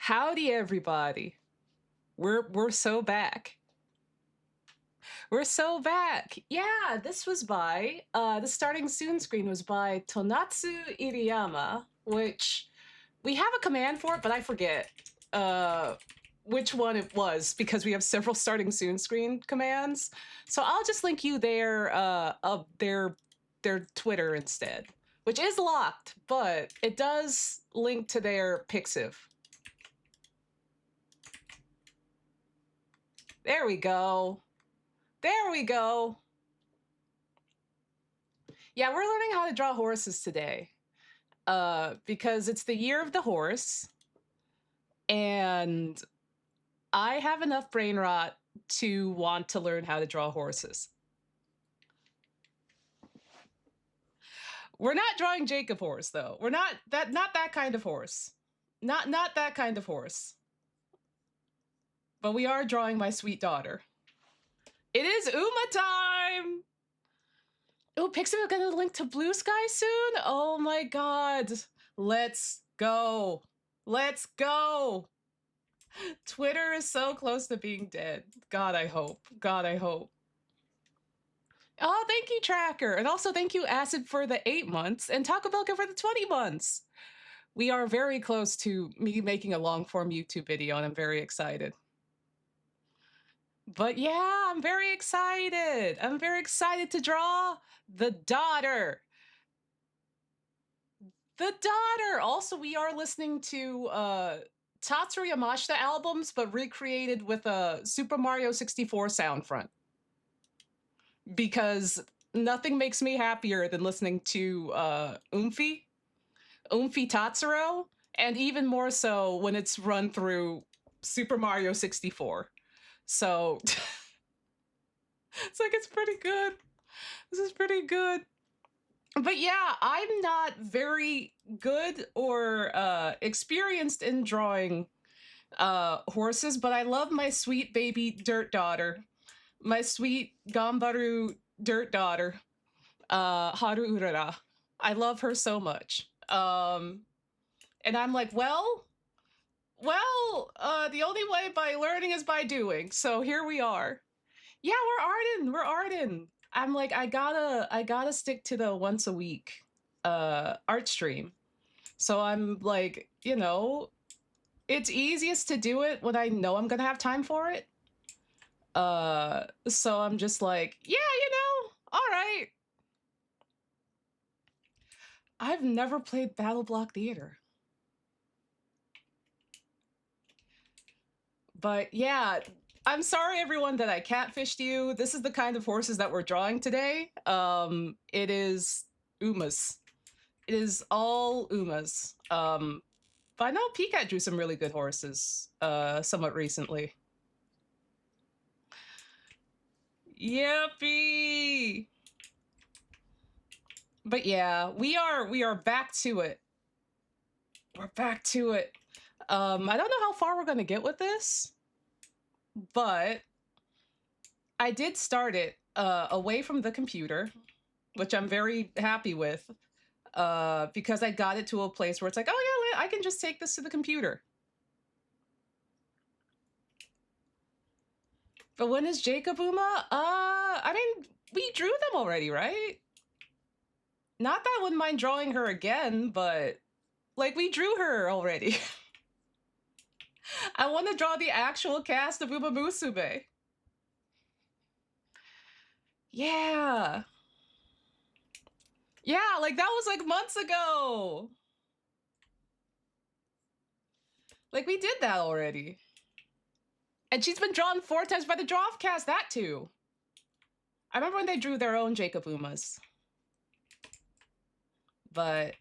Howdy, everybody. We're so back. We're so back. Yeah, this was by the starting soon screen was by Tonatsu Iriyama, which we have a command for it, but I forget uh which one it was because we have several starting soon screen commands. So I'll just link you their Twitter instead, which is locked, but it does link to their Pixiv. There we go. There we go. Yeah, we're learning how to draw horses today. Because it's the year of the horse, and I have enough brain rot to want to learn how to draw horses. We're not drawing Jacob horse though. We're not that kind of horse. Not that kind of horse. But we are drawing my sweet daughter. It is Uma time! Oh, Pixie will get a link to Blue Sky soon? Oh my god. Let's go. Let's go. Twitter is so close to being dead. God, I hope. God, I hope. Oh, thank you, Tracker. And also thank you, Acid, for the 8 months and Taco Bell for the 20 months. We are very close to me making a long form YouTube video, and I'm very excited. But yeah, I'm very excited. I'm very excited to draw the daughter. The daughter. Also, we are listening to Tatsuro Yamashita albums, but recreated with a Super Mario 64 sound front. Because nothing makes me happier than listening to Oomphy Tatsuro, and even more so when it's run through Super Mario 64. So it's like, it's pretty good. This is pretty good. But yeah, I'm not very good or experienced in drawing horses, but I love my sweet baby dirt daughter. My sweet Gambaru dirt daughter, Haru Urara. I love her so much. And I'm like, the only way by learning is by doing. So here we are. Yeah, we're Arden. I'm like, I gotta stick to the once a week art stream. So I'm like, it's easiest to do it when I know I'm gonna have time for it. So I'm just like, yeah, all right. I've never played Battle Block Theater. But yeah, I'm sorry everyone that I catfished you. This is the kind of horses that we're drawing today. It is Umas. It is all Umas. But I know PCAT drew some really good horses somewhat recently. Yippee! But yeah, we are back to it. We're back to it. I don't know how far we're gonna get with this, but I did start it away from the computer, which I'm very happy with, because I got it to a place where it's like, oh yeah, I can just take this to the computer. But when is Jacob Uma? I mean, we drew them already, right? Not that I wouldn't mind drawing her again, but like, we drew her already. I want to draw the actual cast of Uma Musume. Yeah. Yeah, like that was like months ago. Like, we did that already. And she's been drawn 4 times by the Draw-Off cast, that too. I remember when they drew their own Jacob Umas. But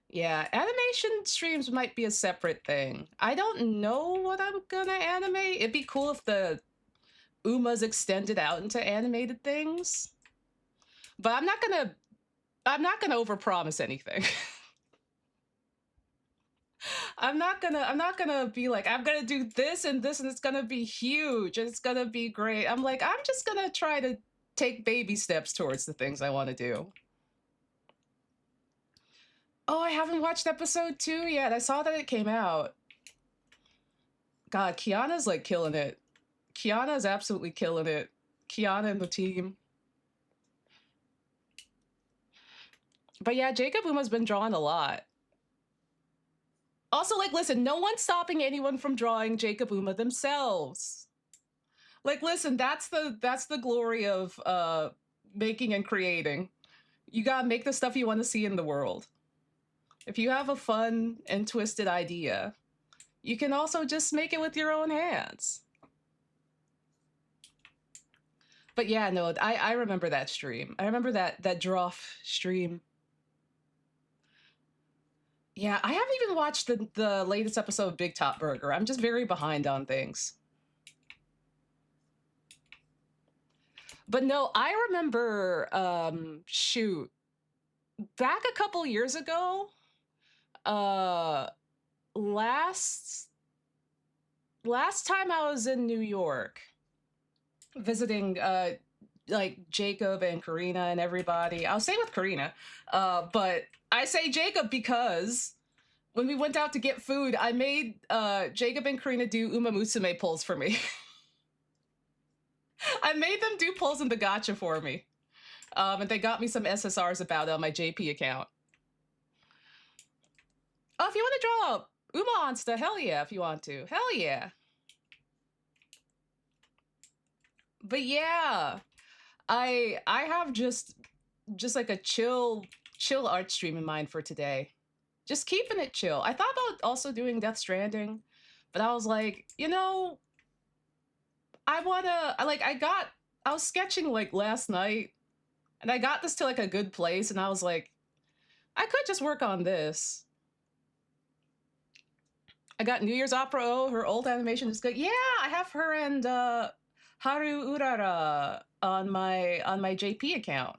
yeah, animation streams might be a separate thing. I don't know what I'm gonna animate. It'd be cool if the Umas extended out into animated things. But I'm not gonna overpromise anything. I'm not gonna be like, I'm gonna do this and this and it's gonna be huge and it's gonna be great. I'm like, I'm just gonna try to take baby steps towards the things I want to do. Oh, I haven't watched episode 2 yet. I saw that it came out. God, Kiana's like killing it. Kiana's absolutely killing it. Kiana and the team. But yeah, Jacob Uma's been drawing a lot. Also, like, listen, no one's stopping anyone from drawing Jacob Uma themselves. Like, listen, that's the glory of making and creating. You gotta make the stuff you want to see in the world. If you have a fun and twisted idea, you can also just make it with your own hands. But yeah, no, I remember that stream. I remember that Droff stream. Yeah, I haven't even watched the latest episode of Big Top Burger. I'm just very behind on things. But no, I remember, shoot, back a couple years ago, uh, last time I was in New York visiting, like Jacob and Karina and everybody. I'll stay with Karina, but I say Jacob because when we went out to get food, I made Jacob and Karina do Uma Musume pulls for me. I made them do pulls in the gacha for me. And they got me some SSRs about it on my JP account. Oh, if you want to draw Uma Onsta, hell yeah, if you want to. Hell yeah. But yeah, I have just like a chill art stream in mind for today. Just keeping it chill. I thought about also doing Death Stranding, but I was like, you know, I was sketching like last night, and I got this to like a good place, and I was like, I could just work on this. I got New Year's Opera O, her old animation is good. Yeah, I have her and Haru Urara on my JP account.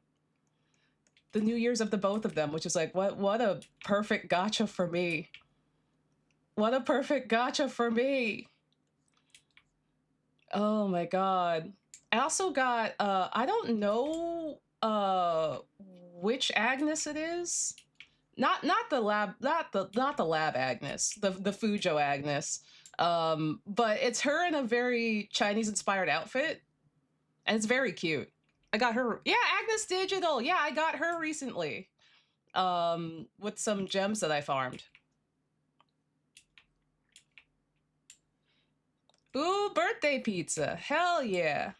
The New Year's of the both of them, which is like, what a perfect gacha for me. What a perfect gacha for me. Oh my god. I also got I don't know which Agnes it is. Not the lab Agnes, the Fujo Agnes. But it's her in a very Chinese inspired outfit, and it's very cute. I got her. Yeah, Agnes Digital. Yeah, I got her recently. With some gems that I farmed. Ooh, birthday pizza. Hell yeah.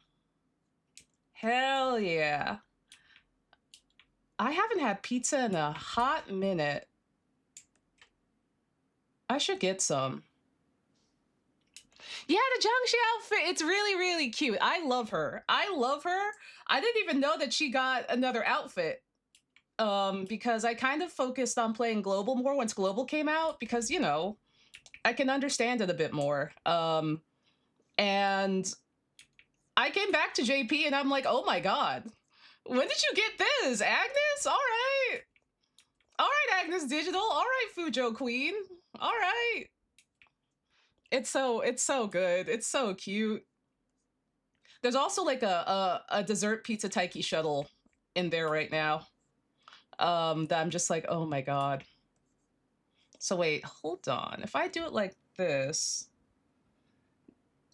Hell yeah. I haven't had pizza in a hot minute. I should get some. Yeah, the Jiangxi outfit, it's really, really cute. I love her. I love her. I didn't even know that she got another outfit. Because I kind of focused on playing Global more once Global came out, because, you know, I can understand it a bit more. And I came back to JP and I'm like, oh my god, when did you get this, Agnes? All right. All right, Agnes Digital. All right, Fujo Queen. All right. It's so good. It's so cute. There's also like a dessert pizza taiki shuttle in there right now. That I'm just like, oh my god. So wait, hold on. If I do it like this,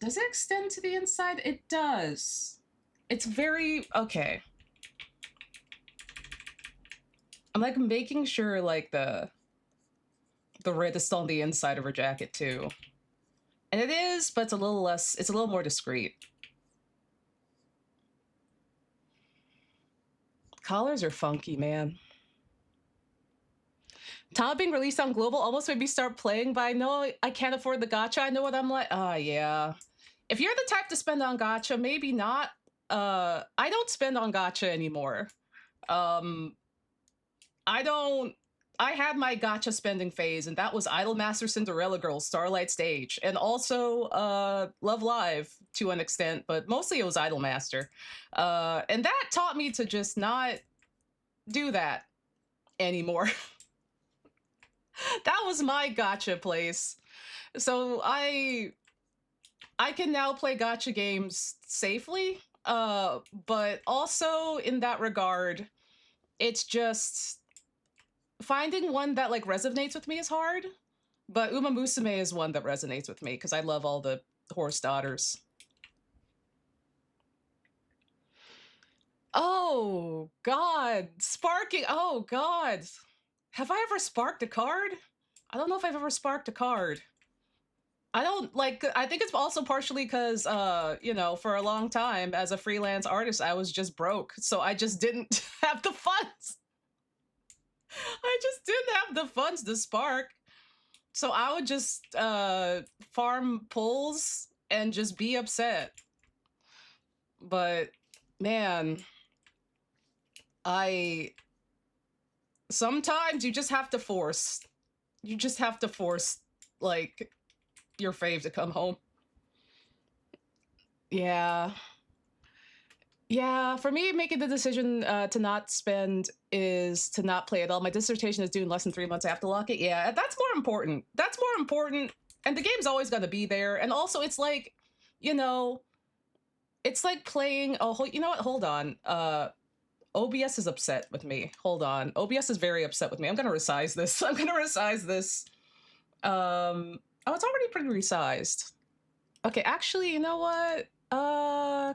does it extend to the inside? It does. It's very okay. I'm like making sure like the red is still on the inside of her jacket too. And it is, but it's a little less, it's a little more discreet. Collars are funky, man. Tala being released on Global almost made me start playing, but I know I can't afford the gacha. I know what I'm like. Ah, yeah. If you're the type to spend on gacha, maybe not. I don't spend on gacha anymore. I had my gacha spending phase, and that was Idolmaster, Cinderella Girls, Starlight Stage, and also Love Live to an extent, but mostly it was Idolmaster. And that taught me to just not do that anymore. That was my gacha place. So I can now play gacha games safely, but also in that regard, it's just finding one that like resonates with me is hard, But Uma Musume is one that resonates with me because I love all the horse daughters. Oh God, sparking. Oh God, have I ever sparked a card? I don't know if I've ever sparked a card. I don't like, I think it's also partially because you know, for a long time as a freelance artist, I was just broke. So I just didn't have the funds. I just didn't have the funds to spark. So I would just farm pulls and just be upset. But man, I sometimes you just have to force. You just have to force like your fave to come home. Yeah. Yeah, for me, making the decision to not spend is to not play at all. My dissertation is due in less than 3 months. I have to lock it. Yeah, that's more important. That's more important. And the game's always going to be there. And also, it's like, you know, it's like playing. Oh, you know what? Hold on. OBS is upset with me. Hold on. OBS is very upset with me. I'm going to resize this. I'm going to resize this. Oh, it's already pretty resized. Okay, actually, you know what?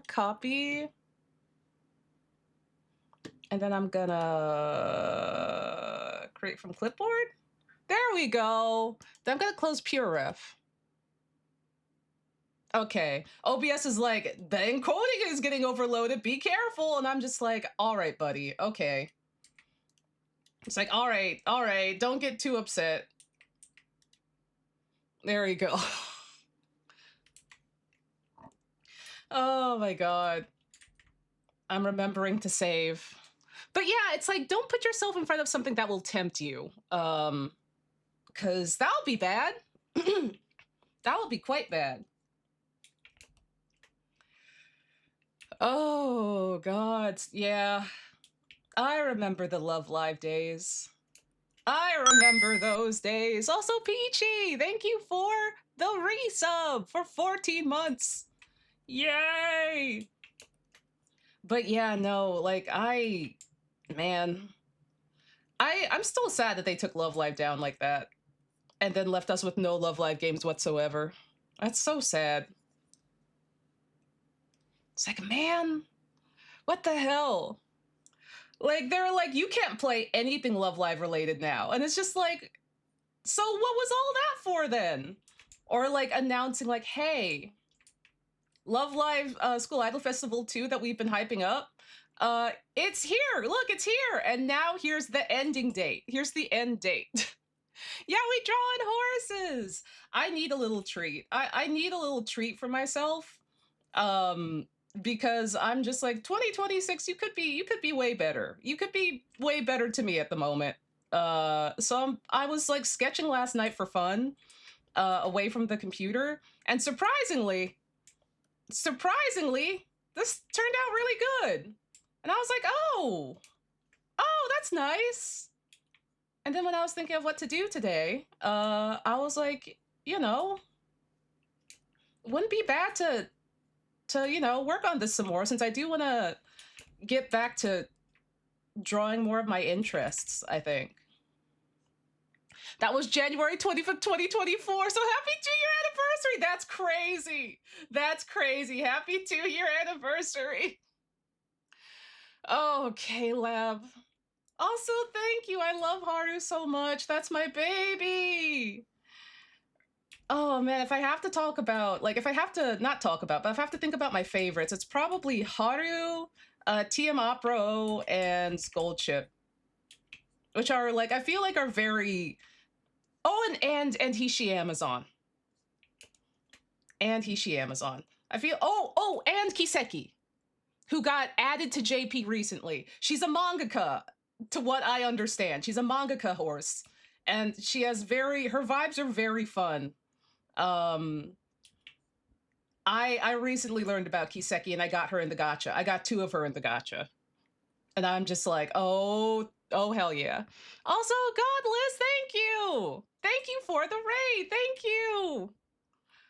Copy. And then I'm gonna create from clipboard. There we go. Then I'm gonna close PureRef. Okay. OBS is like, the encoding is getting overloaded. Be careful. And I'm just like, all right, buddy. Okay. It's like, all right. Don't get too upset. There you go. Oh my God. I'm remembering to save. But yeah, it's like, don't put yourself in front of something that will tempt you. Because that'll be bad. That will be quite bad. Oh, God. Yeah. I remember the Love Live days. I remember those days. Also, Peachy, thank you for the resub for 14 months. Yay! But yeah, no, like man, I'm still sad that they took Love Live down like that and then left us with no Love Live games whatsoever. That's so sad. It's like, man, what the hell? Like, they're like, you can't play anything Love Live related now. And it's just like, so what was all that for then? Or like announcing like, hey, Love Live School Idol Festival 2 that we've been hyping up, it's here. Look, it's here. And now here's the ending date. Here's the end date. Yeah, we draw in horses. I need a little treat. I need a little treat for myself. Because I'm just like 2026, you could be way better. You could be way better to me at the moment. So I was like sketching last night for fun, away from the computer, and surprisingly, this turned out really good. And I was like, oh, that's nice. And then when I was thinking of what to do today, I was like, you know, wouldn't be bad to you know, work on this some more, since I do want to get back to drawing more of my interests, I think. That was January 25th, 2024. So happy 2-year anniversary. That's crazy. That's crazy. Happy 2-year anniversary. Oh, K-Lab. Also, thank you. I love Haru so much. That's my baby. Oh man, if I have to talk about, like, if I have to not talk about, but if I have to think about my favorites, it's probably Haru, TM Opera, and Goldship, which are like, I feel like are very. Oh, and Hishi Amazon. And Hishi Amazon. I feel. Oh, and Kiseki, who got added to JP recently. She's a mangaka, to what I understand. She's a mangaka horse, and she has her vibes are very fun. I recently learned about Kiseki and I got her in the gacha. I got 2 of her in the gacha. And I'm just like, oh hell yeah. Also, God, Liz, thank you. Thank you for the raid. Thank you.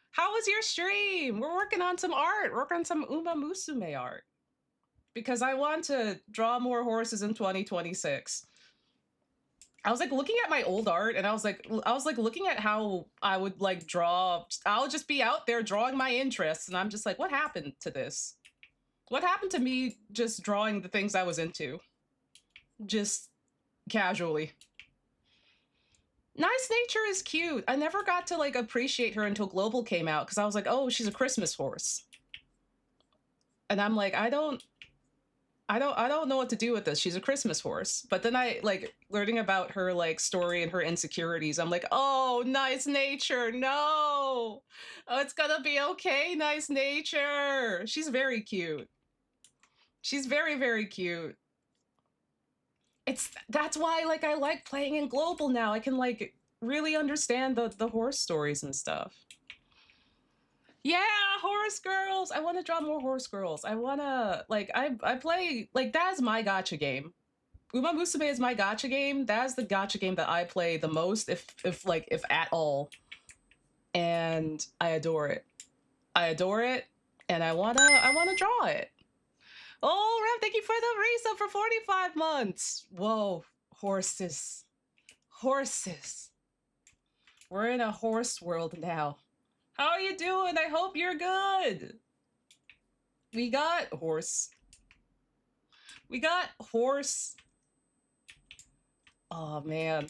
How was your stream? We're working on some art. Working on some Uma Musume art. Because I want to draw more horses in 2026. I was like looking at my old art and I was like looking at how I would like draw. I'll just be out there drawing my interests and I'm just like, what happened to this? What happened to me just drawing the things I was into? Just casually. Nice Nature is cute. I never got to like appreciate her until Global came out because I was like, oh, she's a Christmas horse. And I'm like, I don't know what to do with this. She's a Christmas horse. But then I like learning about her like story and her insecurities. I'm like, oh, Nice Nature. No. Oh, it's gonna be okay, Nice Nature. She's very cute. She's very, very cute. That's why like I like playing in Global now. I can like really understand the horse stories and stuff. Yeah, horse girls. I want to draw more horse girls. I want to like I play like that's my gotcha game. Uma Musume is my gotcha game. That's the gotcha game that I play the most, if at all. And I adore it. I adore it, and I wanna draw it. Oh, Rev, thank you for the resub for 45 months. Whoa, horses, horses. We're in a horse world now. How are you doing? I hope you're good. We got horse. We got horse. Oh man.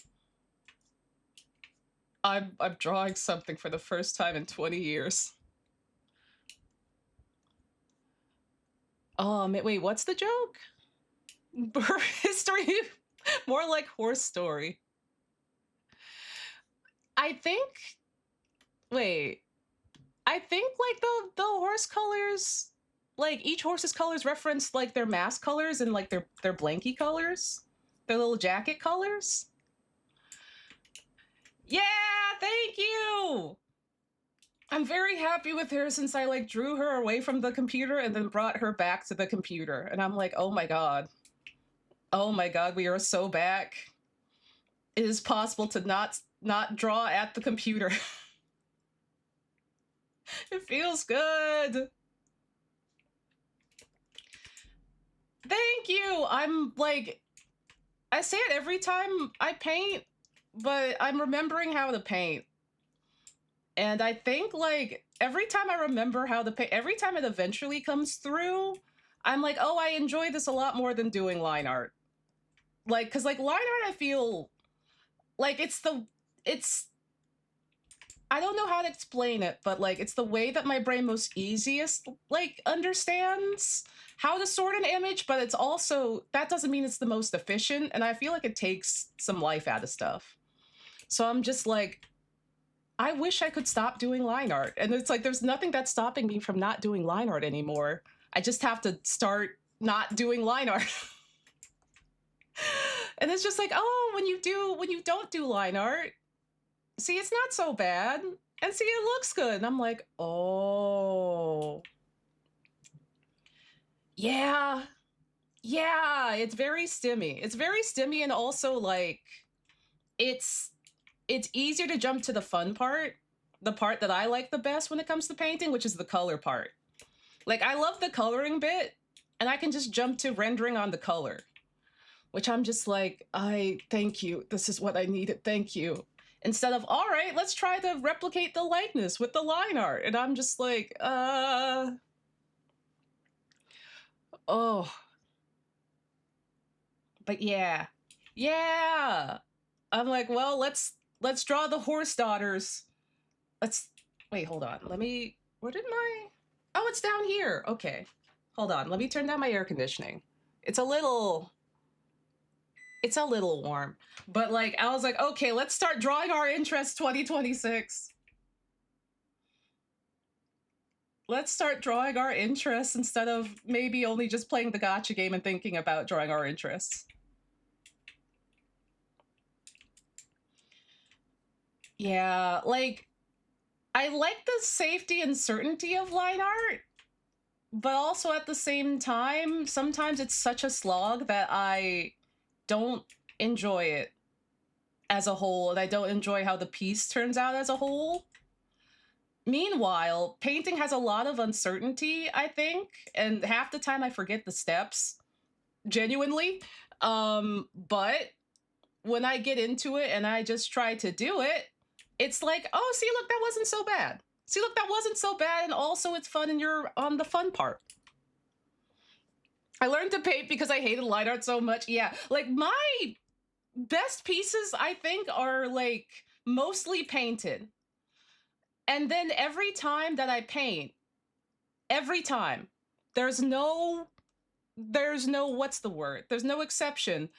I'm drawing something for the first time in 20 years. Wait, what's the joke? Bird history? More like horse story. I think wait. I think like the horse colors, like each horse's colors reference like their mask colors and like their blankie colors, their little jacket colors. Yeah, thank you. I'm very happy with her since I like drew her away from the computer and then brought her back to the computer. And I'm like, oh my god. Oh my god, we are so back. It is possible to not draw at the computer. It feels good. Thank you. I'm like, I say it every time I paint, but I'm remembering how to paint. And I think like every time I remember how to paint, every time it eventually comes through, I'm like, oh, I enjoy this a lot more than doing line art. Like, cause like line art, I feel like it's I don't know how to explain it, but like it's the way that my brain most easiest like understands how to sort an image, but it's also that doesn't mean it's the most efficient, and I feel like it takes some life out of stuff. So I'm just like, I wish I could stop doing line art. And it's like there's nothing that's stopping me from not doing line art anymore. I just have to start not doing line art. And it's just like, oh, when you don't do line art, see, it's not so bad. And see, it looks good. And I'm like, oh. Yeah. Yeah, it's very stimmy. It's very stimmy, and also like it's easier to jump to the fun part, the part that I like the best when it comes to painting, which is the color part. Like I love the coloring bit, and I can just jump to rendering on the color, which I'm just like, I thank you. This is what I needed. Thank you. Instead of, all right, let's try to replicate the likeness with the line art. And I'm just like, oh. But yeah. Yeah. I'm like, well, let's draw the horse daughters. Let's wait, hold on. Where did my Oh, it's down here. Okay. Hold on. Let me turn down my air conditioning. It's a little warm. But like I was like, okay, let's start drawing our interest 2026. Let's start drawing our interests instead of maybe only just playing the gotcha game and thinking about drawing our interests. Yeah, like I like the safety and certainty of line art, but also at the same time, sometimes it's such a slog that I don't enjoy it as a whole, and I don't enjoy how the piece turns out as a whole. Meanwhile, painting has a lot of uncertainty, I think, and half the time I forget the steps, genuinely. But when I get into it and I just try to do it, it's like, oh, see, look, that wasn't so bad. See, look, that wasn't so bad. And also it's fun and you're on the fun part. I learned to paint because I hated line art so much. Yeah, like my best pieces, I think, are like mostly painted. And then every time that I paint, every time, there's no, what's the word? There's no exception.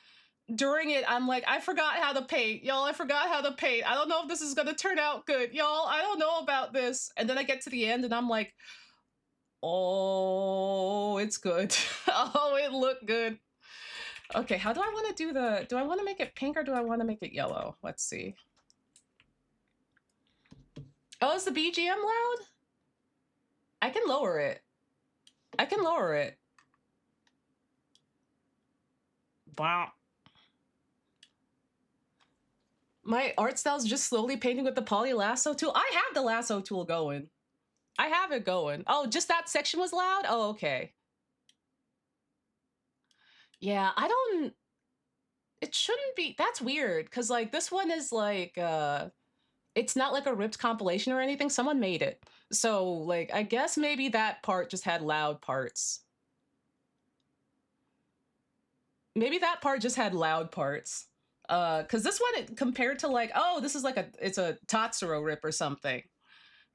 During it, I'm like, I forgot how to paint, y'all. I forgot how to paint. I don't know if this is gonna turn out good, y'all. I don't know about this. And then I get to the end and I'm like, oh, it's good. Oh, it looked good. Okay, how do I want to do do I want to make it pink or do I want to make it yellow? Let's see. Oh, is the BGM loud? I can lower it. I can lower it. Wow. My art style is just slowly painting with the poly lasso tool. I have the lasso tool going. I have it going. Oh, just that section was loud? Oh, okay. Yeah, I don't... It shouldn't be... That's weird, because, like, this one is, like, it's not, like, a ripped compilation or anything. Someone made it. So, like, I guess maybe that part just had loud parts. Maybe that part just had loud parts. Because this one, compared to, like, oh, this is, like, it's a Tatsuro rip or something.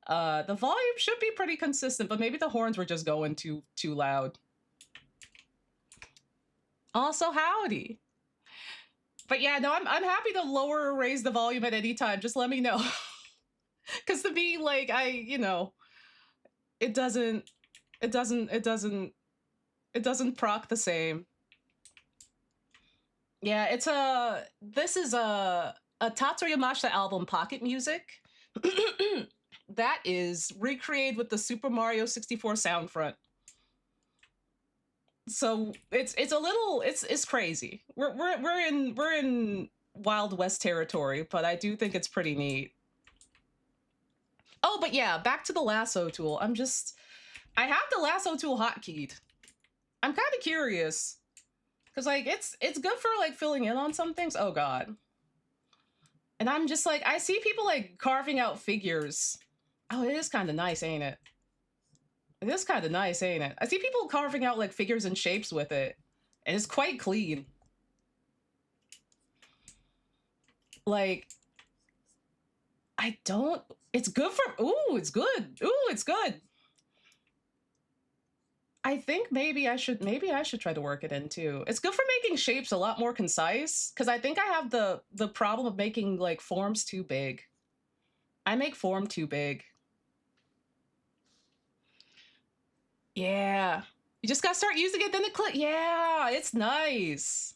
The volume should be pretty consistent, but maybe the horns were just going too loud. Also, howdy. But yeah, no, I'm happy to lower or raise the volume at any time. Just let me know. Because to me, like, you know, it doesn't proc the same. Yeah, this is a Tatsuro Yamashita album, Pocket Music. That is recreated with the Super Mario 64 soundfront. So it's a little, it's crazy. We're in Wild West territory, but I do think it's pretty neat. Oh, but yeah, back to the lasso tool. I have the lasso tool hotkeyed. I'm kind of curious because, like, it's good for, like, filling in on some things. Oh god. And I'm just like, I see people, like, carving out figures. Oh, it is kind of nice, ain't it? It is kind of nice, ain't it? I see people carving out, like, figures and shapes with it, and it's quite clean. Like, it's good for, ooh, it's good. Ooh, it's good. I think maybe I should try to work it in too. It's good for making shapes a lot more concise, because I think I have the problem of making, like, forms too big. I make form too big. Yeah. You just gotta start using it, then it click. Yeah, it's nice.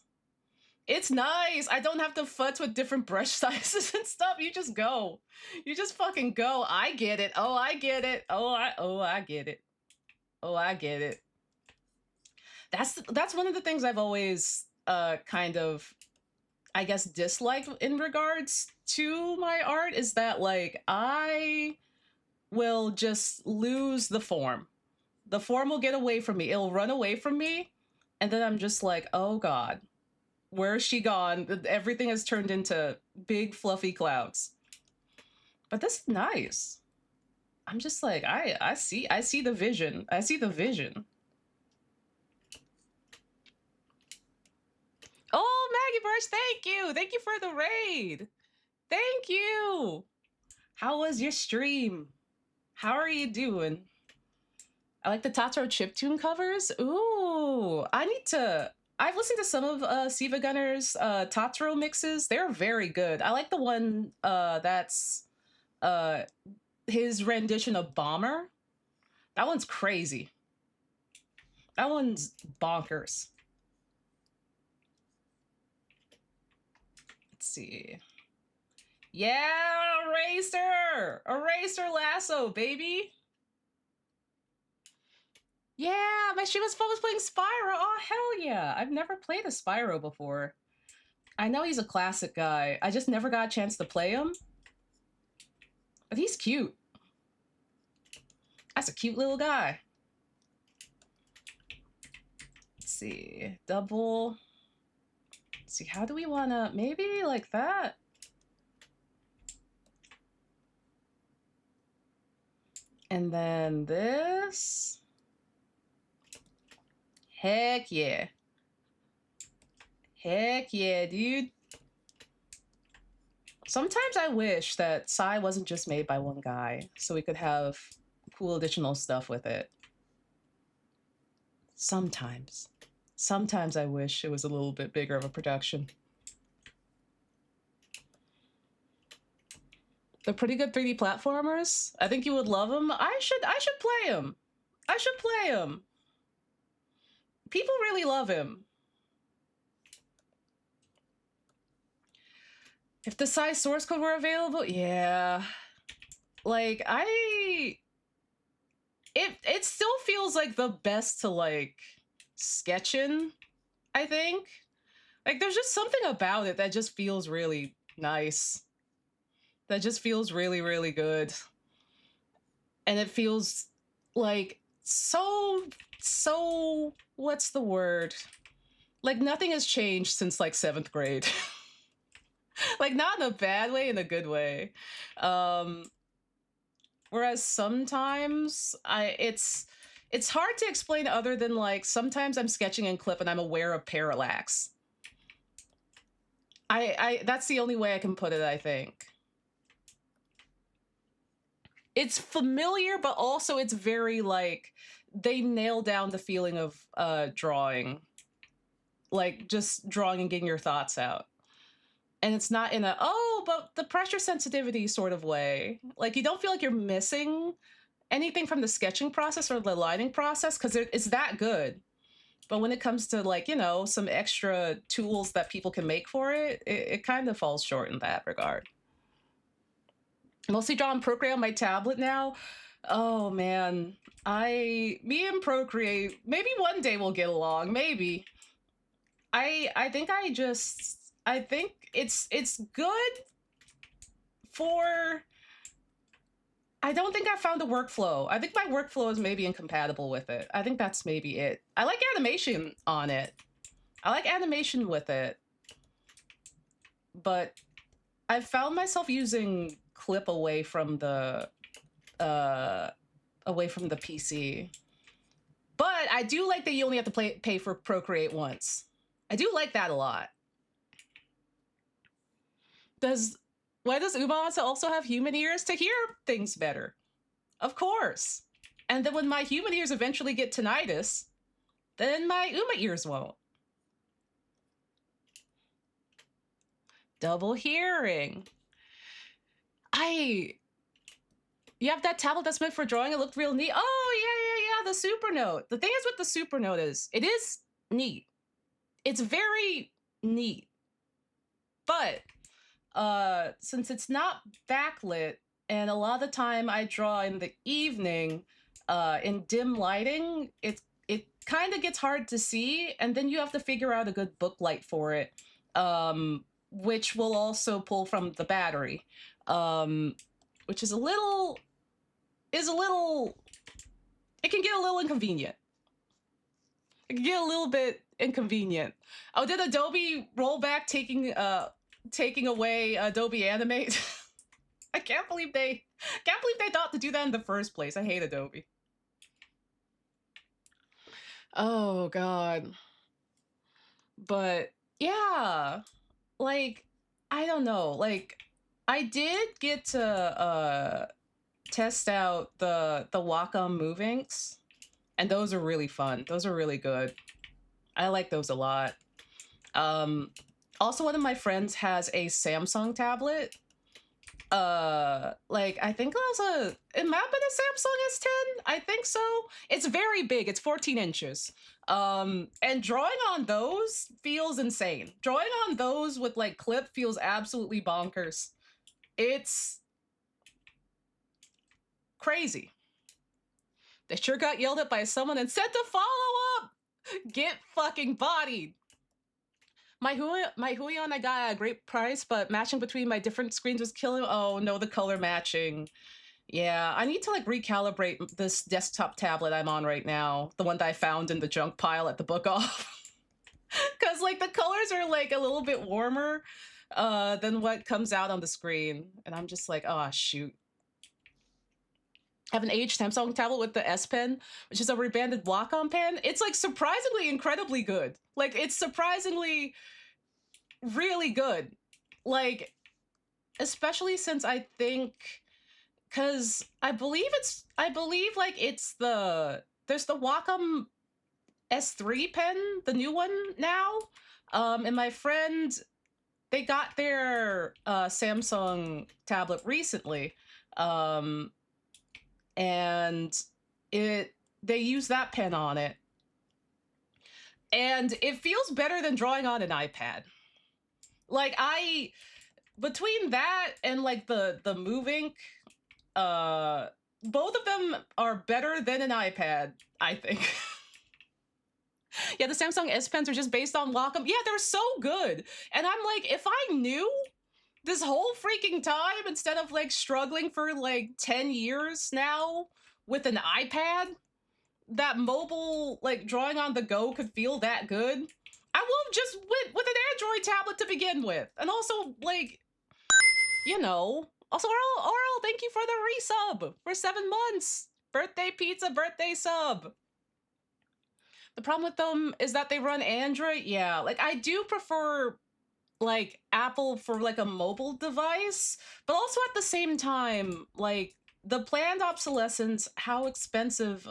It's nice. I don't have to futz with different brush sizes and stuff. You just go. You just fucking go. I get it. Oh, I get it. Oh, I get it. Oh, I get it. That's one of the things I've always kind of, I guess, disliked in regards to my art, is that, like, I will just lose the form. The form will get away from me. It'll run away from me. And then I'm just like, oh god, where is she gone? Everything has turned into big fluffy clouds. But this is nice. I'm just like, I see the vision. I see the vision. Oh, Maggie Birch, thank you. Thank you for the raid. Thank you. How was your stream? How are you doing? I like the Tatsuro chiptune covers. Ooh, I've listened to some of Siva Gunner's Tatsuro mixes. They're very good. I like the one that's his rendition of Bomber. That one's crazy. That one's bonkers. Let's see. Yeah, Eraser Lasso, baby. Yeah, my stream was focused playing Spyro. Oh, hell yeah. I've never played a Spyro before. I know he's a classic guy. I just never got a chance to play him. But he's cute. That's a cute little guy. Let's see. Double see, how do we want to, maybe like that? And then this. Heck yeah. Heck yeah, dude. Sometimes I wish that Psy wasn't just made by one guy, so we could have cool additional stuff with it. Sometimes. Sometimes I wish it was a little bit bigger of a production. They're pretty good 3D platformers. I think you would love them. I should play him. I should play him. People really love him. If the Psy source code were available, yeah. Like, it still feels like the best to, like, sketch in, I think. Like, there's just something about it that just feels really nice. That just feels really, really good. And it feels like so, what's the word? Like, nothing has changed since, like, 7th grade. Like, not in a bad way, in a good way. Whereas sometimes it's hard to explain other than, like, sometimes I'm sketching in clip and I'm aware of parallax. That's the only way I can put it, I think. It's familiar, but also it's very, like, they nail down the feeling of drawing. Like, just drawing and getting your thoughts out. And it's not in a, oh, but the pressure sensitivity sort of way. Like, you don't feel like you're missing anything from the sketching process or the lining process, because it's that good. But when it comes to, like, you know, some extra tools that people can make for it, it kind of falls short in that regard. Mostly draw in Procreate on my tablet now. Oh man, me and Procreate, maybe one day we'll get along, maybe. I think it's good for, I don't think I found a workflow. I think my workflow is maybe incompatible with it. I think that's maybe it. I like animation on it. I like animation with it. But I've found myself using clip away from the PC. But I do like that you only have to pay for Procreate once. I do like that a lot. Why does Ubisoft also have human ears? To hear things better. Of course. And then when my human ears eventually get tinnitus, then my Uma ears won't. Double hearing. You have that tablet that's meant for drawing. It looked real neat. Oh, yeah, the Supernote. The thing is with the Supernote is, it is neat. It's very neat. But since it's not backlit, and a lot of the time I draw in the evening in dim lighting, it kind of gets hard to see, and then you have to figure out a good book light for it, which will also pull from the battery, which is a little, it can get a little inconvenient. It can get a little bit inconvenient. Oh, did Adobe roll back taking away Adobe Animate? I can't believe they thought to do that in the first place. I hate Adobe. Oh god. But yeah, like, I don't know. Like, I did get to test out the Wacom Move Inks, and those are really fun. Those are really good. I like those a lot. Also, one of my friends has a Samsung tablet. Like, I think it might have been a Samsung S10. I think so. It's very big. It's 14 inches. And drawing on those feels insane. Drawing on those with, like, clip feels absolutely bonkers. It's crazy. They sure got yelled at by someone and said to follow up. Get fucking bodied. My Huion I got at a great price, but matching between my different screens was killing. Oh no, the color matching. Yeah, I need to, like, recalibrate this desktop tablet I'm on right now, the one that I found in the junk pile at the book off. Because like the colors are like a little bit warmer than what comes out on the screen. And I'm just like, oh shoot. I have an aged Samsung tablet with the S Pen, which is a rebanded Wacom pen. It's like surprisingly incredibly good. Like it's surprisingly really good. Like, especially since I think, because I believe like it's there's the Wacom S3 pen, the new one now. And my friend, they got their Samsung tablet recently. And they use that pen on it. And it feels better than drawing on an iPad. Like between that and like the Move Ink, both of them are better than an iPad, I think. Yeah, the Samsung S Pens are just based on Wacom. Yeah, they're so good. And I'm like, if I knew this whole freaking time, instead of like struggling for like 10 years now with an iPad, that mobile like drawing on the go could feel that good, I will have just went with an Android tablet to begin with. And also, like, you know, also Oral, thank you for the resub for 7 months. Birthday pizza, birthday sub. The problem with them is that they run Android. Yeah, like I do prefer like Apple for like a mobile device, but also at the same time, like the planned obsolescence, how expensive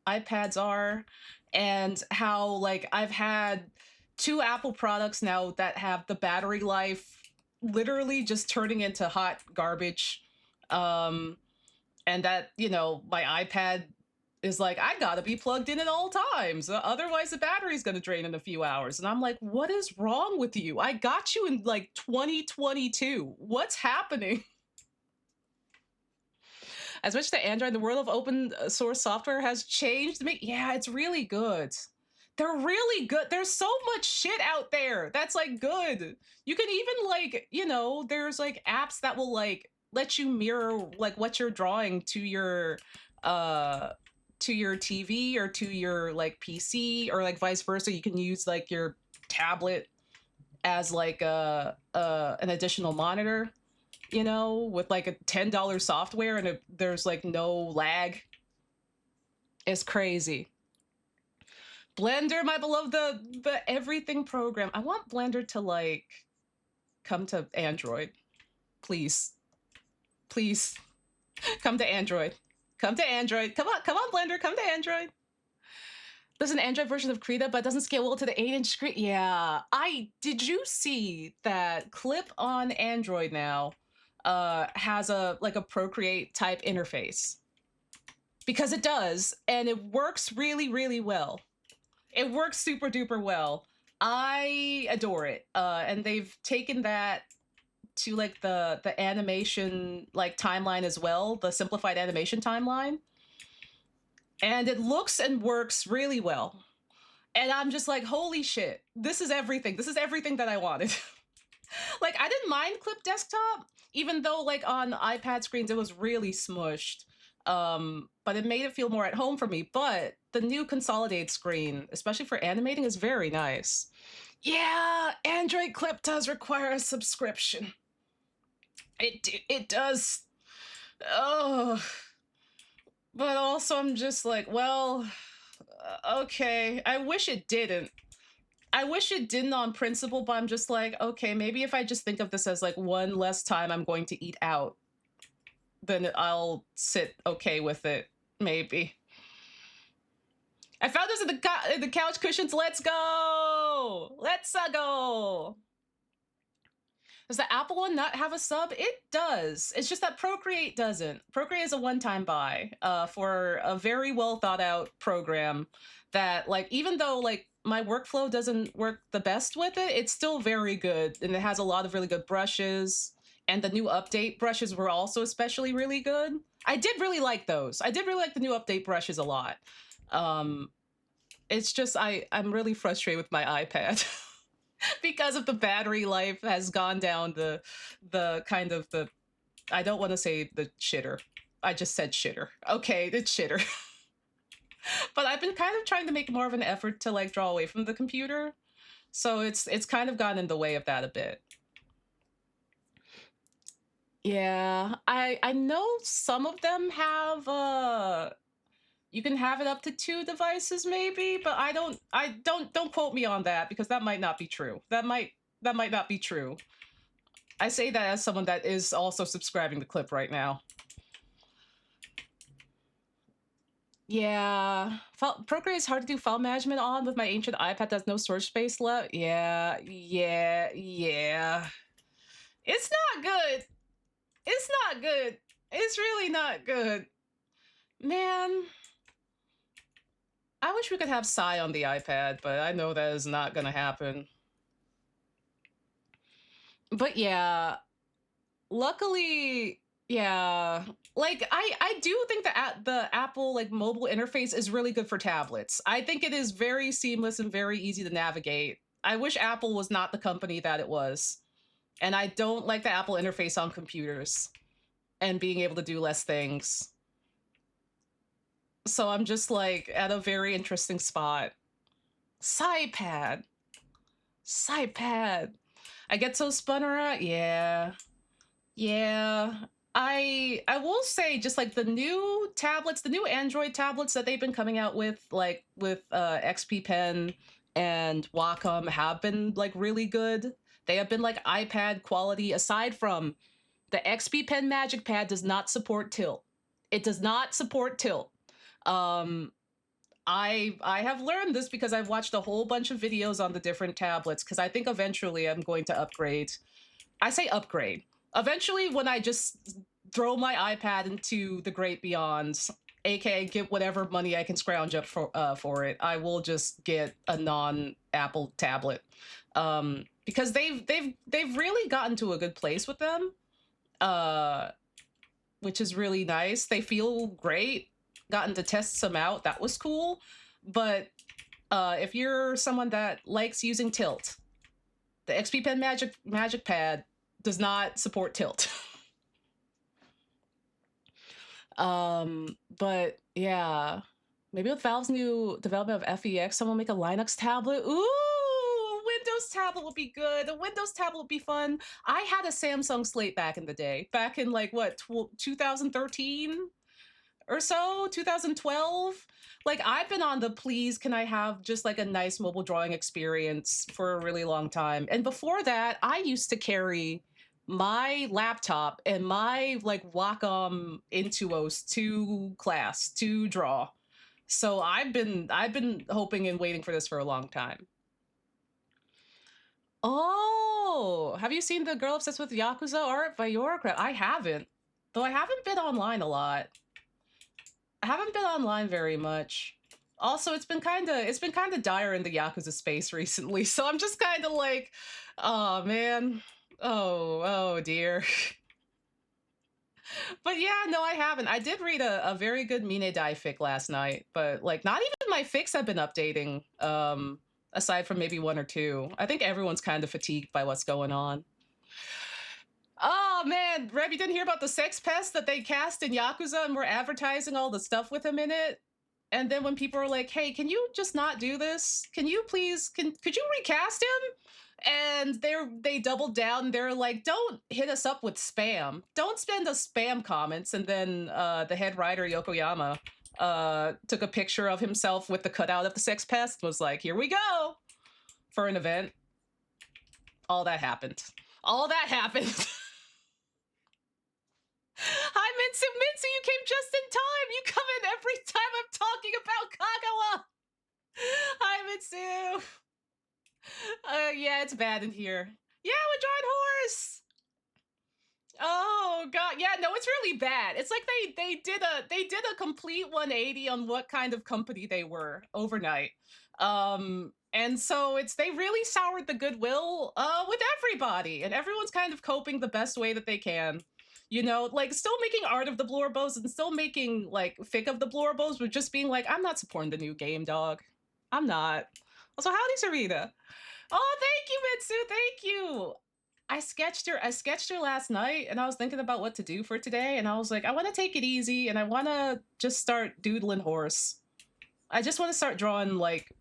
iPads are, and how like I've had 2 Apple products now that have the battery life literally just turning into hot garbage. And that, you know, my iPad is like, I gotta be plugged in at all times. Otherwise, the battery's gonna drain in a few hours. And I'm like, what is wrong with you? I got you in like 2022. What's happening? I switched to Android. The world of open source software has changed me. Yeah, it's really good. They're really good. There's so much shit out there that's like good. You can even like, you know, there's like apps that will like let you mirror like what you're drawing to your TV or to your like PC, or like vice versa. You can use like your tablet as like an additional monitor, you know, with like a $10 software, and there's like no lag. It's crazy. Blender, my beloved, the everything program. I want Blender to like come to Android. Please. Please. Come to Android. Come to Android. Come on, Blender, come to Android. There's an Android version of Krita, but it doesn't scale well to the 8-inch screen. Yeah. Did you see that Clip on Android now has a Procreate type interface? Because it does, and it works really, really well. It works super duper well. I adore it. And they've taken that to like the animation like timeline as well, the simplified animation timeline. And it looks and works really well. And I'm just like, holy shit, this is everything. This is everything that I wanted. Like, I didn't mind Clip Desktop, even though like on iPad screens it was really smushed. But it made it feel more at home for me. But the new consolidated screen, especially for animating, is very nice. Yeah, Android Clip does require a subscription. It does. Oh. But also I'm just like, well, okay. I wish it didn't. I wish it didn't on principle, but I'm just like, okay, maybe if I just think of this as like one less time I'm going to eat out, then I'll sit okay with it, maybe. I found this in the couch cushions. Let's go! Let's go! Does the Apple one not have a sub? It does. It's just that Procreate doesn't. Procreate is a one-time buy for a very well thought out program that, like, even though like my workflow doesn't work the best with it, it's still very good, and it has a lot of really good brushes. And the new update brushes were also especially really good. I did really like those. I did really like the new update brushes a lot. It's just I'm really frustrated with my iPad. Because of the battery life has gone down the kind of the, I don't want to say the shitter. I just said shitter. Okay, it's shitter. But I've been kind of trying to make more of an effort to like draw away from the computer. So it's kind of gotten in the way of that a bit. Yeah, I know some of them have you can have it up to 2 devices maybe, but I don't quote me on that because that might not be true. That might not be true. I say that as someone that is also subscribing to Clip right now. Yeah, Procreate is hard to do file management on with my ancient iPad that's no storage space left. Yeah. It's not good. It's not good. It's really not good. Man, I wish we could have Psy on the iPad, but I know that is not gonna happen. But yeah, luckily, yeah, like I do think the Apple like mobile interface is really good for tablets. I think it is very seamless and very easy to navigate. I wish Apple was not the company that it was. And I don't like the Apple interface on computers and being able to do less things. So I'm just like at a very interesting spot. SciPad. SciPad. I get so spun around. Yeah. I will say just like the new tablets, the new Android tablets that they've been coming out with, like with XP Pen and Wacom have been like really good. They have been like iPad quality aside from the XP Pen Magic Pad does not support tilt. It does not support tilt. Um I have learned this because I've watched a whole bunch of videos on the different tablets because I think eventually I'm going to upgrade. I say upgrade. Eventually, when I just throw my iPad into the great beyond, aka get whatever money I can scrounge up for it, I will just get a non-Apple tablet. Because they've really gotten to a good place with them, which is really nice. They feel great. Gotten to test some out. That was cool. But if you're someone that likes using tilt, the XP Pen Magic Pad does not support tilt. But yeah, maybe with Valve's new development of FEX, someone will make a Linux tablet. Ooh, Windows tablet would be good. A Windows tablet would be fun. I had a Samsung Slate back in the day, back in like what 2013 or so, 2012. Like I've been on the please can I have just like a nice mobile drawing experience for a really long time. And before that, I used to carry my laptop and my like Wacom Intuos to class to draw. So I've been hoping and waiting for this for a long time. Oh, have you seen the girl obsessed with Yakuza art by Yorcraft? I haven't. Though I haven't been online a lot. I haven't been online very much. Also, it's been kind of dire in the Yakuza space recently, so I'm just kind of like, oh man, oh dear. But yeah, no, I haven't. I did read a very good Mine Dai fic last night, but like not even my fics have been updating. Aside from maybe one or two, I think everyone's kind of fatigued by what's going on. Oh man, Reb, you didn't hear about the sex pest that they cast in Yakuza and were advertising all the stuff with him in it? And then when people are like, "Hey, can you just not do this? Can you please could you recast him?" And they doubled down. They're like, "Don't hit us up with spam. Don't send us spam comments." And then the head writer Yokoyama took a picture of himself with the cutout of the sex pest. Was like, "Here we go for an event." All that happened. All that happened. Hi, Mitsu. Mitsu, you came just in time. You come in every time I'm talking about Kagawa. Hi, Mitsu. Yeah, it's bad in here. Yeah, we're drawing horse. Oh god, yeah, no, it's really bad. It's like they did a complete 180 on what kind of company they were overnight. And so they really soured the goodwill with everybody, and everyone's kind of coping the best way that they can. You know, like still making art of the Blorbos and still making like fic of the Blorbos, but just being like, I'm not supporting the new game, dog. I'm not. Also, howdy, Sarita. Oh, thank you, Mitsu. Thank you. I sketched her last night and I was thinking about what to do for today. And I was like, I want to take it easy and I want to just start doodling horse. I just want to start drawing like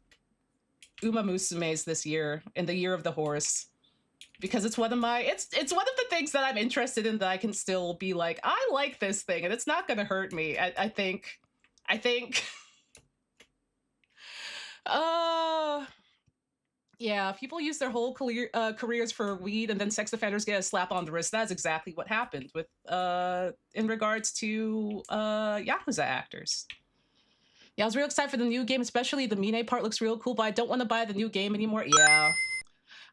Uma Musume's this year, in the year of the horse, because it's one of my it's one of the things that I'm interested in that I can still be like, I like this thing and it's not going to hurt me. I think uh yeah, people use their whole careers for weed, and then sex offenders get a slap on the wrist. That's exactly what happened with in regards to Yakuza actors. Yeah, I was real excited for the new game, especially the Mine part looks real cool, but I don't want to buy the new game anymore. Yeah.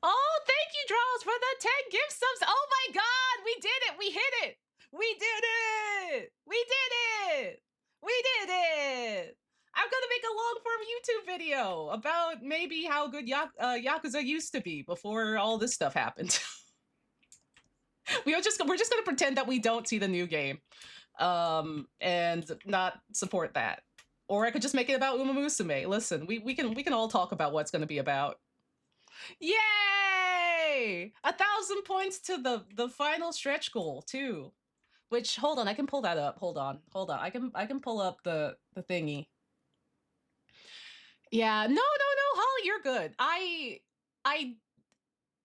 Oh, thank you, Draws, for the 10 gift subs. Oh my god, we did it. We hit it. We did it. We did it. We did it. I'm gonna make a long form YouTube video about maybe how good Yakuza used to be before all this stuff happened. We're just gonna pretend that we don't see the new game, and not support that. Or I could just make it about Uma Musume. Listen, we can all talk about what's gonna be about. Yay! 1,000 points to the final stretch goal too. Which, hold on, I can pull that up. Hold on. I can pull up the thingy. Yeah, no, Holly, you're good. I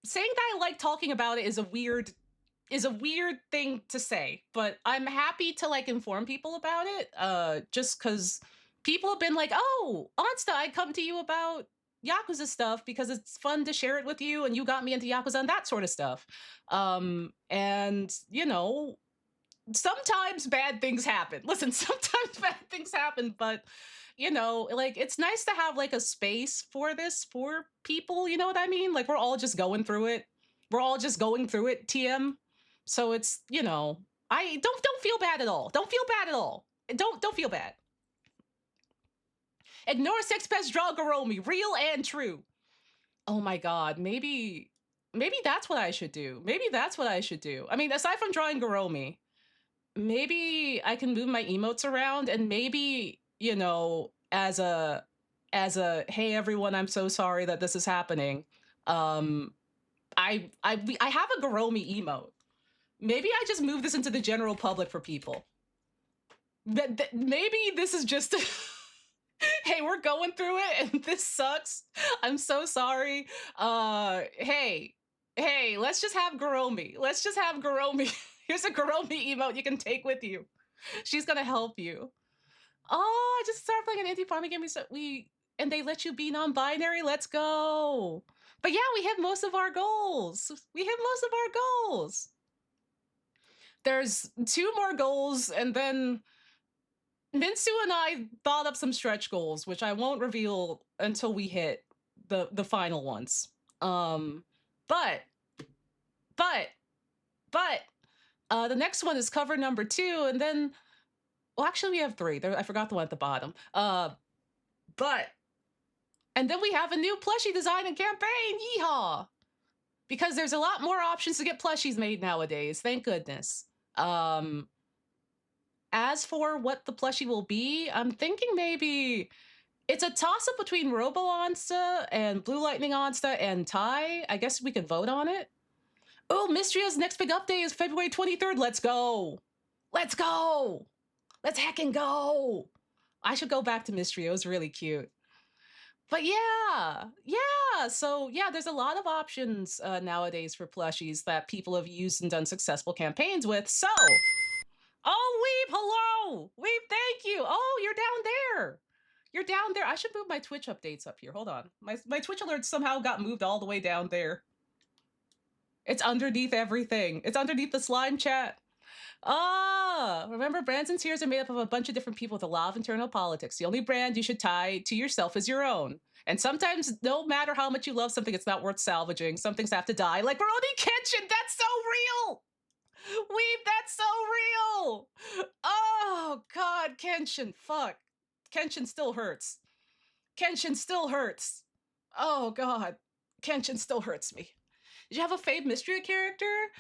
saying that I like talking about it is a weird thing to say, but I'm happy to like inform people about it. Just because people have been like, oh, Onsta, I come to you about Yakuza stuff because it's fun to share it with you, and you got me into Yakuza and that sort of stuff. And you know, sometimes bad things happen. Listen, sometimes bad things happen, but you know, like it's nice to have like a space for this for people, you know what I mean? Like we're all just going through it. We're all just going through it, TM. So it's, you know, I don't feel bad at all. Don't feel bad at all. Don't feel bad. Ignore Six Pest Draw Garomi, real and true. Oh my god, maybe that's what I should do. Maybe that's what I should do. I mean, aside from drawing Garomi, maybe I can move my emotes around, and maybe, you know, as a hey everyone, I'm so sorry that this is happening. I have a Garomi emote. Maybe I just move this into the general public for people. Maybe this is just hey, we're going through it and this sucks. I'm so sorry. Hey, let's just have Garomi. Let's just have Garomi. Here's a Garomi emote you can take with you. She's gonna help you. Oh, I just started playing an indie farming game. And they let you be non-binary. Let's go. But yeah, we hit most of our goals. There's 2 more goals, and then Minsu and I thought up some stretch goals, which I won't reveal until we hit the final ones. But the next one is cover number 2, and then, well, actually we have 3. I forgot the one at the bottom. And then we have a new plushie design and campaign. Yeehaw! Because there's a lot more options to get plushies made nowadays. Thank goodness. As for what the plushie will be, I'm thinking maybe it's a toss-up between Robo Onsta and Blue Lightning Onsta and Tai. I guess we could vote on it. Oh, Mystria's next big update is February 23rd. Let's go. Let's go. Let's heckin' go. I should go back to Mystria. It was really cute. But yeah. So yeah, there's a lot of options nowadays for plushies that people have used and done successful campaigns with. So, oh, Weeb, hello. Weeb, thank you. Oh, you're down there. You're down there. I should move my Twitch updates up here. Hold on. My Twitch alerts somehow got moved all the way down there. It's underneath everything. It's underneath the slime chat. Remember, brands and tiers are made up of a bunch of different people with a lot of internal politics. The only brand you should tie to yourself is your own. And sometimes, no matter how much you love something, it's not worth salvaging. Some things have to die. Like Baroni Kenshin, that's so real! Weeb, that's so real! Oh, God, Kenshin, fuck. Kenshin still hurts. Kenshin still hurts. Oh, God. Kenshin still hurts me. Did you have a fave Mystria character?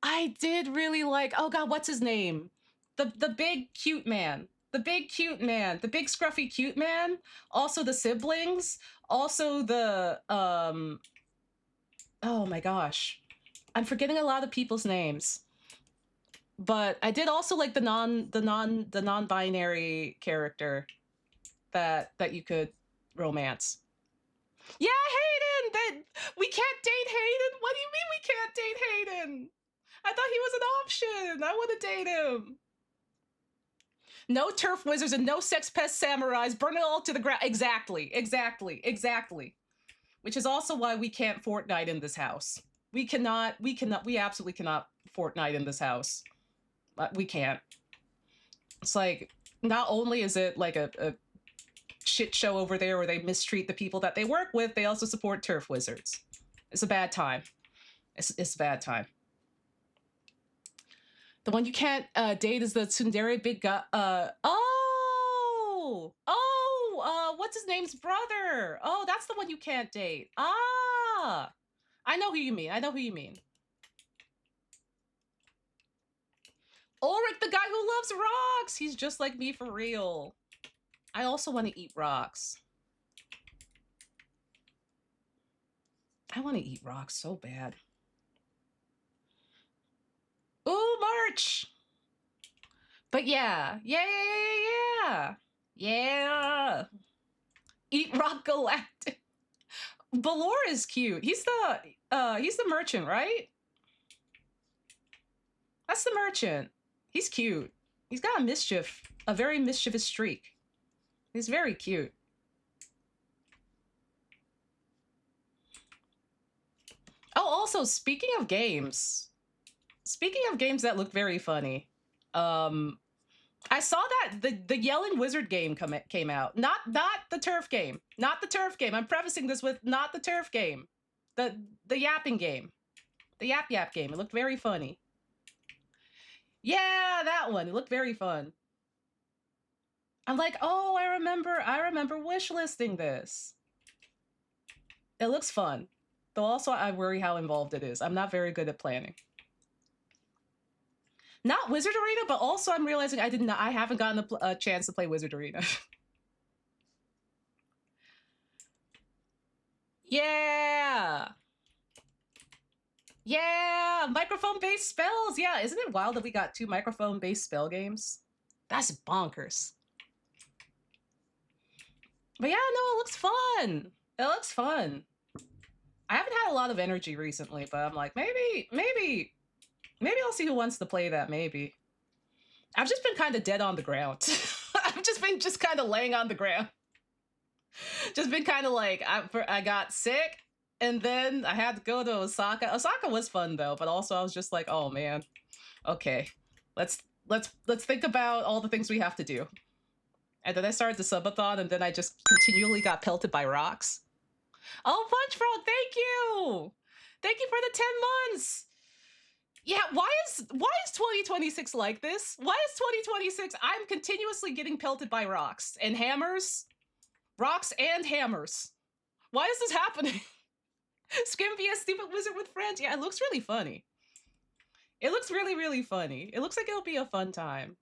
I did really like, oh God, what's his name? The big cute man. The big cute man. The big scruffy cute man. Also the siblings. Also the oh my gosh. I'm forgetting a lot of people's names. But I did also like the non-binary character that you could romance. Yeah, Hayden! That we can't date Hayden? What do you mean we can't date Hayden? I thought he was an option. I want to date him. No turf wizards and no sex pest samurais. Burn it all to the ground. Exactly. Which is also why we can't Fortnite in this house. We absolutely cannot Fortnite in this house. We can't. It's like, not only is it like a shit show over there where they mistreat the people that they work with, they also support turf wizards. It's a bad time. It's a bad time. The one you can't date is the tsundere big guy. What's his name's brother? Oh, that's the one you can't date. Ah, I know who you mean. Ulrich, the guy who loves rocks. He's just like me for real. I also want to eat rocks. I want to eat rocks so bad. Ooh, March. But yeah. Eat rock galactic. Balor is cute. He's the merchant, right? That's the merchant. He's cute. He's got a very mischievous streak. He's very cute. Oh, also, speaking of games that look very funny, I saw that the Yellen Wizard game came out. Not the turf game. Not the turf game. I'm prefacing this with not the turf game. The yapping game. The yap game. It looked very funny. Yeah, that one. It looked very fun. I'm like, oh, I remember wishlisting this. It looks fun. Though also I worry how involved it is. I'm not very good at planning. Not Wizard Arena, but also I'm realizing I haven't gotten a chance to play Wizard Arena. Yeah! Yeah! Microphone-based spells! Yeah, isn't it wild that we got 2 microphone-based spell games? That's bonkers. But yeah, no, it looks fun! It looks fun. I haven't had a lot of energy recently, but I'm like, maybe I'll see who wants to play that, maybe. I've just been kind of dead on the ground. I've just been kind of laying on the ground. Just been kind of like, I got sick, and then I had to go to Osaka. Osaka was fun though, but also I was just like, oh man, okay, let's think about all the things we have to do. And then I started the subathon, and then I just continually got pelted by rocks. Oh, Punch Frog, thank you! Thank you for the 10 months! Yeah, why is 2026 like this? Why is 2026? I'm continuously getting pelted by rocks and hammers. Rocks and hammers. Why is this happening? Skimpy, a stupid wizard with friends. Yeah, it looks really funny. It looks really, really funny. It looks like it'll be a fun time.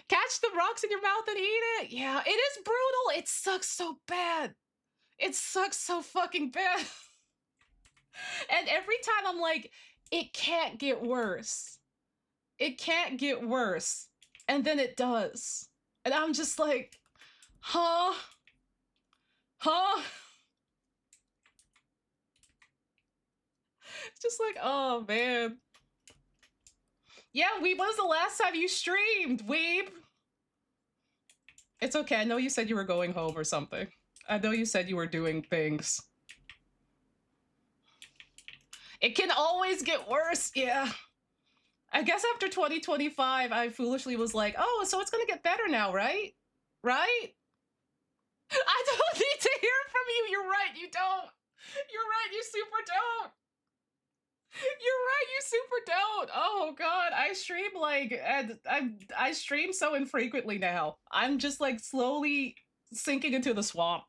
Catch the rocks in your mouth and eat it. Yeah, it is brutal. It sucks so bad. It sucks so fucking bad. And every time I'm like, it can't get worse. It can't get worse. And then it does. And I'm just like, huh? It's just like, oh man. Yeah, Weeb, when was the last time you streamed, Weeb? It's okay, I know you said you were going home or something. I know you said you were doing things. It can always get worse, yeah. I guess after 2025, I foolishly was like, oh, so it's gonna get better now, right? Right? I don't need to hear from you. You're right, you don't. You're right, you super don't. You're right, you super don't. Oh god, I stream like, I stream so infrequently now. I'm just like slowly sinking into the swamp.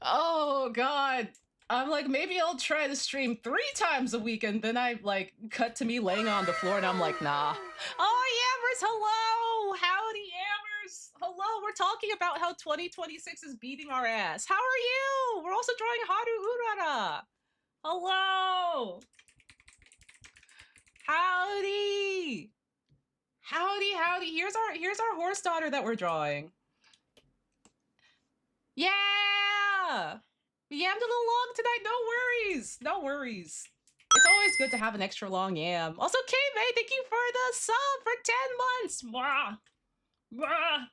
Oh god. I'm like, maybe I'll try to stream 3 times a week, and then I like cut to me laying on the floor, and I'm like, nah. Oh, Yammers, hello! Howdy, Yammers! Hello, we're talking about how 2026 is beating our ass. How are you? We're also drawing Haru Urara. Hello! Howdy! Howdy, howdy. Here's our horse daughter that we're drawing. We yammed a little long tonight. No worries. No worries. It's always good to have an extra long yam. Also, K-May, thank you for the sub for 10 months. Mwah. Mwah.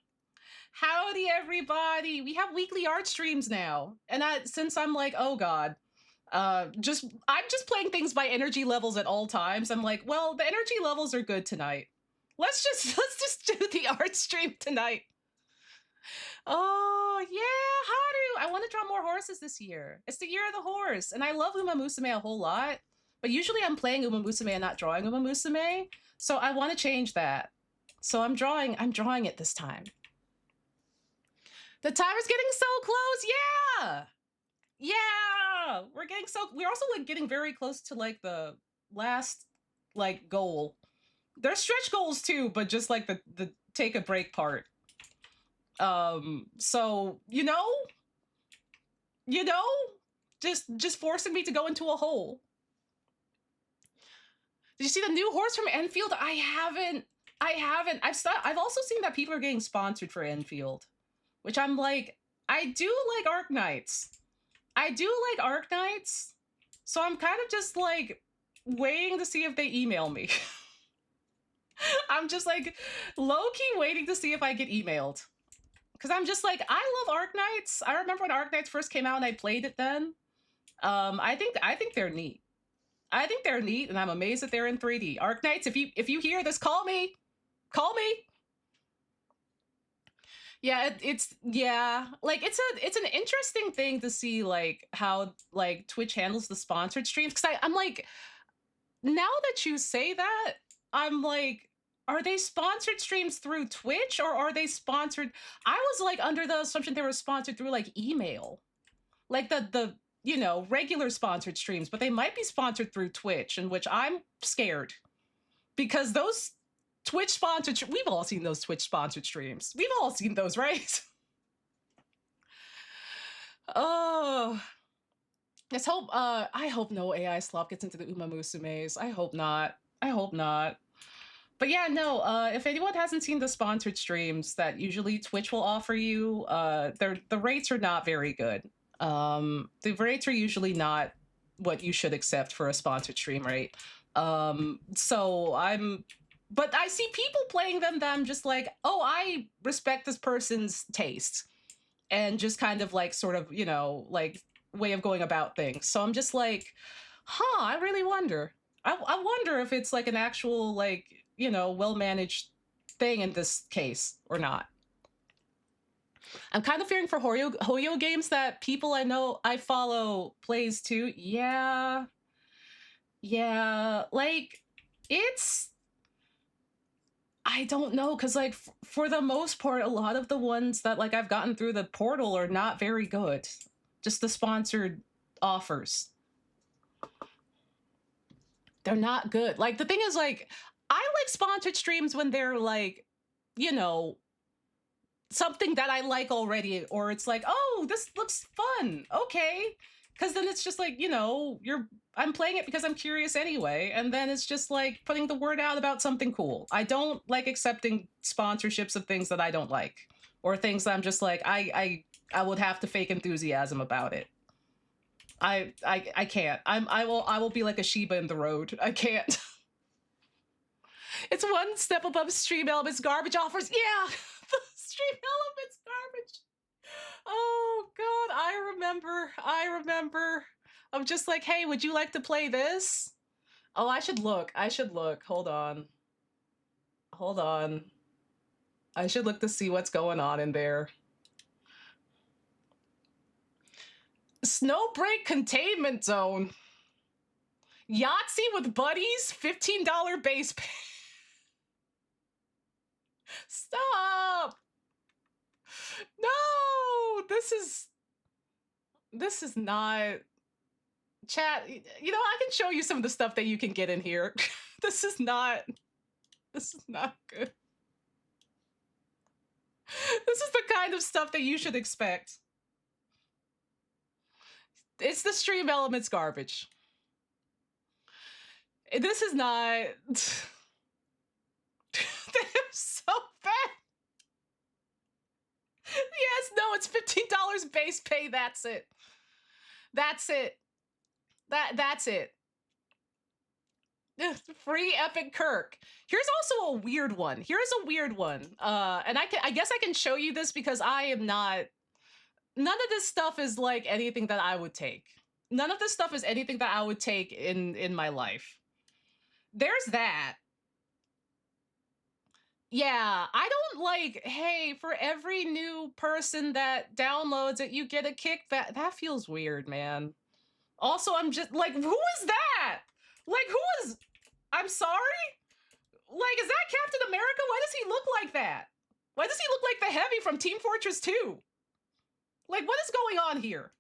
Howdy, everybody. We have weekly art streams now. And since I'm like, oh God, I'm just playing things by energy levels at all times. I'm like, well, the energy levels are good tonight. Let's just do the art stream tonight. Oh yeah, Haru! I want to draw more horses this year. It's the year of the horse, and I love Uma Musume a whole lot. But usually I'm playing Uma Musume and not drawing Uma Musume, so I want to change that. So I'm drawing it this time. The timer's getting so close. Yeah, yeah. We're also like getting very close to like the last like goal. There's stretch goals too, but just like the take a break part. So you know, just forcing me to go into a hole. Did you see the new horse from Enfield? I haven't. I've also seen that people are getting sponsored for Enfield, which I'm like, I do like Arc Knights. So I'm kind of just like waiting to see if they email me. I'm just like low-key waiting to see if I get emailed. Because I'm just like, I love Arc Knights. I remember when Arc Knights first came out and I played it then. I think they're neat. I think they're neat, and I'm amazed that they're in 3D. Arc Knights, if you hear this, call me. Call me. Yeah, it's an interesting thing to see like how like Twitch handles the sponsored streams. Because I'm like, now that you say that, I'm like, are they sponsored streams through Twitch or are they sponsored? I was like under the assumption they were sponsored through like email, like the regular sponsored streams, but they might be sponsored through Twitch, in which I'm scared because those Twitch sponsored, we've all seen those Twitch sponsored streams. We've all seen those, right? Oh, I hope no AI slop gets into the Uma Musumes. I hope not. But yeah, no, if anyone hasn't seen the sponsored streams that usually Twitch will offer you, the rates are not very good. The rates are usually not what you should accept for a sponsored stream rate. But I see people playing them that I'm just like, oh, I respect this person's taste and just kind of like sort of, like way of going about things. So I'm just like, I really wonder. I wonder if it's like an actual like, well-managed thing in this case or not. I'm kind of fearing for Hoyo games that people I know I follow plays too. Yeah. Like I don't know, because like for the most part, a lot of the ones that like I've gotten through the portal are not very good. Just the sponsored offers. They're not good. Like the thing is, like, I like sponsored streams when they're like, something that I like already, or it's like, oh, this looks fun. Okay. Because then it's just like, I'm playing it because I'm curious anyway. And then it's just like putting the word out about something cool. I don't like accepting sponsorships of things that I don't like, or things that I'm just like, I would have to fake enthusiasm about it. I can't. I will be like a Shiba in the road. I can't. It's one step above Stream Elements garbage offers. Yeah, the Stream Elements garbage. Oh God, I remember. I'm just like, hey, would you like to play this? Oh, I should look. Hold on. I should look to see what's going on in there. Snowbreak Containment Zone. Yahtzee with buddies, $15 base pay. Stop! No! This is not... Chat, I can show you some of the stuff that you can get in here. This is not good. This is the kind of stuff that you should expect. It's the Stream Elements garbage. This is not... They're so bad. Yes, no, it's $15 base pay, that's it. That's it. That's it. Free Epic Kirk. Here's also a weird one. Here's a weird one. And I guess I can show you this because I am not. None of this stuff is like anything that I would take. None of this stuff is anything that I would take in my life. There's that. Yeah, I don't like, hey, for every new person that downloads it, you get a kickback. That feels weird, man. Also, I'm just like, who is that? Like, who is. I'm sorry? Like, is that Captain America? Why does he look like that? Why does he look like the Heavy from Team Fortress 2? Like, what is going on here?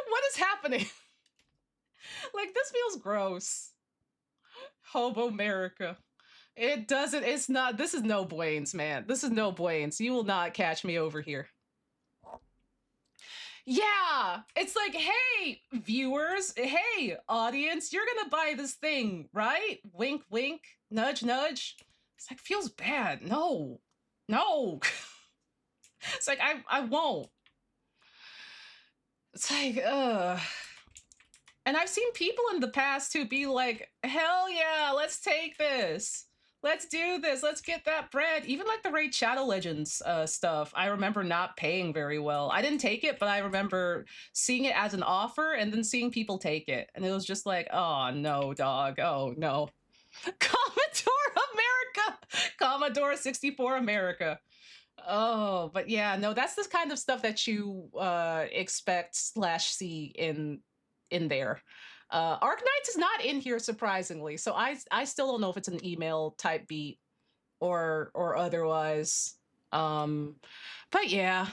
What is happening? Like, this feels gross. Hobo America. It doesn't, it's not, this is no Blaine's, man. This is no Blaine's. You will not catch me over here. Yeah, it's like, hey, viewers, hey, audience, you're gonna buy this thing, right? Wink, wink, nudge, nudge. It's like, feels bad. No, no. It's like, I won't. It's like, and I've seen people in the past who be like, hell yeah, let's take this. Let's do this. Let's get that bread. Even like the Raid Shadow Legends stuff, I remember not paying very well. I didn't take it, but I remember seeing it as an offer and then seeing people take it. And it was just like, oh no, dog. Oh no. Commodore America. Commodore 64 America. Oh, but yeah, no, that's the kind of stuff that you expect / see in there. Arc Knights is not in here, surprisingly, so I still don't know if it's an email type beat or otherwise. But yeah,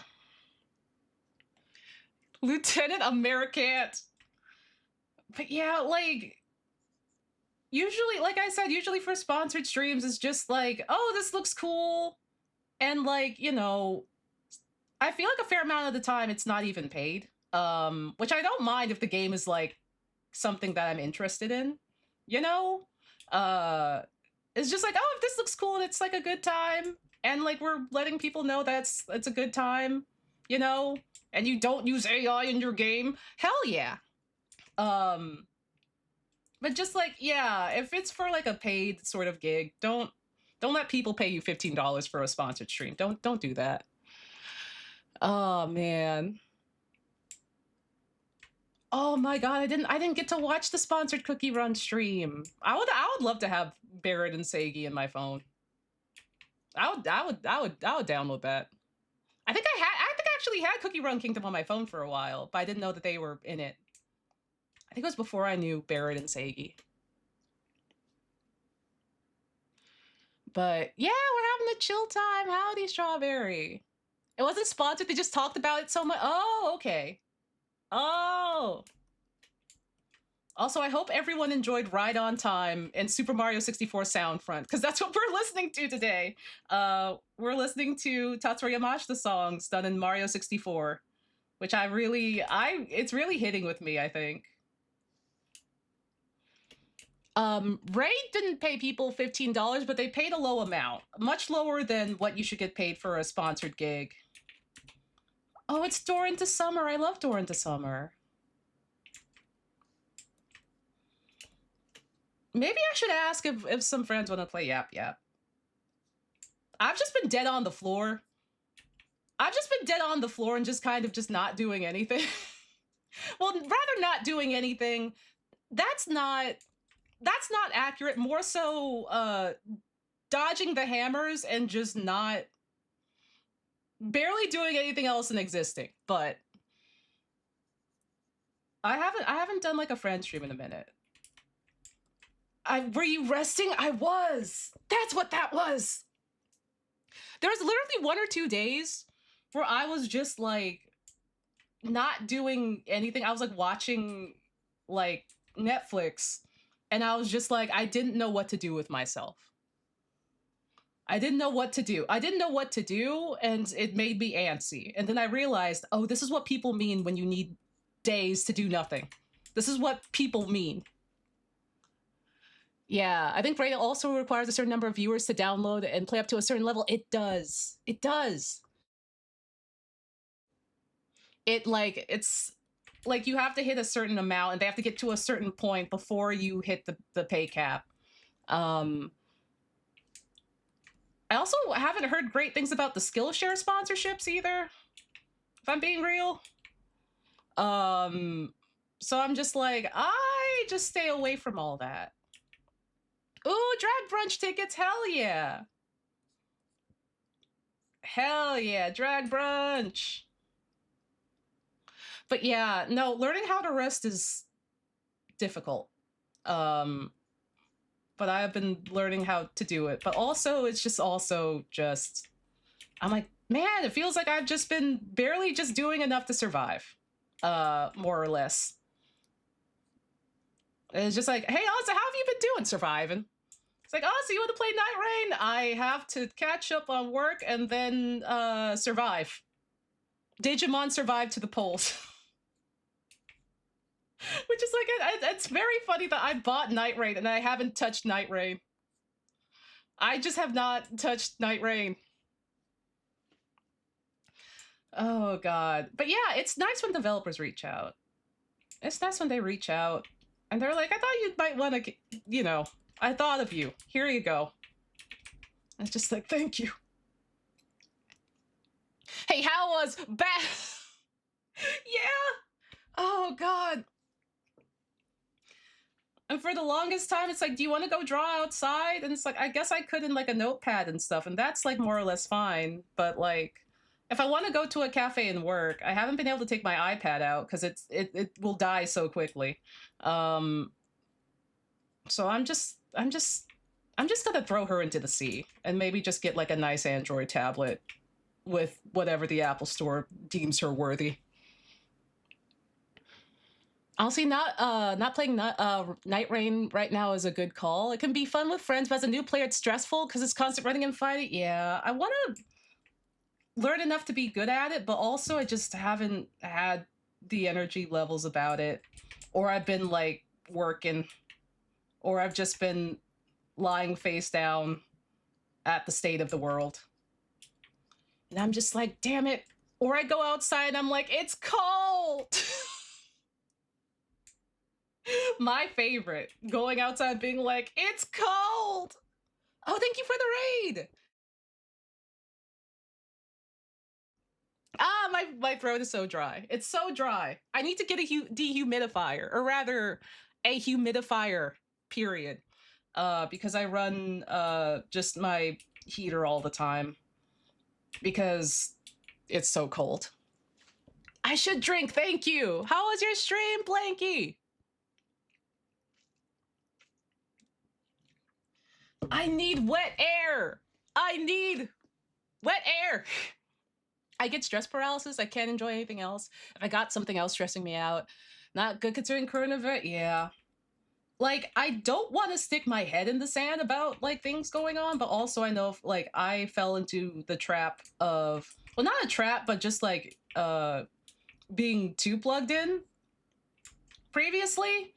Lieutenant Americant. But yeah, like usually, like I said, usually for sponsored streams, it's just like, oh, this looks cool, and like, you know, I feel like a fair amount of the time it's not even paid. Which I don't mind if the game is like something that I'm interested in, you know? It's just like, oh, if this looks cool and it's like a good time, and like we're letting people know that's it's a good time, you know, and you don't use AI in your game, hell yeah. But just like, yeah, if it's for like a paid sort of gig, don't let people pay you $15 for a sponsored stream. Don't do that. Oh man. Oh my god, I didn't get to watch the sponsored Cookie Run stream. I would love to have Barrett and Sagi in my phone. I would download that. I think I actually had Cookie Run Kingdom on my phone for a while, but I didn't know that they were in it. I think it was before I knew Barrett and Sagi. But yeah, we're having a chill time. Howdy, Strawberry. It wasn't sponsored, they just talked about it so much. Oh, okay. Oh. Also, I hope everyone enjoyed Ride on Time and Super Mario 64 Soundfront, because that's what we're listening to today. We're listening to Tatsuya Yamashita songs done in Mario 64, which it's really hitting with me, I think. Raid didn't pay people $15, but they paid a low amount, much lower than what you should get paid for a sponsored gig. Oh, it's Door into Summer. I love Door into Summer. Maybe I should ask if some friends want to play Yap Yap. I've just been dead on the floor. I've just been dead on the floor and just kind of just not doing anything. Well, rather not doing anything. That's not accurate. More so dodging the hammers and just not barely doing anything else and existing. But I haven't done like a friend stream in a minute. Were you resting? I was. That's what that was. There was literally 1 or 2 days where I was just like not doing anything. I was like watching like Netflix, and I was just like, I didn't know what to do with myself. I didn't know what to do. And it made me antsy. And then I realized, oh, this is what people mean when you need days to do nothing. This is what people mean. Yeah, I think Raid also requires a certain number of viewers to download and play up to a certain level. It does. It does. It's like you have to hit a certain amount and they have to get to a certain point before you hit the pay cap. I also haven't heard great things about the Skillshare sponsorships either, if I'm being real. So I'm just like, I just stay away from all that. Ooh, drag brunch tickets, hell yeah. Hell yeah, drag brunch. But yeah, no, learning how to rest is difficult. But I've been learning how to do it. But also, it's just I'm like, man, it feels like I've just been barely just doing enough to survive, more or less. It's just like, hey, Onsta, how have you been doing surviving? It's like, oh, so you want to play Night Rain? I have to catch up on work and then survive. Digimon survive to the polls. Which is like, it's very funny that I bought Night Rain and I haven't touched Night Rain. I just have not touched Night Rain. Oh, God. But yeah, it's nice when developers reach out. It's nice when they reach out and they're like, I thought you might want to, you know, I thought of you. Here you go. It's just like, thank you. Hey, how was bad? Yeah. Oh, God. And for the longest time, it's like, do you want to go draw outside? And it's like, I guess I could in like a notepad and stuff. And that's like more or less fine. But like, if I want to go to a cafe and work, I haven't been able to take my iPad out because it will die so quickly. So I'm just gonna throw her into the sea and maybe just get like a nice Android tablet with whatever the Apple Store deems her worthy. Honestly, not playing Night Rain right now is a good call. It can be fun with friends, but as a new player, it's stressful because it's constant running and fighting. Yeah, I want to learn enough to be good at it, but also I just haven't had the energy levels about it, or I've been like working, or I've just been lying face down at the state of the world, and I'm just like, damn it. Or I go outside and I'm like, it's cold. My favorite, going outside being like, it's cold. Oh, thank you for the raid. Ah, my throat is so dry. It's so dry. I need to get a dehumidifier, or rather, a humidifier. Period. Because I run just my heater all the time because it's so cold. I should drink. Thank you. How was your stream, Blanky? I need wet air. I need wet air. I get stress paralysis. I can't enjoy anything else. If I got something else stressing me out, not good considering coronavirus. Yeah. Like, I don't want to stick my head in the sand about like things going on, but also I know if, like, I fell into the trap of, well, not a trap, but just like being too plugged in previously,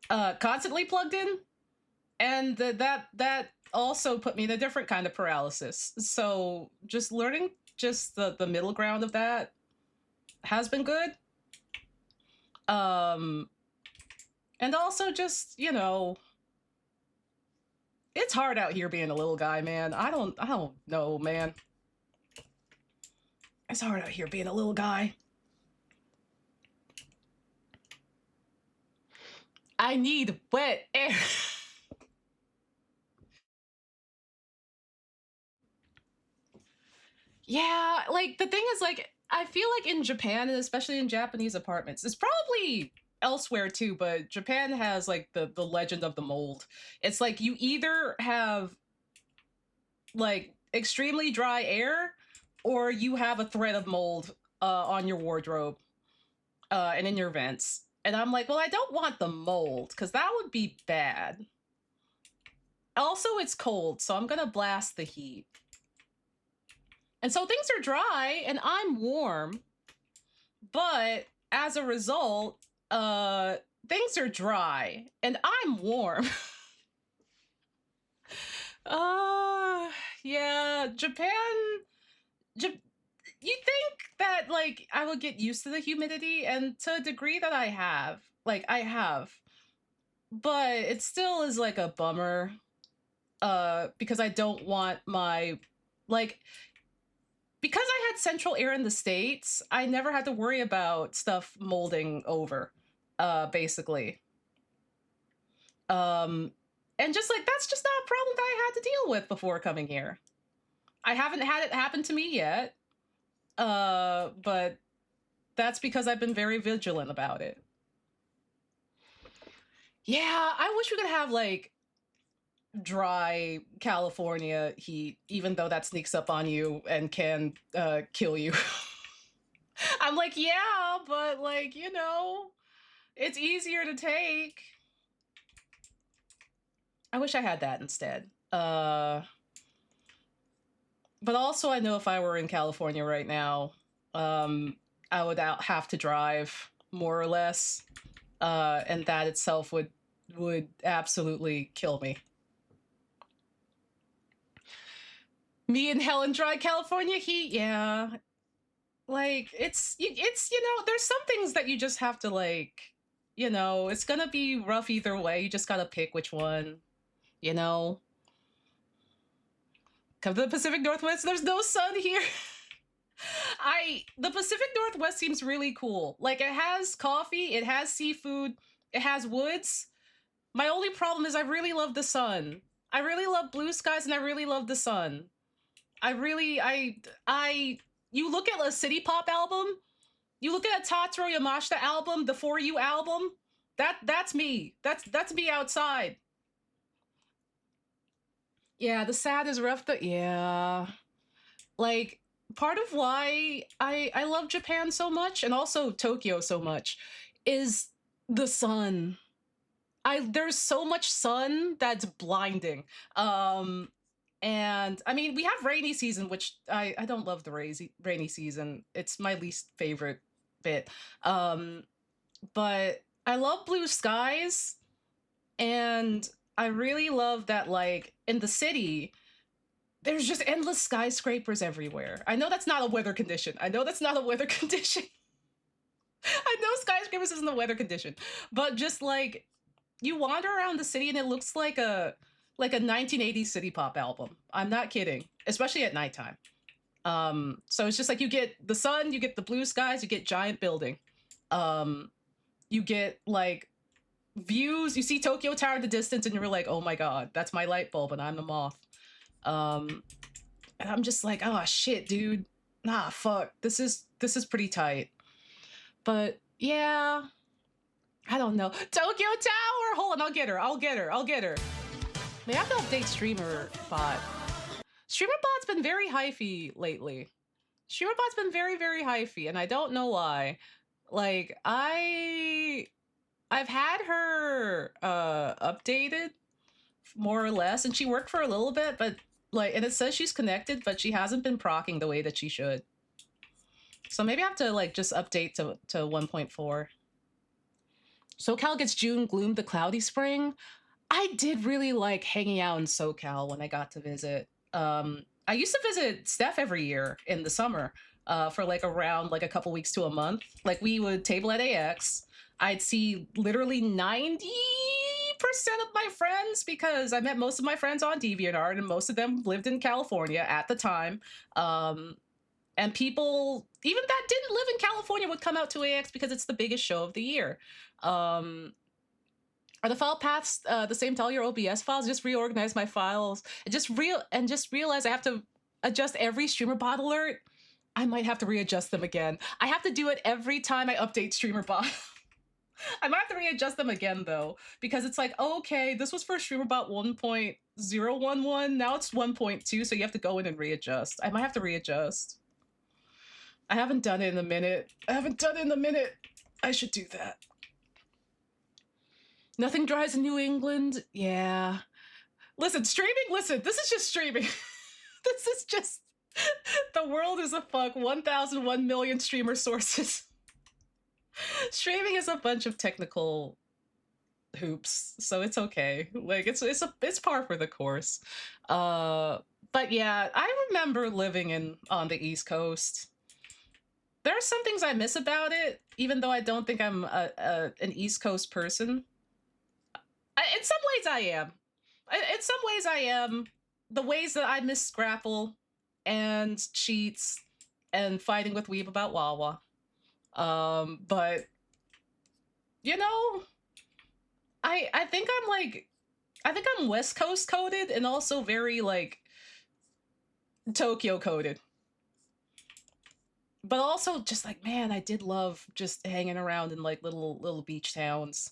constantly plugged in, and that also put me in a different kind of paralysis. So just learning just the middle ground of that has been good. And also just, you know, it's hard out here being a little guy, man. I don't know, man. It's hard out here being a little guy. I need wet air. Yeah, like the thing is, like, I feel like in Japan, and especially in Japanese apartments, it's probably elsewhere too, but Japan has like the legend of the mold. It's like you either have like extremely dry air or you have a thread of mold on your wardrobe and in your vents. And I'm like, well, I don't want the mold because that would be bad. Also, it's cold, so I'm gonna blast the heat. And so things are dry and I'm warm, but as a result, things are dry and I'm warm. Yeah, Japan, you think that like I would get used to the humidity, and to a degree that I have, but it still is like a bummer because I don't want my like because I had central air in the States, I never had to worry about stuff molding over, basically. Um, and just like that's just not a problem that I had to deal with before coming here. I haven't had it happen to me yet, but that's because I've been very vigilant about it. Yeah, I wish we could have like dry California heat, even though that sneaks up on you and can kill you. I'm like, yeah, but like, it's easier to take. I wish I had that instead. But also I know if I were in California right now, I would have to drive more or less. And that itself would absolutely kill me. Me and Helen dry California heat, yeah. Like it's there's some things that you just have to like, it's gonna be rough either way. You just gotta pick which one, you know. Come to the Pacific Northwest. There's no sun here. The Pacific Northwest seems really cool. Like it has coffee, it has seafood, it has woods. My only problem is I really love the sun. I really love blue skies and I really love the sun. You look at a city pop album, you look at a Tatsuro Yamashita album, the For You album, that's me. That's me outside. Yeah, the sad is rough, yeah. Like part of why I love Japan so much and also Tokyo so much is the sun. There's so much sun that's blinding. And I mean, we have rainy season, which I don't love the rainy season. It's my least favorite bit. But I love blue skies, and I really love that like in the city there's just endless skyscrapers everywhere. I know that's not a weather condition. I know skyscrapers isn't a weather condition, but just like you wander around the city and it looks like a 1980s city pop album. I'm not kidding, especially at nighttime. So it's just like you get the sun, you get the blue skies, you get giant building. You get like views, you see Tokyo Tower in the distance and you're like, oh my god, that's my light bulb and I'm the moth. And I'm just like, oh shit, dude. Nah, fuck. This is pretty tight. But yeah, I don't know. Tokyo Tower! Hold on, I'll get her. May I have to update StreamerBot. StreamerBot's been very hyphy lately. StreamerBot's been very, very hyphy, and I don't know why. Like, I've had her updated more or less, and she worked for a little bit, but like, and it says she's connected, but she hasn't been procking the way that she should. So maybe I have to like just update to 1.4. SoCal gets June gloom, the cloudy spring. I did really like hanging out in SoCal when I got to visit. I used to visit Steph every year in the summer for like around like a couple weeks to a month. Like we would table at AX. I'd see literally 90% of my friends because I met most of my friends on DeviantArt and most of them lived in California at the time. And people, even that didn't live in California, would come out to AX because it's the biggest show of the year. Are the file paths the same to all your OBS files? Just reorganize my files and just realize I have to adjust every StreamerBot alert. I might have to readjust them again. I have to do it every time I update StreamerBot. I might have to readjust them again though, because it's like, okay, this was for StreamerBot 1.011, now it's 1.2, so you have to go in and readjust. I might have to readjust. I haven't done it in a minute. I should do that. Nothing dries in New England. Yeah. Listen, this is just streaming. This is just, the world is a fuck. 1,001 million streamer sources. Streaming is a bunch of technical hoops, so it's okay. Like it's par for the course. But yeah, I remember living on the East Coast. There are some things I miss about it, even though I don't think I'm an East Coast person. In some ways, I am. In some ways, I am. The ways that I miss Scrapple and cheats and fighting with Weeb about Wawa. But you know, I think I'm like, I think I'm West Coast coded and also very like Tokyo coded. But also just like, man, I did love just hanging around in like little beach towns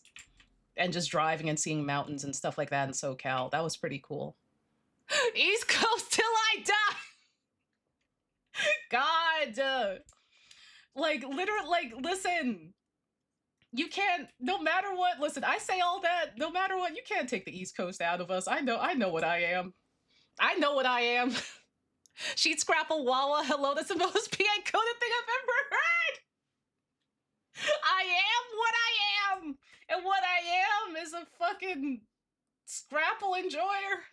and just driving and seeing mountains and stuff like that in SoCal. That was pretty cool. East Coast till I die. God, like literally, like listen, you can't. No matter what, listen. I say all that. No matter what, you can't take the East Coast out of us. I know what I am. I know what I am. Sheet Scrapple Wawa. Hello, that's the most PA coded thing I've ever heard. I am what I am, and what I am is a fucking Scrapple enjoyer.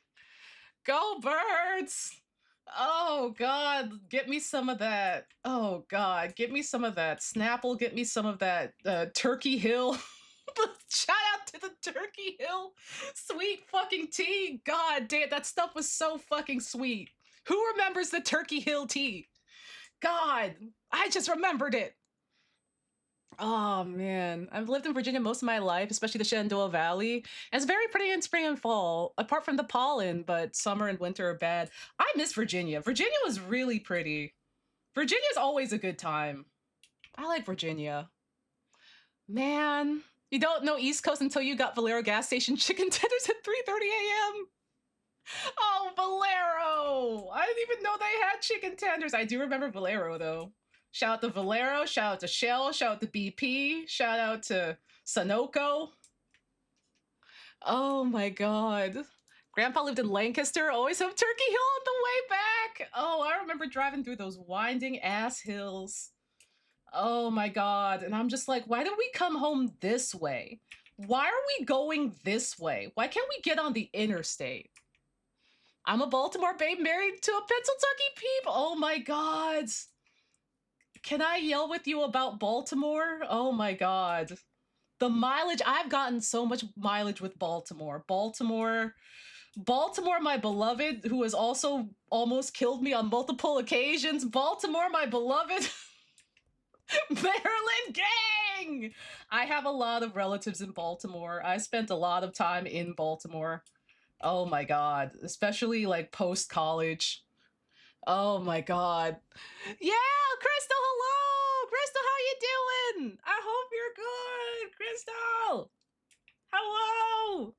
Go Birds! Oh God, get me some of that. Oh God, get me some of that Snapple. Get me some of that Turkey Hill. Shout out to the Turkey Hill sweet fucking tea. God damn, that stuff was so fucking sweet. Who remembers the Turkey Hill tea? God, I just remembered it. Oh man, I've lived in Virginia most of my life, especially the Shenandoah Valley. And it's very pretty in spring and fall, apart from the pollen, but summer and winter are bad. I miss Virginia. Virginia was really pretty. Virginia's always a good time. I like Virginia. Man, you don't know East Coast until you got Valero gas station chicken tenders at 3:30 a.m. Oh, Valero! I didn't even know they had chicken tenders. I do remember Valero though. Shout out to Valero, shout out to Shell, shout out to BP, shout out to Sunoco. Oh my God. Grandpa lived in Lancaster, always have Turkey Hill on the way back. Oh, I remember driving through those winding ass hills. Oh my God. And I'm just like, why don't we come home this way? Why are we going this way? Why can't we get on the interstate? I'm a Baltimore babe married to a Pennsylvania peep. Oh my God. Can I yell with you about Baltimore? Oh my God. The mileage, I've gotten so much mileage with Baltimore. Baltimore, my beloved, who has also almost killed me on multiple occasions. Baltimore, my beloved. Maryland gang! I have a lot of relatives in Baltimore. I spent a lot of time in Baltimore. Oh my God. Especially like post-college. Oh my God. Yeah, Crystal, hello! Crystal, how you doing? I hope you're good, Crystal! Hello!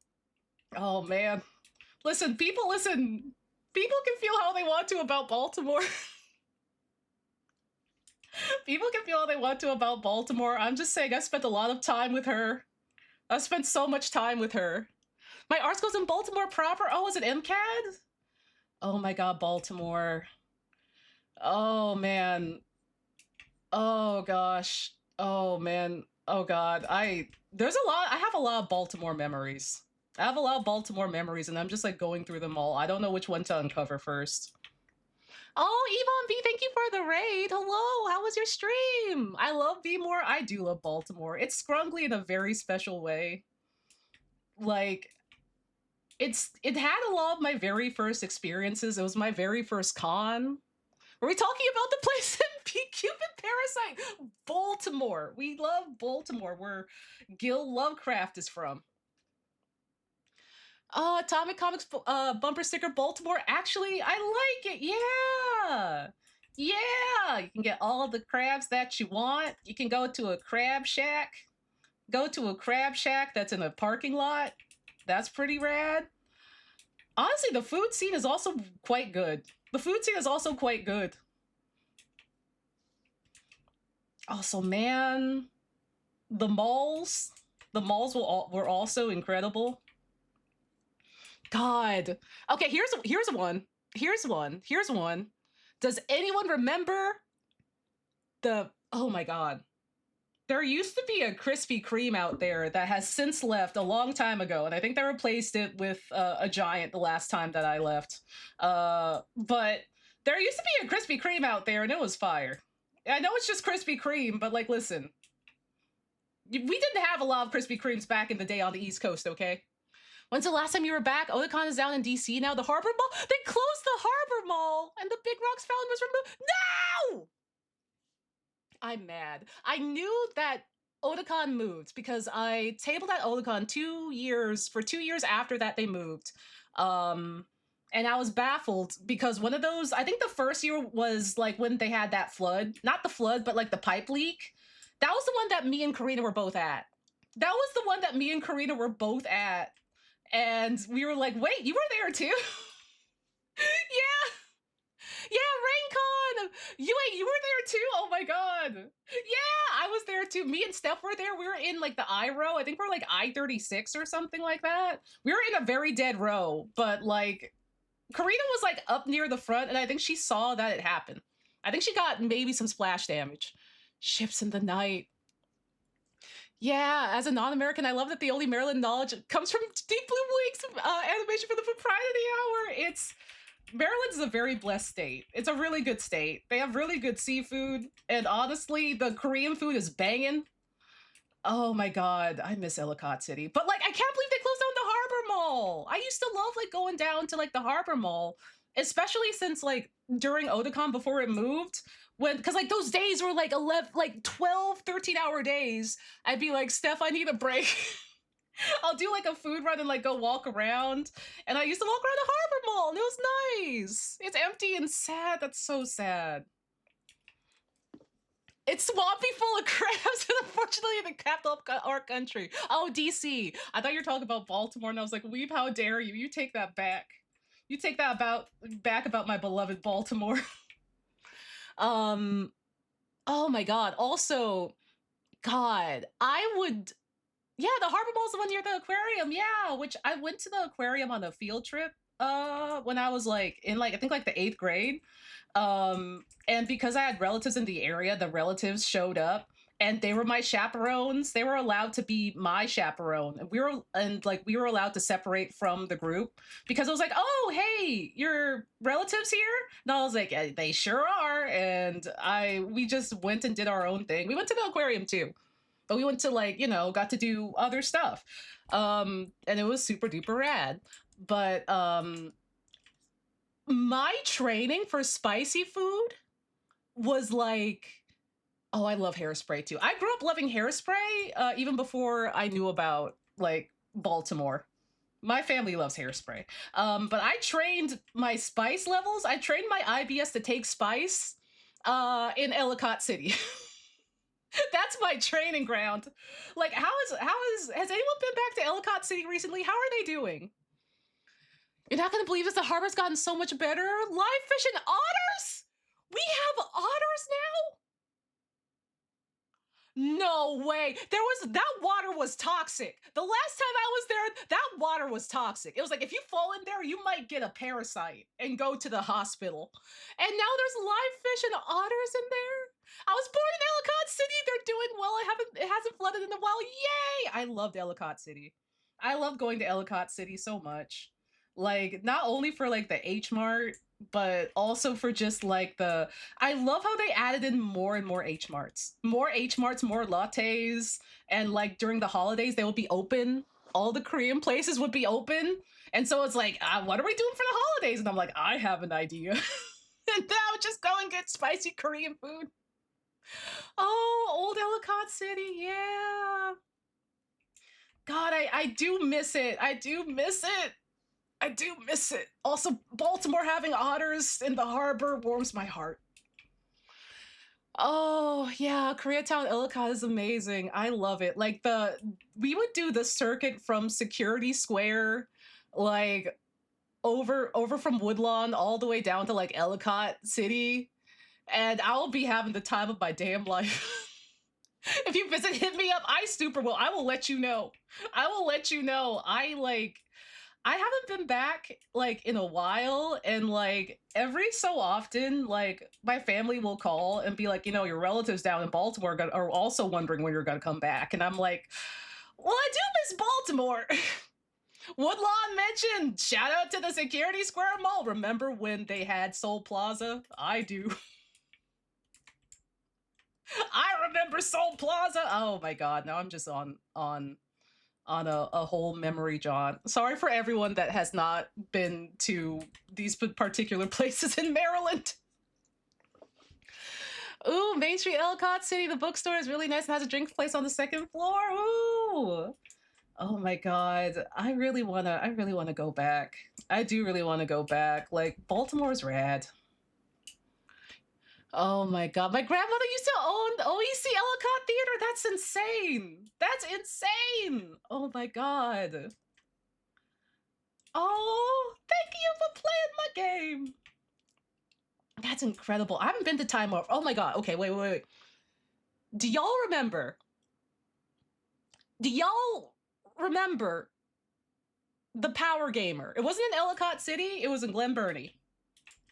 Oh man. Listen. People can feel how they want to about Baltimore. People can feel how they want to about Baltimore. I'm just saying I spent a lot of time with her. I spent so much time with her. My art school's in Baltimore proper. Oh, is it MCAD? Oh my God, Baltimore. Oh man. Oh gosh. Oh man. Oh God. I have a lot of Baltimore memories. I have a lot of Baltimore memories, and I'm just like going through them all. I don't know which one to uncover first. Oh, Yvonne B, thank you for the raid. Hello, how was your stream? I love B-more. I do love Baltimore. It's scrungly in a very special way. Like, it had a lot of my very first experiences. It was my very first con. Are we talking about the place in P Cupid Parasite? Baltimore. We love Baltimore, where Gil Lovecraft is from. Atomic Comics bumper sticker Baltimore. Actually, I like it. Yeah. Yeah. You can get all the crabs that you want. You can go to a crab shack. Go to a crab shack that's in a parking lot. That's pretty rad. Honestly, the food scene is also quite good. The food scene is also quite good. Also, man, the malls were also incredible. God. Okay, here's one. Here's one. Does anyone remember oh my God. There used to be a Krispy Kreme out there that has since left a long time ago, and I think they replaced it with a Giant the last time that I left. But there used to be a Krispy Kreme out there, and it was fire. I know it's just Krispy Kreme, but like, listen, we didn't have a lot of Krispy Kremes back in the day on the East Coast, okay? When's the last time you were back? Otakon is down in DC now. The Harbor Mall? They closed the Harbor Mall and the Big Rocks Fountain was removed. No! I'm mad. I knew that Otakon moved because I tabled at Otakon 2 years, for 2 years after that they moved. And I was baffled because one of those, I think the first year was like when they had that flood. Not the flood, but like the pipe leak. That was the one that me and Karina were both at. That was the one that me and Karina were both at. And we were like, wait, you were there too? Yeah. Yeah, RainCon. You were there too. Oh my god. Yeah, I was there too. Me and Steph were there. We were in like the I row. I think we're like I-36 or something like that. We were in a very dead row, but like Karina was like up near the front, and I think she saw that it happened. I think she got maybe some splash damage. Ships in the night. Yeah, as a non-American, I love that the only Maryland knowledge comes from Deep Blue Week's animation for the Propriety Hour. Maryland is a very blessed state. It's a really good state. They have really good seafood, and honestly, the Korean food is banging. Oh my god, I miss Ellicott City. But like, I can't believe they closed down the Harbor Mall. I used to love like going down to like the Harbor Mall, especially since like during Otakon before it moved, because like those days were like 11, like 12, 13-hour days. I'd be like, Steph, I need a break. I'll do like a food run and like go walk around. And I used to walk around the Harbor Mall and it was nice. It's empty and sad. That's so sad. It's swampy full of crabs, and unfortunately the capital of our country. Oh, DC. I thought you were talking about Baltimore, and I was like, Weeb, how dare you? You take that back. You take that back about my beloved Baltimore. Oh my god. Also, God, I would. Yeah, the Harbor Mall's the one near the aquarium. Yeah, which I went to the aquarium on a field trip when I was like in like I think like the 8th grade. And because I had relatives in the area, the relatives showed up and they were my chaperones. They were allowed to be my chaperone. We were allowed to separate from the group because I was like, "Oh, hey, your relatives here?" And I was like, "Yeah, they sure are." And we just went and did our own thing. We went to the aquarium too. But we went to like, got to do other stuff. And it was super duper rad. But my training for spicy food was like, oh, I love hairspray too. I grew up loving hairspray even before I knew about like Baltimore. My family loves hairspray. But I trained my spice levels. I trained my IBS to take spice in Ellicott City. That's my training ground. Like, has anyone been back to Ellicott City recently? How are they doing? You're not gonna believe this. The harbor's gotten so much better. Live fish and otters? We have otters now? No way. That water was toxic. The last time I was there, that water was toxic. It was like if you fall in there, you might get a parasite and go to the hospital. And now there's live fish and otters in there. I was born in Ellicott City. They're doing well. It hasn't flooded in a while. Yay! I loved Ellicott City. I love going to Ellicott City so much. Like, not only for like the H Mart, but also for just like I love how they added in more and more H Marts. More H Marts, more lattes, and like during the holidays they would be open. All the Korean places would be open. And so it's like, what are we doing for the holidays? And I'm like, I have an idea. And now just go and get spicy Korean food. Oh, old Ellicott City, yeah. God, I do miss it. I do miss it. I do miss it. Also, Baltimore having otters in the harbor warms my heart. Oh, yeah, Koreatown Ellicott is amazing. I love it. Like we would do the circuit from Security Square, like over from Woodlawn all the way down to like Ellicott City, and I'll be having the time of my damn life. If you visit, hit me up. I will let you know. I will let you know. I haven't been back like in a while, and like every so often, like my family will call and be like, your relatives down in Baltimore are also wondering when you're gonna come back, and I'm like, well, I do miss Baltimore. Woodlawn mentioned. Shout out to the Security Square Mall. Remember when they had Seoul Plaza? I do. I remember Soul Plaza. Oh my god, now I'm just on a whole memory jaunt. Sorry for everyone that has not been to these particular places in Maryland. Ooh, Main Street Ellicott City. The bookstore is really nice and has a drink place on the second floor. Ooh. Oh my god. I really wanna go back. I do really wanna go back. Like, Baltimore's rad. Oh my god. My grandmother used to own OEC Ellicott Theater. That's insane. That's insane. Oh my god. Oh, thank you for playing my game. That's incredible. I haven't been to Time Warp. Oh my god. Okay, wait. Do y'all remember? Do y'all remember the Power Gamer? It wasn't in Ellicott City. It was in Glen Burnie.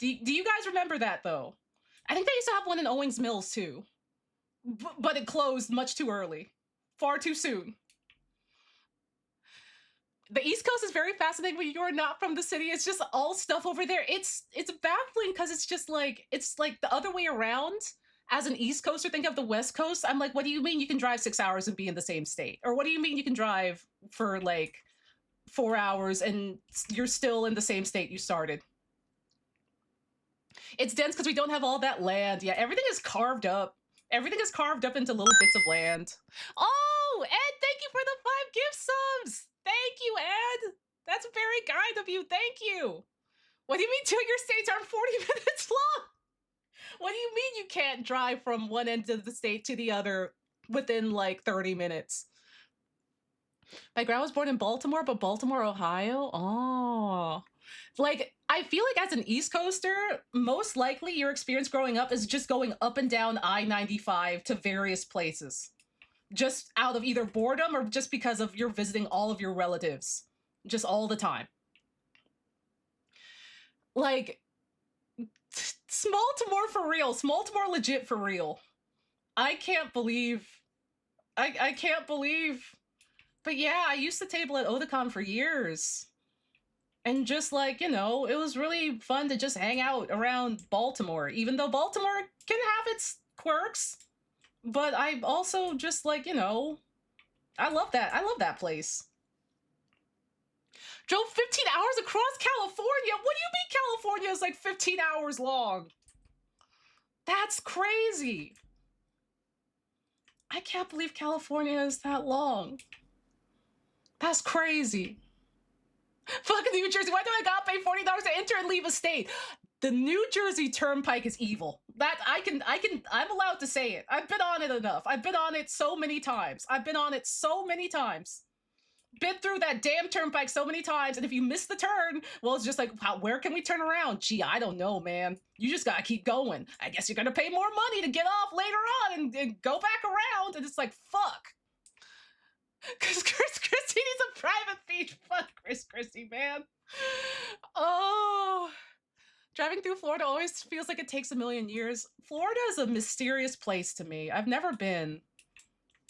Do you guys remember that though? I think they used to have one in Owings Mills too, but it closed much too early, far too soon. The East Coast is very fascinating when you're not from the city. It's just all stuff over there. It's baffling because it's like the other way around. As an East Coaster, think of the West Coast. I'm like, what do you mean you can drive 6 hours and be in the same state? Or what do you mean you can drive for like 4 hours and you're still in the same state you started? It's dense because we don't have all that land. Yeah, everything is carved up. Everything is carved up into little bits of land. Oh, Ed, thank you for the 5 gift subs. Thank you, Ed. That's very kind of you. Thank you. What do you mean 2 of your states aren't 40 minutes long? What do you mean you can't drive from one end of the state to the other within like 30 minutes? My grandma was born in Baltimore, but Baltimore, Ohio? Oh. Like, I feel like as an East Coaster, most likely your experience growing up is just going up and down I-95 to various places. Just out of either boredom or just because of you're visiting all of your relatives. Just all the time. Like, Small-Timore for real. Small-Timore legit for real. I can't believe... I can't believe... But yeah, I used to table at Otakon for years. And just like, you know, it was really fun to just hang out around Baltimore, even though Baltimore can have its quirks. But I also just like, you know, I love that. I love that place. Drove 15 hours across California? What do you mean California is like 15 hours long? That's crazy. I can't believe California is that long. That's crazy. Fuck New Jersey. Why do I gotta pay $40 to enter and leave a state? The New Jersey Turnpike is evil. That I'm allowed to say it. I've been on it enough. I've been on it so many times. Been through that damn turnpike so many times, and if you miss the turn, well, it's just like, where can we turn around? Gee, I don't know, man. You just gotta keep going. I guess you're gonna pay more money to get off later on and go back around, and it's like, fuck. Because Chris Christie needs a private beach. Fuck Chris Christie, man. Oh. Driving through Florida always feels like it takes a million years. Florida is a mysterious place to me. I've never been,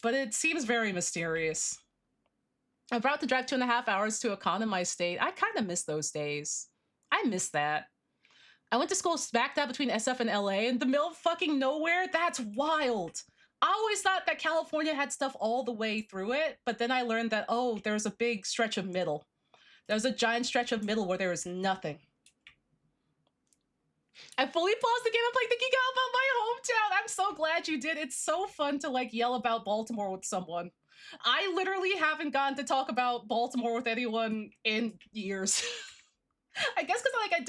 but it seems very mysterious. I'm about to drive 2.5 hours to a con in my state. I kind of miss those days. I miss that. I went to school smack dab between SF and LA in the middle of fucking nowhere. That's wild. I always thought that California had stuff all the way through it, but then I learned that, oh, there's a big stretch of middle. There's a giant stretch of middle where there is nothing. I fully paused the game and played thinking about my hometown. I'm so glad you did. It's so fun to like yell about Baltimore with someone. I literally haven't gotten to talk about Baltimore with anyone in years. I guess because like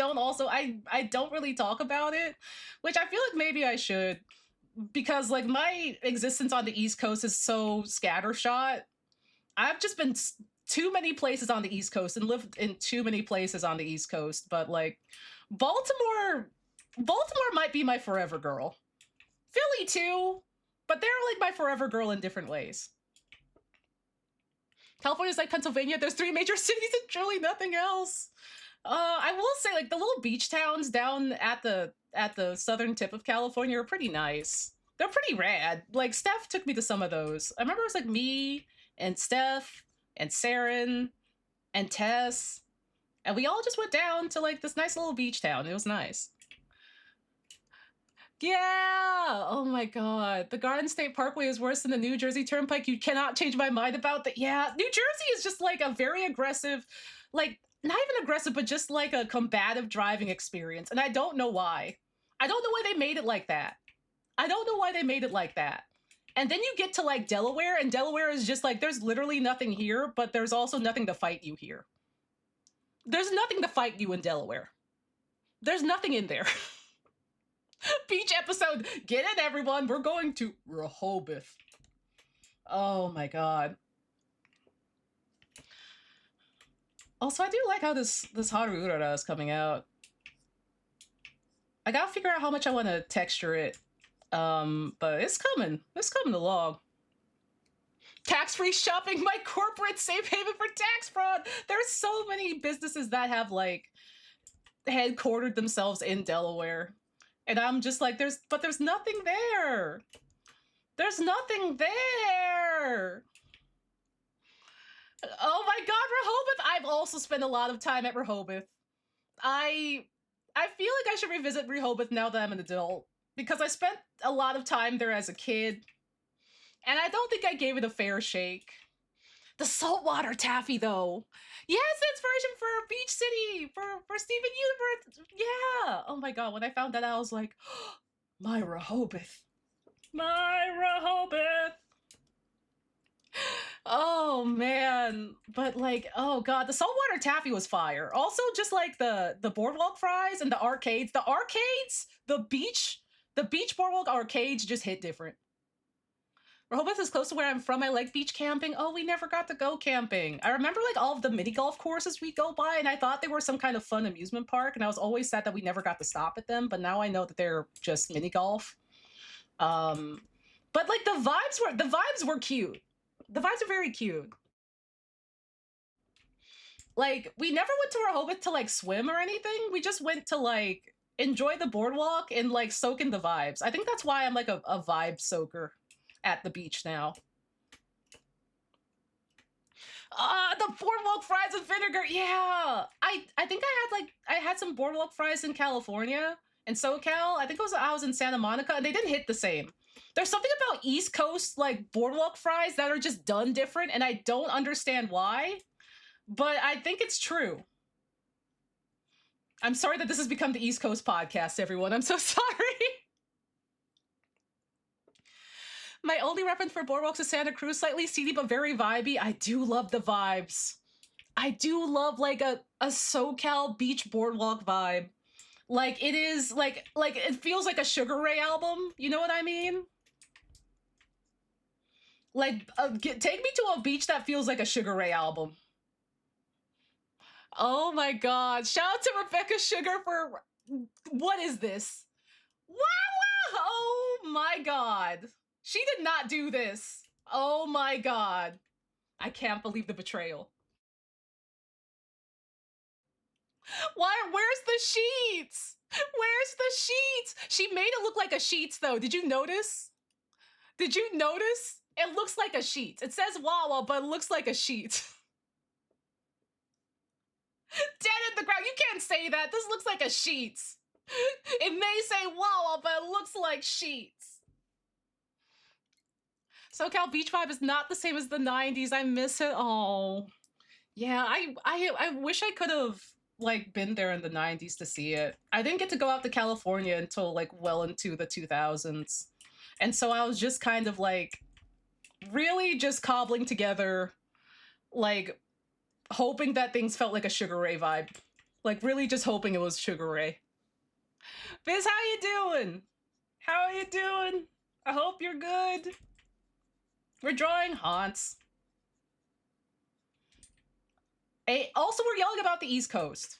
I don't really talk about it, which I feel like maybe I should, because like my existence on the East Coast is so scattershot. I've just been too many places on the East Coast and lived in too many places on the East Coast, but like Baltimore might be my forever girl. Philly too, but they're like my forever girl in different ways. California's like Pennsylvania. There's 3 major cities and truly nothing else. I will say, like, the little beach towns down at the southern tip of California are pretty nice. They're pretty rad. Like, Steph took me to some of those. I remember it was like me and Steph and Saren and Tess, and we all just went down to like this nice little beach town. It was nice. Yeah. Oh my god. The Garden State Parkway is worse than the New Jersey Turnpike. You cannot change my mind about that. Yeah. New Jersey is just like a very aggressive, like not even aggressive, but just like a combative driving experience. And I don't know why. I don't know why they made it like that. I don't know why they made it like that. And then you get to like Delaware, and Delaware is just like there's literally nothing here, but there's also nothing to fight you here. There's nothing to fight you in Delaware. There's nothing in there. Beach episode. Get in, everyone. We're going to Rehoboth. Oh my god. Also, I do like how this Haru Urara is coming out. I gotta figure out how much I want to texture it. But it's coming. It's coming along. Tax-free shopping, my corporate safe haven for tax fraud. There's so many businesses that have like headquartered themselves in Delaware. And I'm just like, there's nothing there. There's nothing there. Oh my god, Rehoboth! I've also spent a lot of time at Rehoboth. I feel like I should revisit Rehoboth now that I'm an adult, because I spent a lot of time there as a kid, and I don't think I gave it a fair shake. The saltwater taffy, though. Yes, inspiration for Beach City, for Steven Universe. Yeah. Oh my god, when I found that out, I was like, oh, my Rehoboth. My Rehoboth. Oh man, but like, oh god, the saltwater taffy was fire. Also, just like the boardwalk fries and the arcades, the beach boardwalk arcades just hit different. Rehoboth is close to where I'm from. I like beach camping. Oh, we never got to go camping. I remember like all of the mini golf courses we go by, and I thought they were some kind of fun amusement park, and I was always sad that we never got to stop at them. But now I know that they're just mini golf. But like the vibes were cute. The vibes are very cute. Like, we never went to Rehoboth to like swim or anything. We just went to like enjoy the boardwalk and like soak in the vibes. I think that's why I'm like a vibe soaker at the beach now. The boardwalk fries with vinegar. Yeah. I think I had some boardwalk fries in California and SoCal. I think I was in Santa Monica, and they didn't hit the same. There's something about East Coast like boardwalk fries that are just done different, and I don't understand why, but I think it's true. I'm sorry that this has become the East Coast podcast, everyone. I'm so sorry. My only reference for boardwalks is Santa Cruz, slightly seedy but very vibey. I do love the vibes. I do love like a SoCal beach boardwalk vibe. Like it is like it feels like a Sugar Ray album. You know what I mean? Like take me to a beach that feels like a Sugar Ray album. Oh my god. Shout out to Rebecca Sugar for what is this? Wow! Oh my god. She did not do this. Oh my god. I can't believe the betrayal. Why? Where's the sheets? Where's the sheets? She made it look like a sheets though. Did you notice? Did you notice? It looks like a sheet. It says Wawa, but it looks like a sheet. Dead in the ground. You can't say that. This looks like a sheets. It may say Wawa, but it looks like sheets. SoCal Beach Vibe is not the same as the 90s. I miss it. Oh. Yeah, I wish I could have like been there in the 90s to see it. I didn't get to go out to California until like well into the 2000s. And so I was just kind of like really just cobbling together like hoping that things felt like a Sugar Ray vibe. Like really just hoping it was Sugar Ray. Biz, how you doing? How are you doing? I hope you're good. We're drawing haunts. Also, we're yelling about the East Coast.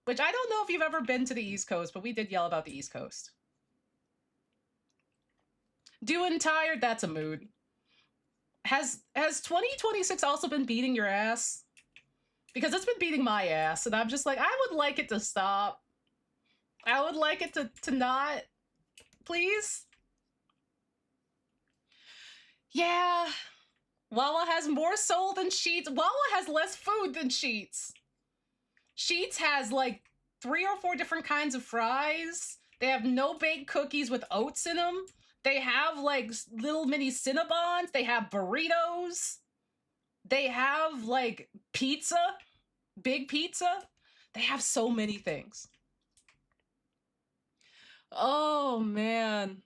Which I don't know if you've ever been to the East Coast, but we did yell about the East Coast. Doing tired, that's a mood. Has 2026 also been beating your ass? Because it's been beating my ass, and I'm just like, I would like it to stop. I would like it to not. Please? Yeah. Wawa has more soul than Sheets. Wawa has less food than Sheets. Sheets has like 3 or 4 different kinds of fries. They have no-bake cookies with oats in them. They have like little mini Cinnabons. They have burritos. They have like pizza, big pizza. They have so many things. Oh man.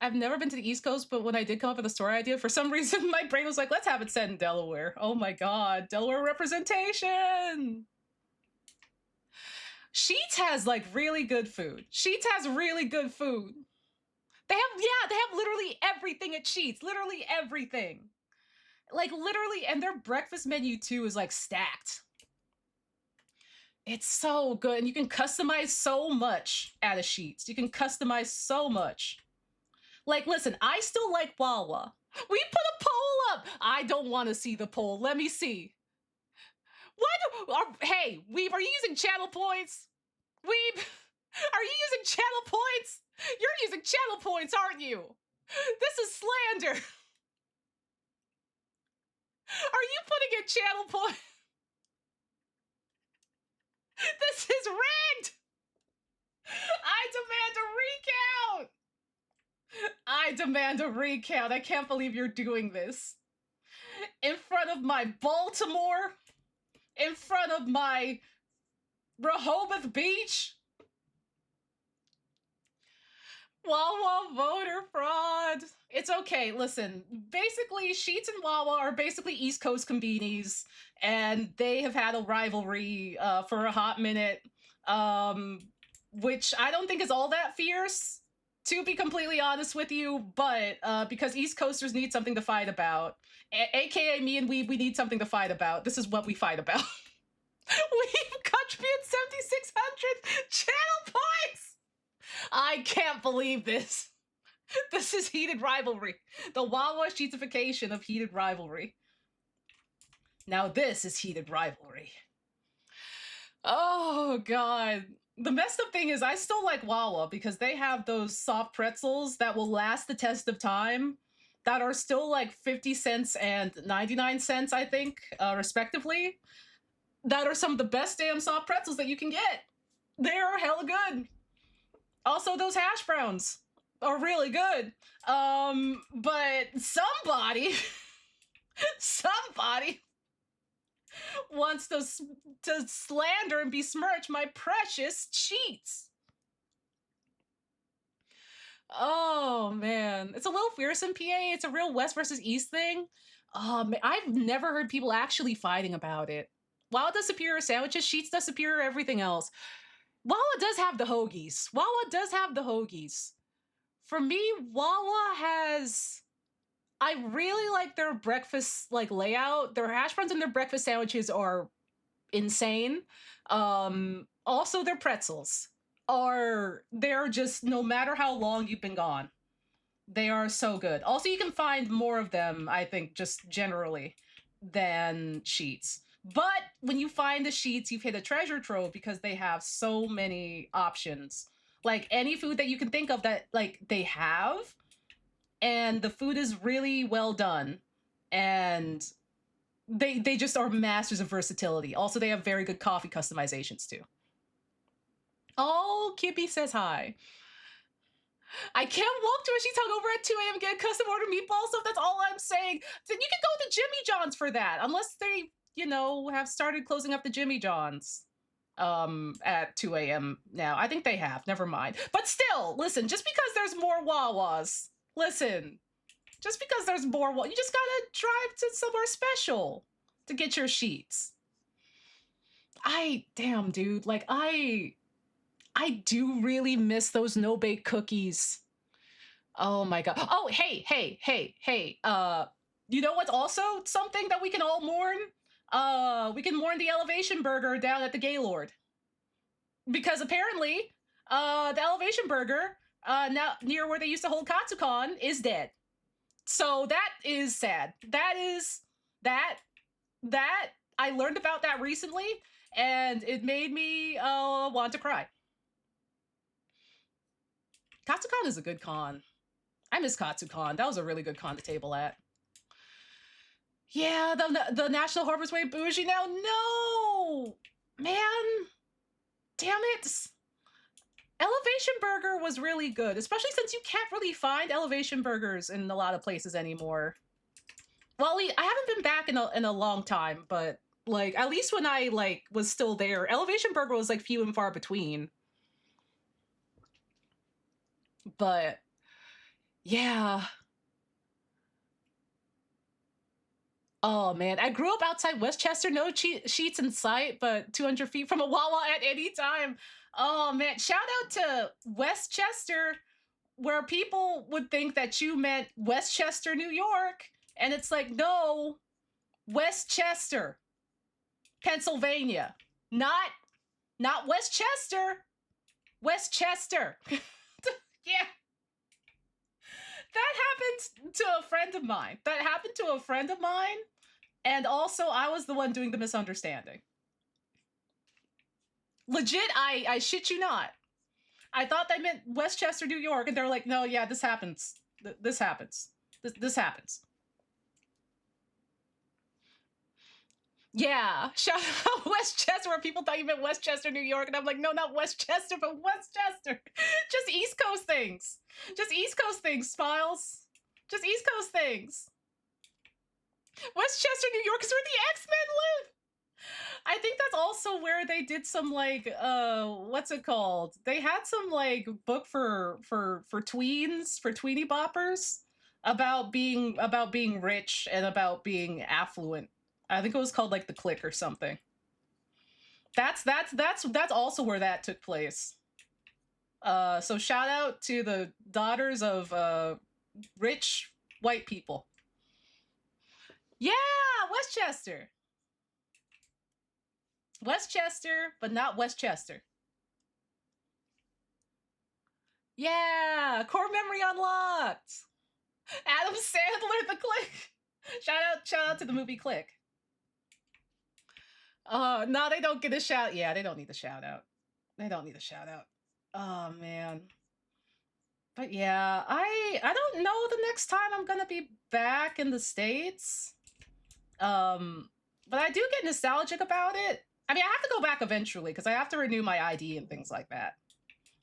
I've never been to the East Coast, but when I did come up with a story idea, for some reason my brain was like, let's have it set in Delaware. Oh my god, Delaware representation. Sheets has like really good food. Sheets has really good food. They have literally everything at Sheets. Literally everything. Like literally, and their breakfast menu too is like stacked. It's so good. And you can customize so much out of Sheets. You can customize so much. Like, listen, I still like Wawa. We put a poll up. I don't want to see the poll. Let me see. Hey, Weeb, are you using channel points? Weeb, are you using channel points? You're using channel points, aren't you? This is slander. Are you putting in channel points? This is rigged. I demand a recount. I demand a recount. I can't believe you're doing this. In front of my Baltimore, in front of my Rehoboth Beach. Wawa voter fraud. It's okay. Listen, basically, Sheets and Wawa are basically East Coast convenies, and they have had a rivalry for a hot minute, which I don't think is all that fierce, to be completely honest with you, but because East Coasters need something to fight about, aka me and we need something to fight about. This is what we fight about. We contribute 7,600 channel points! I can't believe this. This is heated rivalry. The Wawa sheetification of heated rivalry. Now this is heated rivalry. Oh, God. The messed up thing is I still like Wawa because they have those soft pretzels that will last the test of time that are still like 50 cents and 99 cents, I think, respectively. That are some of the best damn soft pretzels that you can get. They are hella good. Also, those hash browns are really good. But somebody wants to slander and besmirch my precious Sheets. Oh man, it's a little fierce in PA. It's a real West versus East thing. I've never heard people actually fighting about it. Wawa does superior sandwiches, Sheets does superior everything else. Wawa does have the hoagies. Wawa does have the hoagies. For me, Wawa has... I really like their breakfast like layout. Their hash browns and their breakfast sandwiches are insane. Also, their pretzels they're just, no matter how long you've been gone, they are so good. Also, you can find more of them, I think, just generally, than Sheets. But when you find the Sheets, you've hit a treasure trove because they have so many options. Like any food that you can think of that like they have, and the food is really well done. And they just are masters of versatility. Also, they have very good coffee customizations too. Oh, Kippy says hi. I can't walk to a Sheets hungover at 2 a.m. and get a custom order meatball stuff. That's all I'm saying. Then you can go to Jimmy John's for that, unless they, have started closing up the Jimmy John's at 2 a.m. now. I think they have. Never mind. But still, listen, just because there's more Wawas, listen, just because there's more, you just gotta drive to somewhere special to get your Sheets. Damn, dude, like, I do really miss those no-bake cookies. Oh my god. Oh, hey. You know what's also something that we can all mourn? We can mourn the Elevation Burger down at the Gaylord. Because apparently, the Elevation Burger, now near where they used to hold KatsuCon, is dead. So that is sad. That I learned about that recently, and it made me want to cry. KatsuCon is a good con. I miss KatsuCon. That was a really good con to table at. Yeah, the National Harbor's Way bougie now. No, man, damn it. Elevation Burger was really good, especially since you can't really find Elevation Burgers in a lot of places anymore. Well, I haven't been back in a long time, but like at least when I like was still there, Elevation Burger was like few and far between. But yeah. Oh man, I grew up outside Westchester, no sheets in sight, but 200 feet from a Wawa at any time. Oh man, shout out to Westchester, where people would think that you meant Westchester, New York, and it's like, no, Westchester, Pennsylvania, not Westchester, Westchester. Yeah, that happened to a friend of mine. That happened to a friend of mine, and also I was the one doing the misunderstanding. Legit, I shit you not. I thought they meant Westchester, New York, and they're like, no, yeah, this happens. This happens. This happens. Yeah, shout out Westchester, where people thought you meant Westchester, New York, and I'm like, no, not Westchester, but Westchester. Just East Coast things. Just East Coast things, Smiles. Just East Coast things. Westchester, New York is where the X-Men live. I think that's also where they did some like what's it called? They had some like book for tweens, for tweenie boppers about being rich and about being affluent. I think it was called like The Click or something. That's also where that took place. So shout out to the daughters of rich white people. Yeah, Westchester. Westchester, but not Westchester. Yeah, core memory unlocked. Adam Sandler, The Click. Shout out to the movie Click. No, they don't get a shout. Yeah, they don't need the shout out. They don't need a shout out. Oh man. But yeah, I don't know the next time I'm gonna be back in the States. But I do get nostalgic about it. I mean, I have to go back eventually because I have to renew my ID and things like that.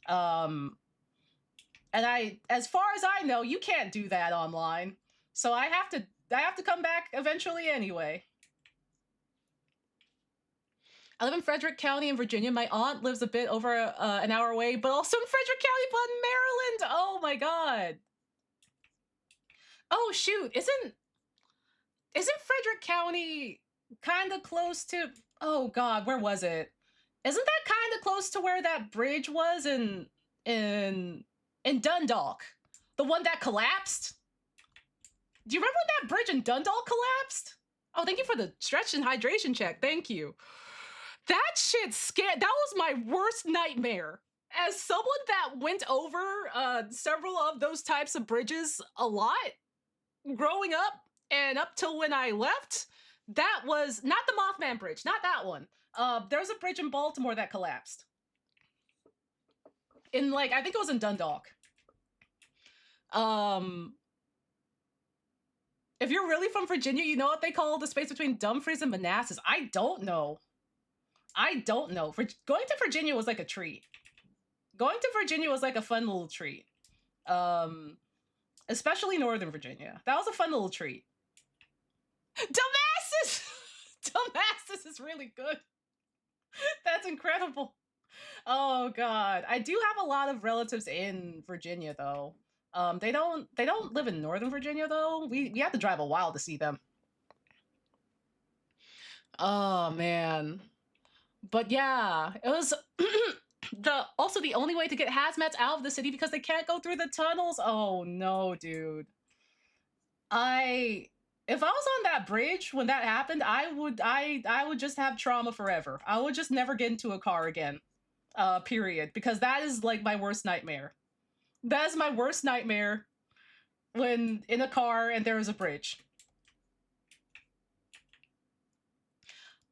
And as far as I know, you can't do that online. So I have to come back eventually anyway. I live in Frederick County in Virginia. My aunt lives a bit over an hour away, but also in Frederick County, but in Maryland. Oh my god. Oh shoot, isn't Frederick County kind of close to? Oh god, where was it? Isn't that kind of close to where that bridge was in Dundalk? The one that collapsed? Do you remember when that bridge in Dundalk collapsed? Oh, thank you for the stretch and hydration check. Thank you. That shit scared. That was my worst nightmare. As someone that went over several of those types of bridges a lot growing up and up till when I left, that was not the Mothman Bridge, not that one. There's a bridge in Baltimore that collapsed. In like, I think it was in Dundalk. If you're really from Virginia, you know what they call the space between Dumfries and Manassas. I don't know. Going to Virginia was like a treat. Going to Virginia was like a fun little treat. Especially Northern Virginia. That was a fun little treat. Damascus! Damascus is really good. That's incredible. Oh god. I do have a lot of relatives in Virginia though. They don't live in Northern Virginia though. We have to drive a while to see them. Oh man. But yeah, it was the only way to get hazmats out of the city because they can't go through the tunnels. Oh no, dude. If I was on that bridge when that happened, I would just have trauma forever. I would just never get into a car again. Period. Because that is like my worst nightmare. That is my worst nightmare when in a car and there is a bridge.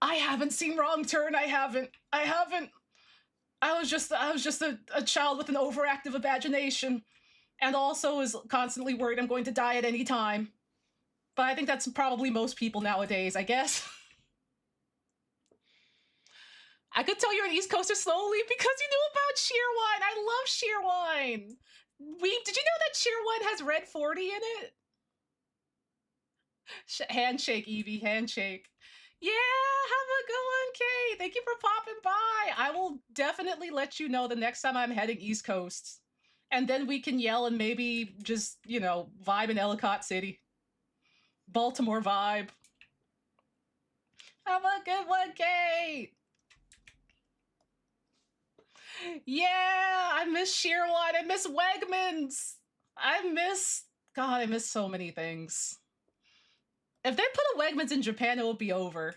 I haven't seen Wrong Turn. I haven't. I was just a child with an overactive imagination and also is constantly worried I'm going to die at any time. But I think that's probably most people nowadays, I guess. I could tell you're an East Coaster slowly because you knew about sheer wine. I love sheer wine. Did you know that sheer wine has red 40 in it? Handshake, Evie, handshake. Yeah, have a good one, Kate. Thank you for popping by. I will definitely let you know the next time I'm heading East Coast. And then we can yell and maybe just, vibe in Ellicott City. Baltimore vibe. Have a good one, Kate. Yeah, I miss Sheerwine. I miss Wegmans. I miss so many things. If they put a Wegmans in Japan, it will be over.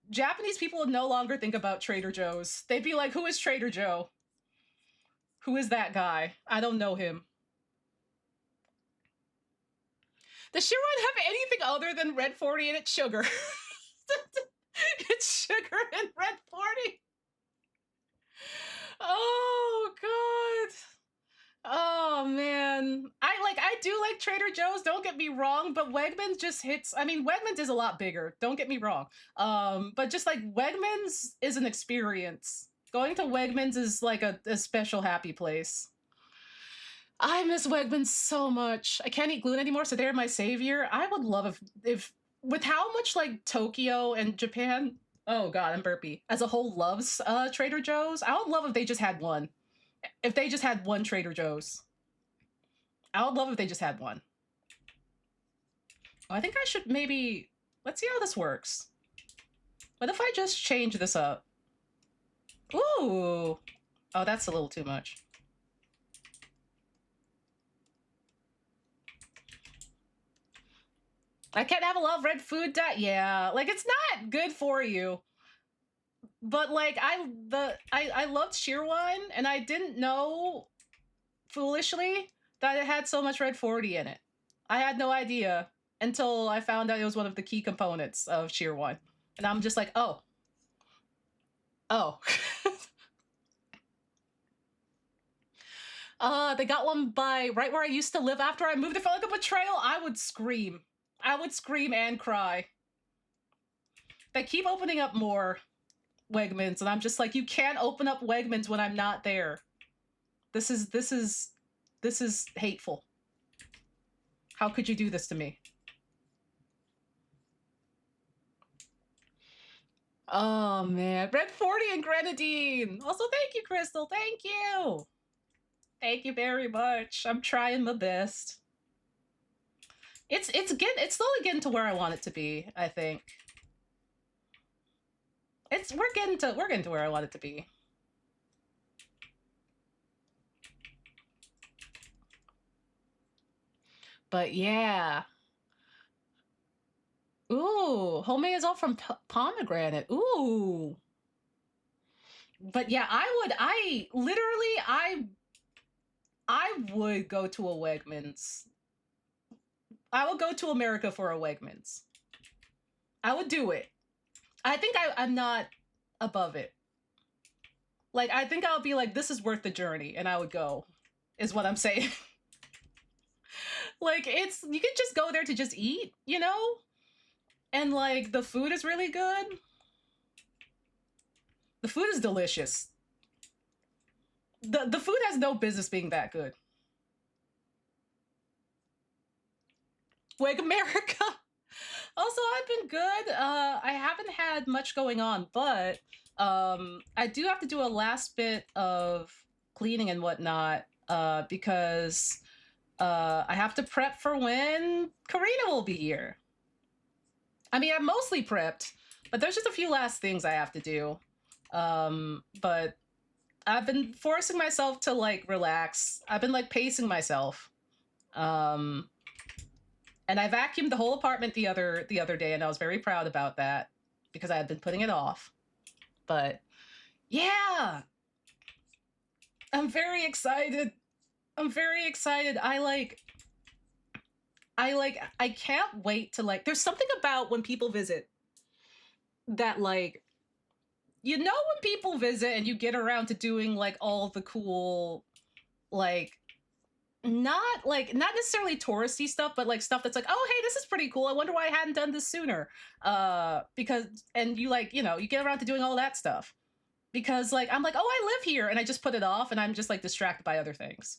Japanese people would no longer think about Trader Joe's. They'd be like, who is Trader Joe? Who is that guy? I don't know him. Does Sheerwine have anything other than red 40 and it's sugar? It's sugar and red 40. Oh, God. Oh man, I do like Trader Joe's. Don't get me wrong, but Wegmans just hits. I mean, Wegmans is a lot bigger. Don't get me wrong. But just like Wegmans is an experience. Going to Wegmans is like a special happy place. I miss Wegmans so much. I can't eat gluten anymore, so they're my savior. I would love if with how much like Tokyo and Japan. Oh God, I'm burpy. As a whole, loves Trader Joe's. I would love if they just had one. If they just had one Trader Joe's. I would love if they just had one. I think I should maybe... Let's see how this works. What if I just change this up? Ooh. Oh, that's a little too much. I can't have a lot of red food diet. Yeah, like it's not good for you. But like I loved Sheerwine, and I didn't know, foolishly, that it had so much red 40 in it. I had no idea until I found out it was one of the key components of Sheerwine. And I'm just like, oh. Oh. They got one by right where I used to live after I moved. It felt like a betrayal. I would scream. I would scream and cry. They keep opening up more Wegmans, and I'm just like, you can't open up Wegmans when I'm not there. This is hateful. How could you do this to me? Oh man, red 40 and grenadine. Also, thank you, Crystal. Thank you. Thank you very much. I'm trying my best. It's slowly getting to where I want it to be, I think. We're getting to where I want it to be. But yeah. Ooh, homemade is all from pomegranate. Ooh. But yeah, I would go to a Wegmans. I would go to America for a Wegmans. I would do it. I think I'm not above it. Like, I think I'll be like, this is worth the journey, and I would go, is what I'm saying. Like, you can just go there to just eat, And like, the food is really good. The food is delicious. The food has no business being that good. Wake America. Also, I've been good. I haven't had much going on, but I do have to do a last bit of cleaning and whatnot because I have to prep for when Karina will be here. I mean, I'm mostly prepped, but there's just a few last things I have to do. But I've been forcing myself to like relax. I've been like pacing myself. And I vacuumed the whole apartment the other day, and I was very proud about that because I had been putting it off. But yeah, I'm very excited. I'm very excited. I can't wait to like, there's something about when people visit that like, when people visit and you get around to doing like all the cool, like, not necessarily touristy stuff, but like stuff that's like, oh hey, this is pretty cool, I wonder why I hadn't done this sooner, because, and you like, you get around to doing all that stuff. because like I'm like, oh, I live here, and I just put it off, and I'm just like distracted by other things.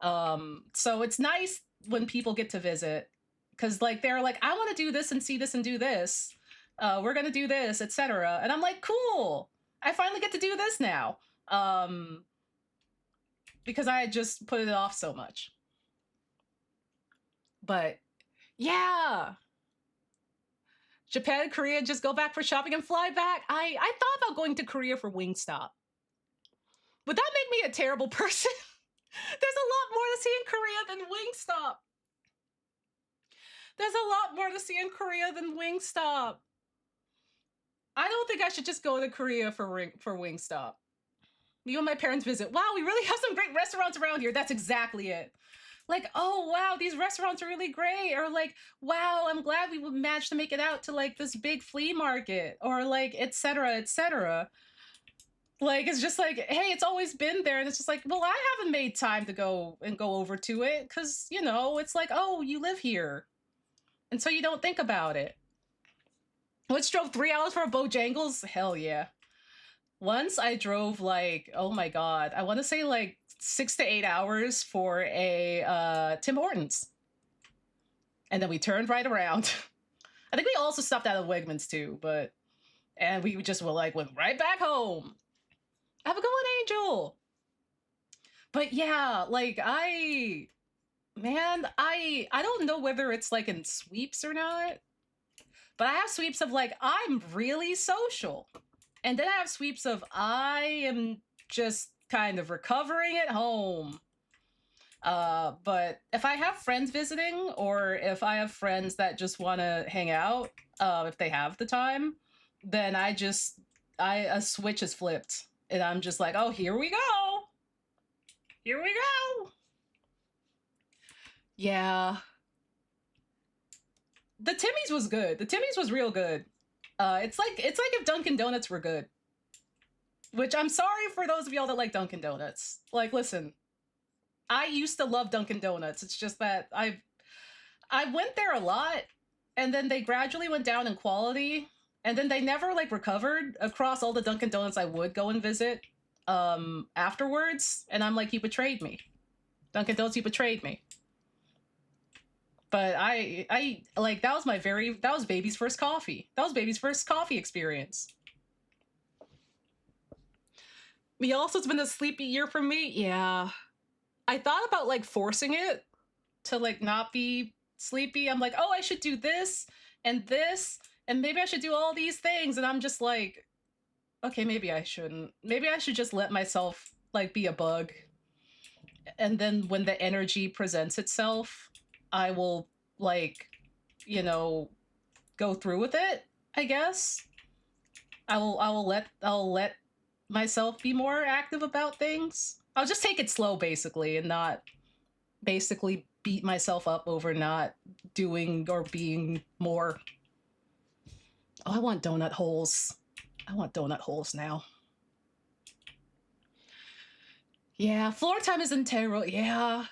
So it's nice when people get to visit, because like they're like, I want to do this and see this and do this. We're gonna do this, etc. And I'm like, cool. I finally get to do this now. Because I had just put it off so much. But yeah, Japan, Korea, just go back for shopping and fly back. I thought about going to Korea for Wingstop. Would that make me a terrible person? There's a lot more to see in Korea than Wingstop. There's a lot more to see in Korea than Wingstop. I don't think I should just go to Korea for Wingstop. Me and my parents visit. Wow, we really have some great restaurants around here. That's exactly it. Like, oh wow, these restaurants are really great. Or like, wow, I'm glad we managed to make it out to like this big flea market, or like, etc., etc. Like, it's just like, hey, it's always been there, and it's just like, well, I haven't made time to go over to it, because you know, it's like, oh, you live here, and so you don't think about it. Once drove 3 hours for a Bojangles? Hell yeah. Once I drove like, oh my god, I want to say like 6 to 8 hours for a Tim Hortons. And then we turned right around. I think we also stopped at a Wegmans too, and we just went right back home. Have a good one, Angel. But yeah, like I don't know whether it's like in sweeps or not, but I have sweeps of like, I'm really social. And then I have sweeps of I am just kind of recovering at home. But if I have friends visiting, or if I have friends that just want to hang out, if they have the time, then a switch is flipped, and I'm just like, oh, here we go. Here we go. Yeah. The Timmy's was good. The Timmy's was real good. It's like if Dunkin' Donuts were good. Which I'm sorry for those of y'all that like Dunkin' Donuts. Like, listen, I used to love Dunkin' Donuts. It's just that I went there a lot, and then they gradually went down in quality, and then they never like recovered across all the Dunkin' Donuts I would go and visit afterwards. And I'm like, you betrayed me. Dunkin' Donuts, you betrayed me. But I like, that was baby's first coffee. That was baby's first coffee experience. Me also, it's been a sleepy year for me. Yeah. I thought about like forcing it to like not be sleepy. I'm like, oh, I should do this, and maybe I should do all these things. And I'm just like, okay, maybe I shouldn't. Maybe I should just let myself like be a bug. And then when the energy presents itself, I will like, you know, go through with it, I guess. I'll let myself be more active about things. I'll just take it slow, basically, and not basically beat myself up over not doing or being more. Oh, I want donut holes. I want donut holes now. Yeah, floor time is integral. Yeah.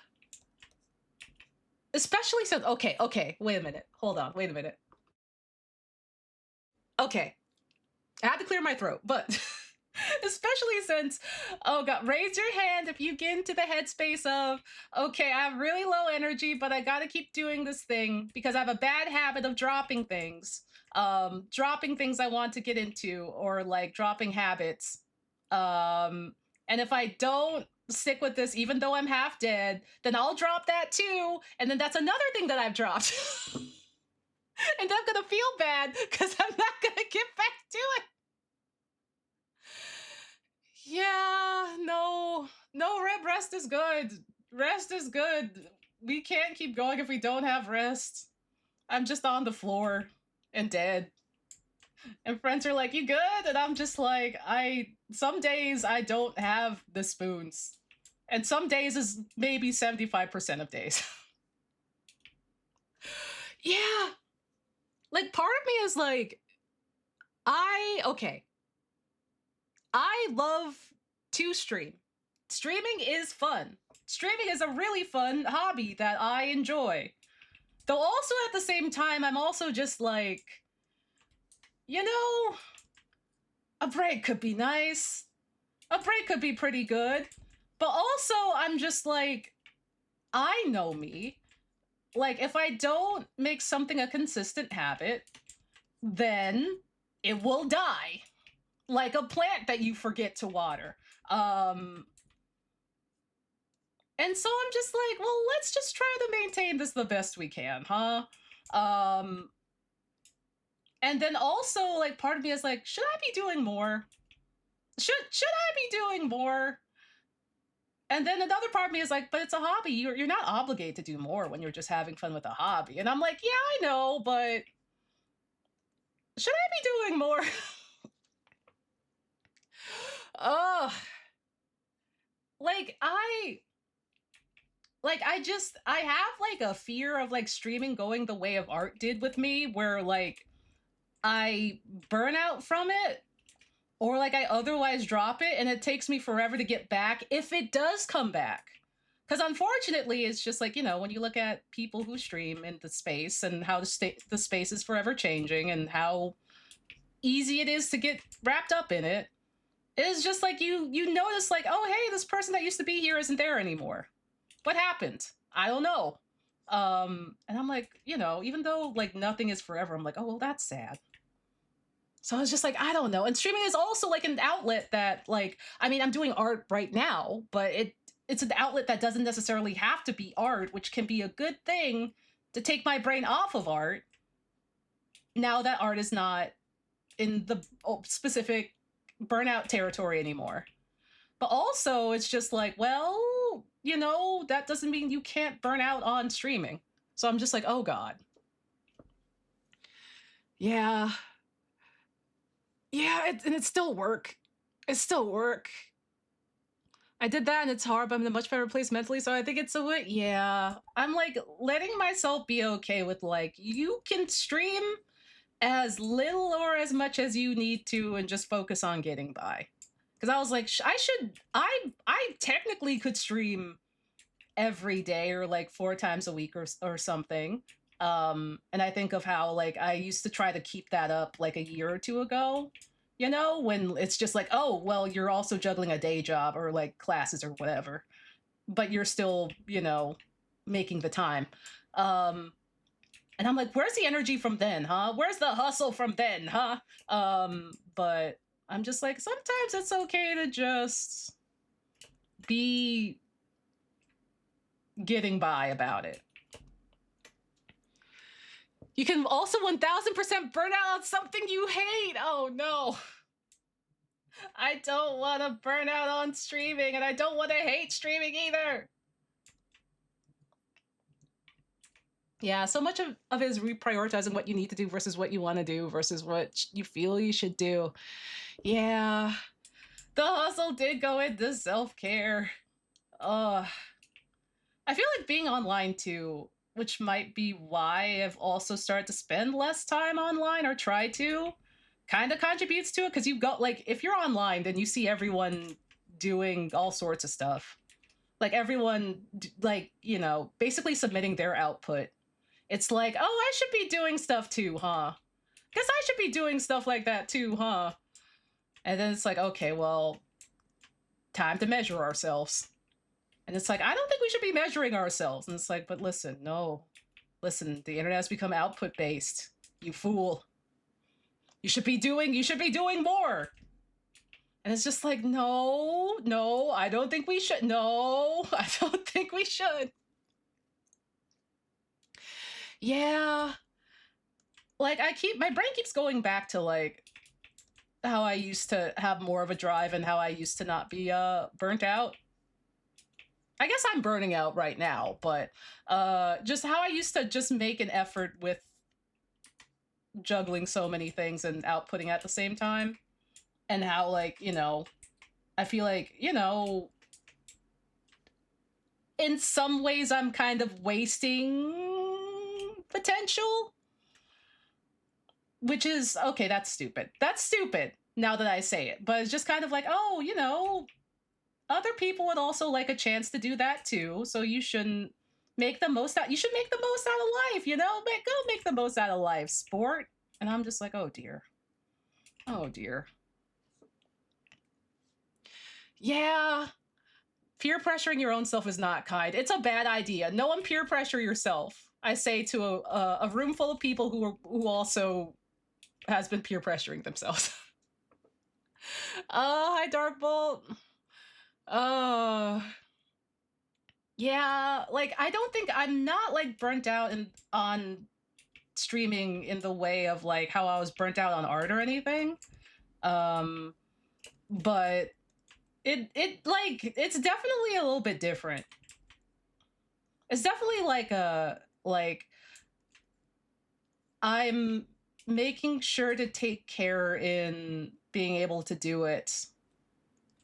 Especially since, okay, wait a minute. Hold on, wait a minute. Okay. I had to clear my throat, but especially since, oh god, raise your hand if you get into the headspace of, okay, I have really low energy, but I gotta keep doing this thing because I have a bad habit of dropping things. Dropping things I want to get into, or like dropping habits. And if I don't stick with this, even though I'm half dead, then I'll drop that too. And then that's another thing that I've dropped. And I'm gonna feel bad because I'm not gonna get back to it. Yeah, no, rest is good. Rest is good. We can't keep going if we don't have rest. I'm just on the floor and dead. And friends are like, you good? And I'm just like, some days I don't have the spoons. And some days is maybe 75% of days. Yeah. Like, part of me is like, I love to stream. Streaming is fun. Streaming is a really fun hobby that I enjoy. Though also at the same time, I'm also just like, you know, a break could be nice. A break could be pretty good. But also, I'm just like, I know me. Like, if I don't make something a consistent habit, then it will die. Like a plant that you forget to water. Um, and so I'm just like, well, let's just try to maintain this the best we can, huh? Um, and then also, like, part of me is like, should I be doing more? Should I be doing more? And then another part of me is like, but it's a hobby. You're not obligated to do more when you're just having fun with a hobby. And I'm like, yeah, I know, but should I be doing more? Oh, like I have like a fear of like streaming going the way of art did with me, where like I burn out from it, or like I otherwise drop it and it takes me forever to get back if it does come back. Because unfortunately, it's just like, when you look at people who stream in the space and how the space is forever changing and how easy it is to get wrapped up in it, it's just like you notice like, oh hey, this person that used to be here isn't there anymore. What happened? I don't know. And I'm like, even though like nothing is forever, I'm like, oh well, that's sad. So I was just like, I don't know. And streaming is also like an outlet that like, I mean, I'm doing art right now, but it's an outlet that doesn't necessarily have to be art, which can be a good thing to take my brain off of art now that art is not in the specific burnout territory anymore. But also, it's just like, well, that doesn't mean you can't burn out on streaming. So I'm just like, oh God. Yeah. Yeah, and it's still work. It's still work. I did that and it's hard, but I'm in a much better place mentally. So I think it's yeah. I'm like letting myself be okay with like, you can stream as little or as much as you need to and just focus on getting by. Because I was like, I technically could stream every day or like 4 times a week or something. And I think of how like I used to try to keep that up like a year or two ago, when it's just like, oh well, you're also juggling a day job or like classes or whatever, but you're still making the time. And I'm like, where's the energy from then, huh? Where's the hustle from then, huh? But I'm just like, sometimes it's okay to just be getting by about it. You can also 1000% burn out on something you hate. Oh no. I don't want to burn out on streaming, and I don't want to hate streaming either. Yeah, so much of it is reprioritizing what you need to do versus what you want to do versus what you feel you should do. Yeah. The hustle did go into self-care. I feel like being online too, which might be why I've also started to spend less time online or try to, kind of contributes to it. Because you've got like, if you're online, then you see everyone doing all sorts of stuff. Like everyone, like, basically submitting their output. It's like, oh, I should be doing stuff too, huh? Guess I should be doing stuff like that too, huh? And then it's like, okay, well, time to measure ourselves. And it's like, I don't think we should be measuring ourselves. And it's like, but listen, no. Listen, the internet has become output based. You fool. You should be doing more. And it's just like, no, I don't think we should. No, I don't think we should. Yeah. Like my brain keeps going back to like how I used to have more of a drive and how I used to not be burnt out. I guess I'm burning out right now, but just how I used to just make an effort with juggling so many things and outputting at the same time. And how like, I feel like, in some ways I'm kind of wasting potential. Which is, okay, that's stupid. That's stupid now that I say it. But it's just kind of like, oh, other people would also like a chance to do that too. So you shouldn't make the most out. You should make the most out of life, go make the most out of life, sport. And I'm just like, oh dear. Oh dear. Yeah, peer pressuring your own self is not kind. It's a bad idea. No one peer pressure yourself. I say to a room full of people who also has been peer pressuring themselves. Hi Dark Bolt. Uh yeah, like I don't think I'm not like burnt out on streaming in the way of like how I was burnt out on art or anything. Um but it like it's definitely a little bit different. It's definitely like a like I'm making sure to take care in being able to do it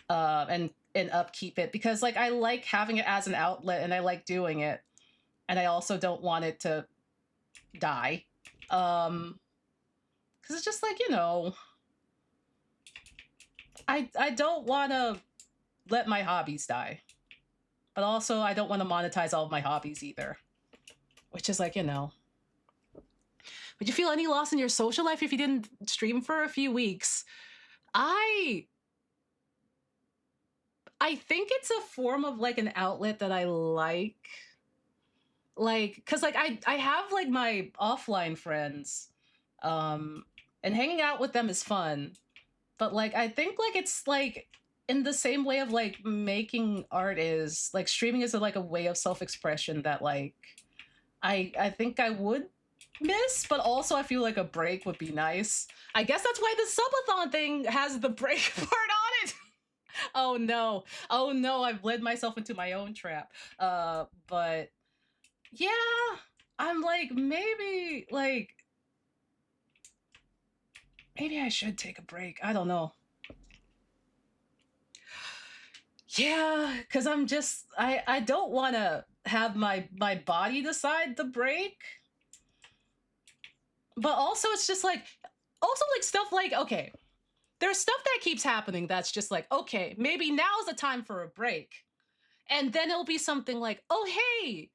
and upkeep it because like I like having it as an outlet and I like doing it and I also don't want it to die. Because it's just like, I don't want to let my hobbies die, but also I don't want to monetize all of my hobbies either, which is like, would you feel any loss in your social life if you didn't stream for a few weeks? I I think it's a form of like an outlet that I like because like I have like my offline friends, um, and hanging out with them is fun. But like I think like it's like in the same way of like making art is like streaming is like a way of self-expression that like I think I would miss, but also I feel like a break would be nice. I guess that's why the subathon thing has the break part on it. Oh no. Oh no, I've led myself into my own trap. But yeah, I'm like maybe I should take a break. I don't know. Yeah, because I'm just I don't want to have my body decide the break, but also it's just like also like stuff like okay, there's stuff that keeps happening that's just like okay, maybe now's the time for a break, and then it'll be something like oh hey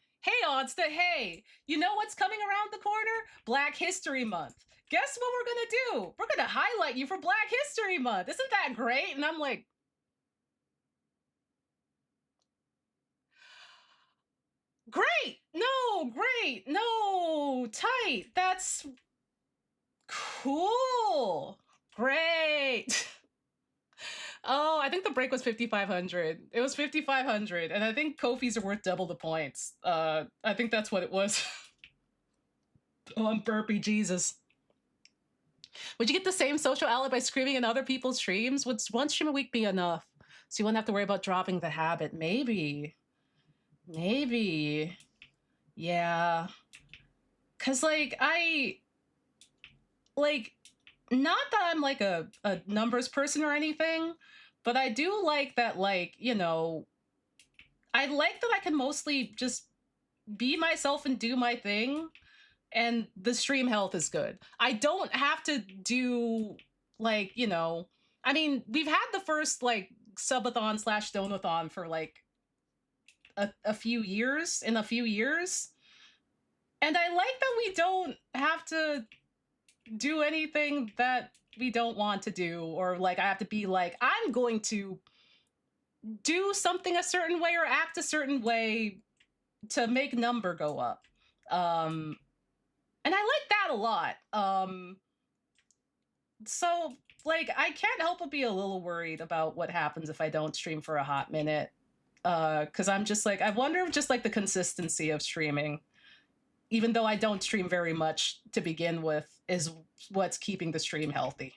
Onsta, hey, you know what's coming around the corner? Black History Month. Guess what we're gonna do? We're gonna highlight you for Black History Month. Isn't that great? And I'm like, great! No, great! No, tight! That's cool! Great! Oh, I think the break was 5,500. It was 5,500, and I think Kofi's are worth double the points. I think that's what it was. Oh, I'm burpy, Jesus. Would you get the same social outlet by screaming in other people's streams? Would one stream a week be enough? So you wouldn't have to worry about dropping the habit. Maybe. Maybe. Yeah. Cause like not that I'm like a numbers person or anything, but I do like that like, I like that I can mostly just be myself and do my thing and the stream health is good. I don't have to do like, I mean, we've had the first like subathon slash donathon for like a few years in a few years. And I like that we don't have to do anything that we don't want to do or like I have to be like I'm going to do something a certain way or act a certain way to make number go up. Um and I like that a lot. So like I can't help but be a little worried about what happens if I don't stream for a hot minute. Cuz I'm just like I wonder if just like the consistency of streaming even though I don't stream very much to begin with is what's keeping the stream healthy.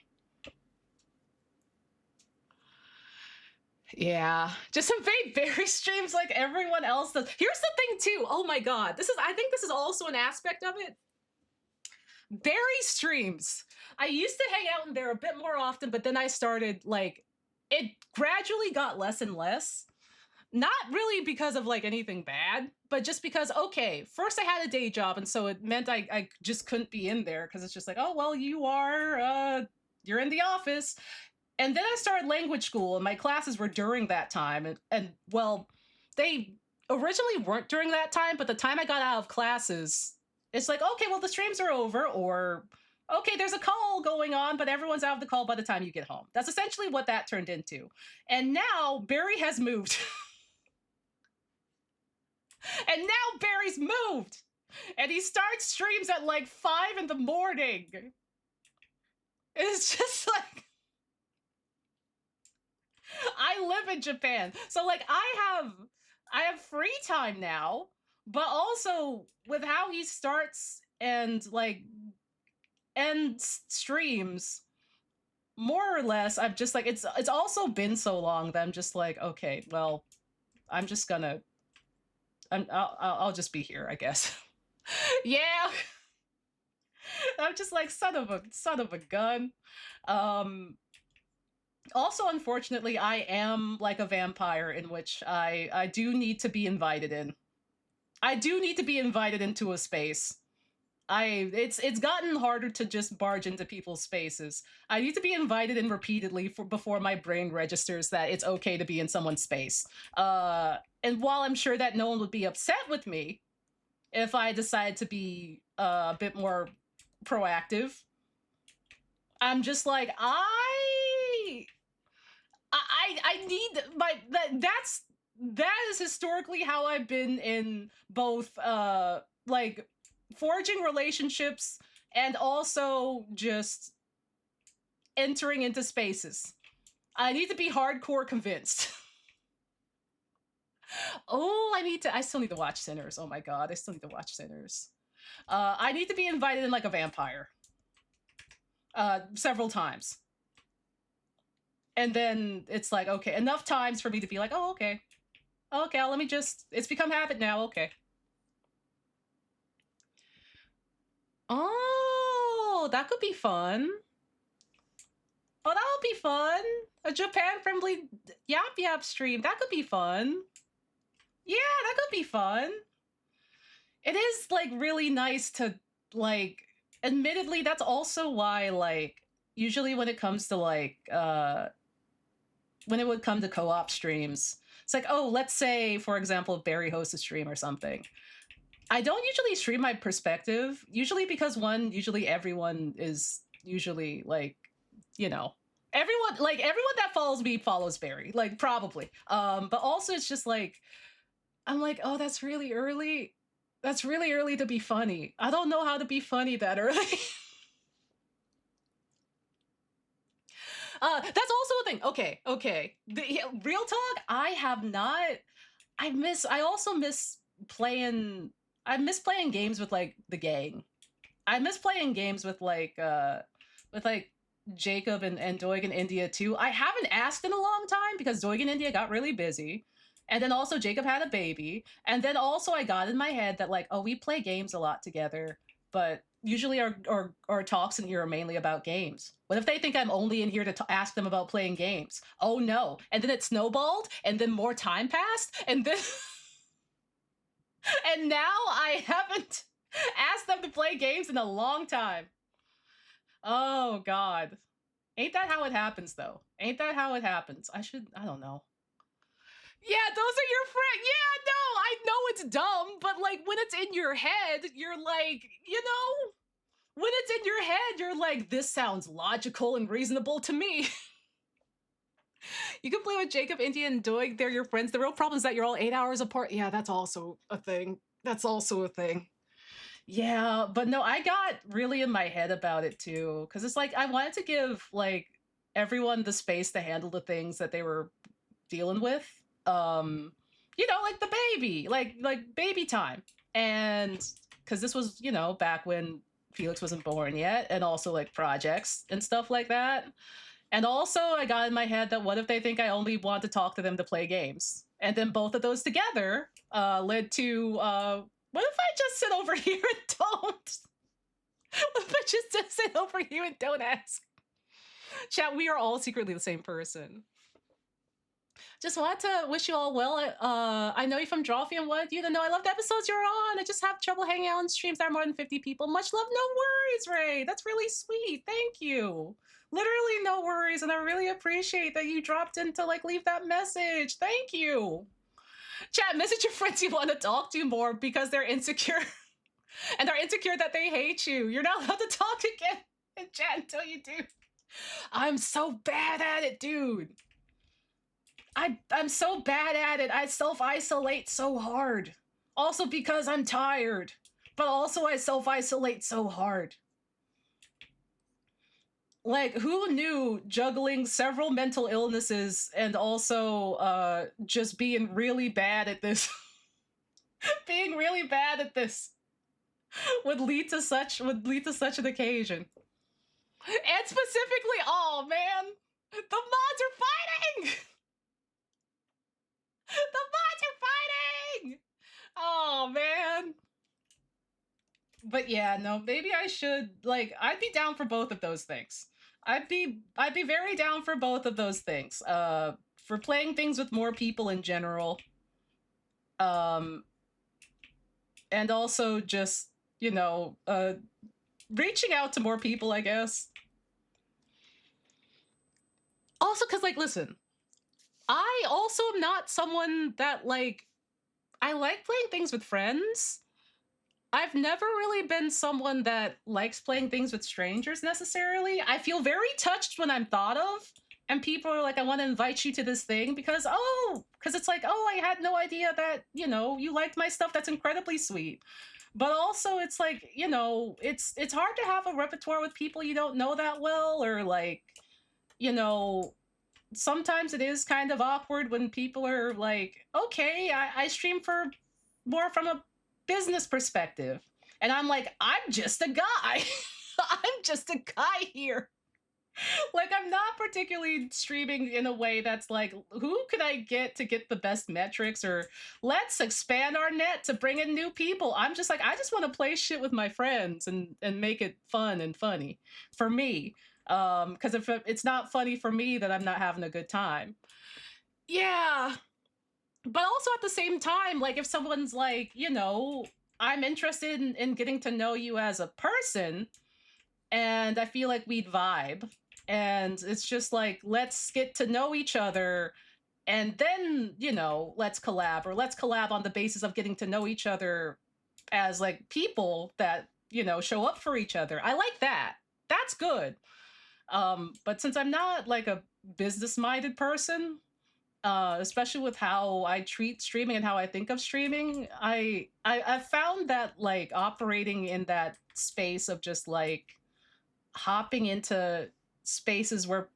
Yeah, just some vape berry streams like everyone else does. Here's the thing too. Oh my god, I think this is also an aspect of it. Berry streams. I used to hang out in there a bit more often, but then I started like it gradually got less and less. Not really because of like anything bad, but just because okay, first I had a day job, and so it meant I just couldn't be in there because it's just like oh well you're in the office. And then I started language school, and my classes were during that time. And well, they originally weren't during that time, but the time I got out of classes, it's like, okay, well, the streams are over, or Okay, there's a call going on, but everyone's out of the call by the time you get home. That's essentially what that turned into. And now Barry has moved. And now Barry's moved. And he starts streams at like 5 in the morning. It's just like I live in Japan. So like I have free time now, but also with how he starts and like ends streams, more or less, I'm just like it's also been so long that I'm just like, okay, well, I'm just gonna I'll just be here, I guess. Yeah. I'm just like son of a gun. Um Also, unfortunately, I am like a vampire in which I do need to be invited in. I do need to be invited into a space. It's gotten harder to just barge into people's spaces. I need to be invited in repeatedly before my brain registers that it's okay to be in someone's space. And while I'm sure that no one would be upset with me if I decide to be a bit more proactive, I'm just like I need my that is historically how I've been in both like forging relationships and also just entering into spaces. I need to be hardcore convinced. Oh, I still need to watch Sinners. Oh my god, I still need to watch Sinners. I need to be invited in like a vampire. Several times. And then it's like, okay, enough times for me to be like, oh, okay. Okay, let me just, it's become habit now, okay. Oh, that could be fun. Oh, that would be fun. A Japan-friendly Yap Yap stream, that could be fun. Yeah, that could be fun. It is, like, really nice to, like, admittedly, that's also why, like, usually when it comes to, like, when it would come to co-op streams, it's like, oh, let's say, for example, if Barry hosts a stream or something. I don't usually stream my perspective, usually because one, usually everyone is usually like, you know, everyone that follows me follows Barry, like probably. But also it's just like I'm like, oh, that's really early. That's really early to be funny. I don't know how to be funny that early. That's also a thing. Okay. Real talk, I have not. I also miss playing. I miss playing games with like the gang. I miss playing games with like Jacob and Doig in India too. I haven't asked in a long time because Doig in India got really busy. And then also Jacob had a baby. And then also I got in my head that like, oh, we play games a lot together, but usually our talks in here are mainly about games. What if they think I'm only in here to ask them about playing games? Oh no. And then it snowballed, and then more time passed, and then and now I haven't asked them to play games in a long time. Oh god. Ain't that how it happens though? Ain't that how it happens? I don't know. Yeah, those are your friends. Yeah, no, I know it's dumb, but like when it's in your head, you're like, when it's in your head, you're like, this sounds logical and reasonable to me. You can play with Jacob, India, and Doig. They're your friends. The real problem is that you're all 8 hours apart. Yeah, that's also a thing. That's also a thing. Yeah, but no, I got really in my head about it too. Cause it's like I wanted to give like everyone the space to handle the things that they were dealing with. Like the baby, like baby time. And because this was, back when Felix wasn't born yet, and also like projects and stuff like that. And also I got in my head that what if they think I only want to talk to them to play games? And then both of those together led to what if I just sit over here and don't? What if I just sit over here and don't ask? Chat, we are all secretly the same person. Just want to wish you all well. I know you from Drawfee and wanted you to know I love the episodes you're on. I just have trouble hanging out on streams that are more than 50 people. Much love, no worries, Ray. That's really sweet. Thank you. Literally no worries, and I really appreciate that you dropped in to like leave that message. Thank you. Chat, message your friends you want to talk to more because they're insecure. And they're insecure that they hate you. You're not allowed to talk again. chat until you do. I'm so bad at it, dude. I'm so bad at it. I self-isolate so hard. Also because I'm tired. But also I self-isolate so hard. Like, who knew juggling several mental illnesses and also just being really bad at this being really bad at this would lead to such an occasion. And specifically, oh man, the mods are fighting! The mods are fighting! Oh man. But yeah, no, maybe I should, like, I'd be down for both of those things. I'd be very down for both of those things. For playing things with more people in general. Um and also just, reaching out to more people, I guess. Also cuz like listen, I also am not someone that like I like playing things with friends. I've never really been someone that likes playing things with strangers necessarily. I feel very touched when I'm thought of and people are like, I want to invite you to this thing because it's like, oh, I had no idea that, you liked my stuff. That's incredibly sweet. But also it's like, it's hard to have a repertoire with people you don't know that well, or like, you know, sometimes it is kind of awkward when people are like, okay, I stream for more from a business perspective. And I'm like, I'm just a guy. I'm just a guy here. Like, I'm not particularly streaming in a way that's like, who can I get to get the best metrics, or let's expand our net to bring in new people. I'm just like, I just want to play shit with my friends and make it fun and funny for me. Because if it's not funny for me, then I'm not having a good time. Yeah. But also at the same time, like if someone's like, I'm interested in getting to know you as a person, and I feel like we'd vibe. And it's just like, let's get to know each other and then, let's collab, or let's collab on the basis of getting to know each other as like people that, show up for each other. I like that. That's good. But since I'm not like a business minded person, especially with how I treat streaming and how I think of streaming, I've found that like operating in that space of just like hopping into spaces where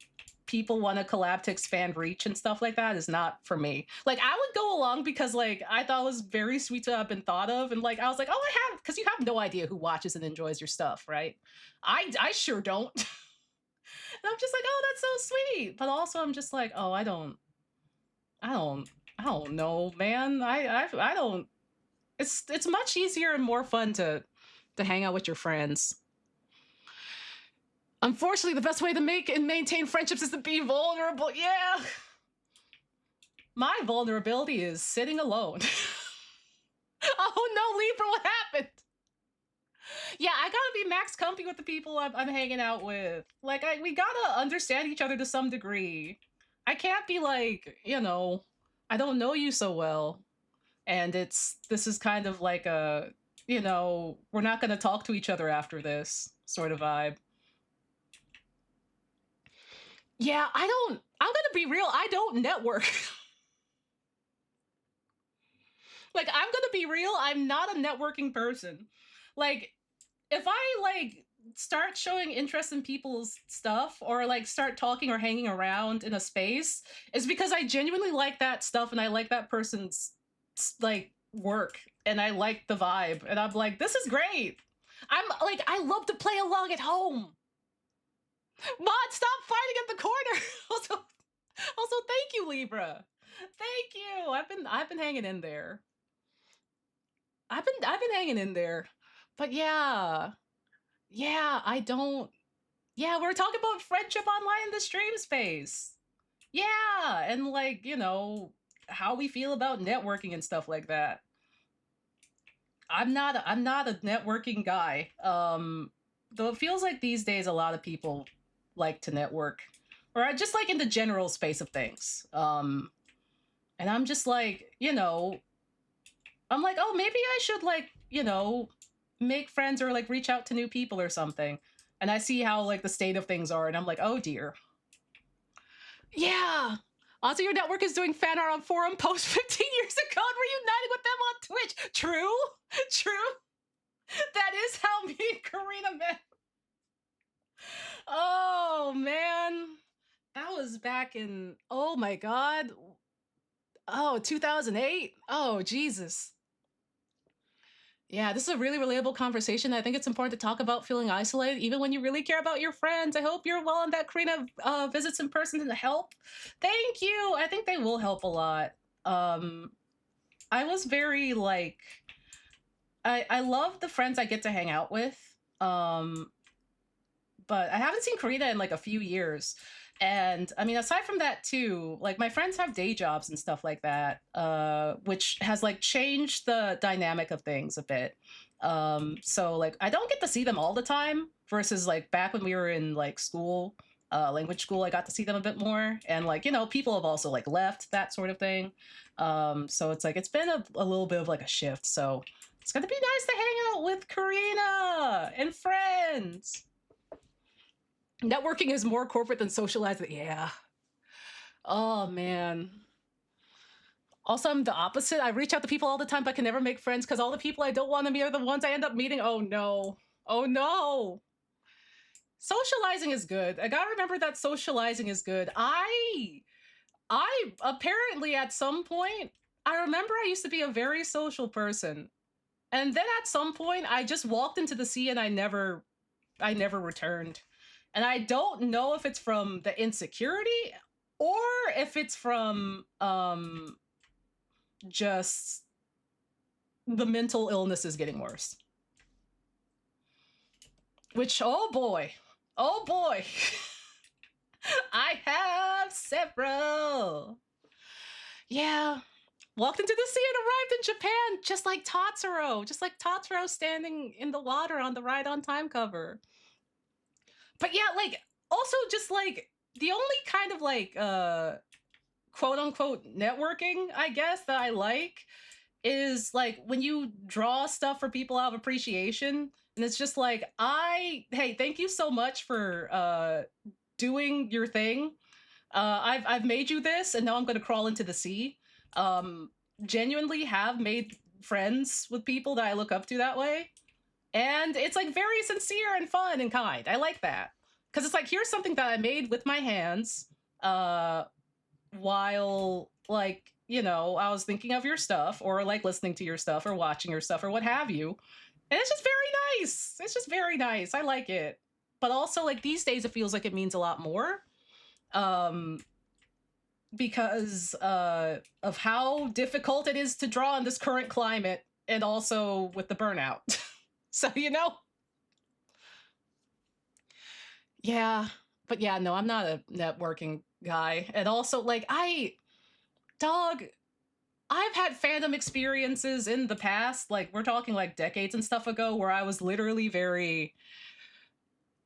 people want to collab to expand reach and stuff like that is not for me. Like I would go along because like I thought it was very sweet to have been thought of, and like I was like, oh, I have, because you have no idea who watches and enjoys your stuff, right? I sure don't. And I'm just like, oh, that's so sweet. But also I'm just like, oh, I don't I don't know, man. I don't. It's much easier and more fun to hang out with your friends. Unfortunately, the best way to make and maintain friendships is to be vulnerable. Yeah. My vulnerability is sitting alone. Oh no, Libra, what happened? Yeah, I gotta be max comfy with the people I'm hanging out with. Like, we gotta understand each other to some degree. I can't be like, I don't know you so well, and this is kind of like a, we're not gonna talk to each other after this sort of vibe. Yeah, I'm gonna be real, I don't network. Like, I'm gonna be real, I'm not a networking person. Like, if I like start showing interest in people's stuff, or like start talking or hanging around in a space, it's because I genuinely like that stuff and I like that person's like work and I like the vibe, and I'm like, this is great. I'm like, I love to play along at home. Mod, stop fighting at the corner. Also thank you, Libra. Thank you. I've been hanging in there. I've been hanging in there. But yeah. Yeah, I don't. Yeah, we're talking about friendship online in the stream space. Yeah, and like, how we feel about networking and stuff like that. I'm not a networking guy. Though it feels like these days a lot of people like to network, or just like in the general space of things. And I'm just like, I'm like, oh, maybe I should like, make friends or like reach out to new people or something. And I see how like the state of things are, and I'm like, oh dear. Yeah. Also, your network is doing fan art on forum posts 15 years ago and reuniting with them on Twitch. True. True. That is how me and Karina met. Oh man. That was back in, oh my God. Oh, 2008. Oh, Jesus. Yeah, this is a really relatable conversation. I think it's important to talk about feeling isolated, even when you really care about your friends. I hope you're well and that Karina visits in person and help. Thank you. I think they will help a lot. Um, I was very like, I love the friends I get to hang out with. Um, but I haven't seen Karina in like a few years. And I mean, aside from that too, like my friends have day jobs and stuff like that, which has like changed the dynamic of things a bit. So like I don't get to see them all the time versus like back when we were in like school, language school, I got to see them a bit more. And like, you know, people have also like left, that sort of thing. So it's like it's been a little bit of like a shift. So it's gonna be nice to hang out with Karina and friends. Networking is more corporate than socializing. Yeah. Oh man. Also, I'm the opposite. I reach out to people all the time, but can never make friends because all the people I don't want to meet are the ones I end up meeting. Oh no. Oh no. Socializing is good. I gotta remember that socializing is good. I apparently at some point, I remember I used to be a very social person. And then at some point I just walked into the sea and I never returned. And I don't know if it's from the insecurity or if it's from just the mental illness is getting worse. Which, oh boy. Oh boy. I have several. Yeah. Walked into the sea and arrived in Japan, just like Tatsuro standing in the water on the Ride on Time cover. But yeah, like also just like the only kind of like quote unquote networking, I guess, that I like is like when you draw stuff for people out of appreciation. And it's just like, hey, thank you so much for doing your thing. I've made you this, and now I'm gonna crawl into the sea. Genuinely have made friends with people that I look up to that way. And it's like very sincere and fun and kind. I like that. Because it's like, here's something that I made with my hands while like, you know, I was thinking of your stuff or like listening to your stuff or watching your stuff or what have you. And it's just very nice. It's just very nice. I like it. But also like these days it feels like it means a lot more. Because of how difficult it is to draw in this current climate and also with the burnout. So, you know? Yeah. But yeah, no, I'm not a networking guy. And also, like, I've had fandom experiences in the past. Like, we're talking like decades and stuff ago where I was literally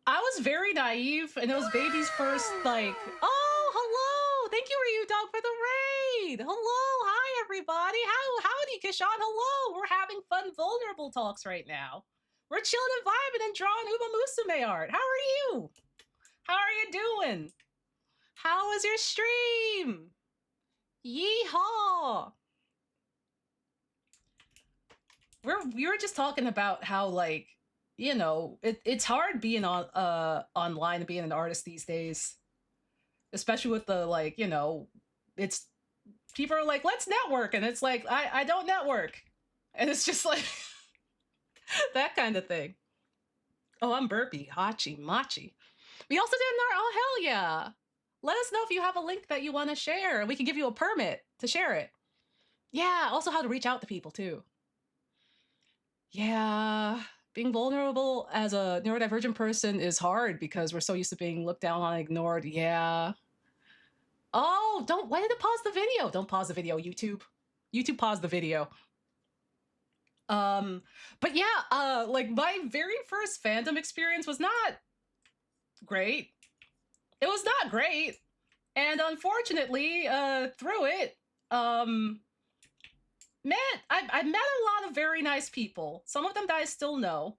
I was very naive. And it was baby's first, like, oh, hello. Thank you, Ryu Dog, for the raid. Hello. Hi, everybody. Howdy, Kishan. Hello. We're having fun, vulnerable talks right now. We're chilling and vibing and drawing Uma Musume art. How are you? How are you doing? How was your stream? Yeehaw! We were just talking about how like, you know, it's hard being on online and being an artist these days. Especially with the like, you know, it's people are like, let's network, and it's like, I don't network. And it's just like that kind of thing. Oh, I'm burpy. Hachi machi. We also did an art. Oh, hell yeah. Let us know if you have a link that you want to share. We can give you a permit to share it. Yeah, also how to reach out to people too. Yeah, being vulnerable as a neurodivergent person is hard because we're so used to being looked down on and ignored. Yeah. Oh, why did it pause the video? Don't pause the video, YouTube. YouTube, pause the video. But yeah, like my very first fandom experience was not great. It was not great. And unfortunately, through it, I met a lot of very nice people. Some of them that I still know.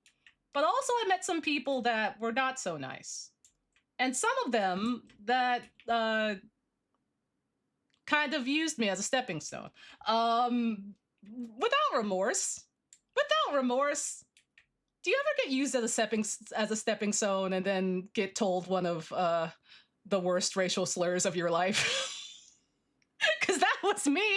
But also, I met some people that were not so nice, and some of them that kind of used me as a stepping stone. Without remorse. Without remorse. Do you ever get used as a stepping stone and then get told one of the worst racial slurs of your life? Because that was me.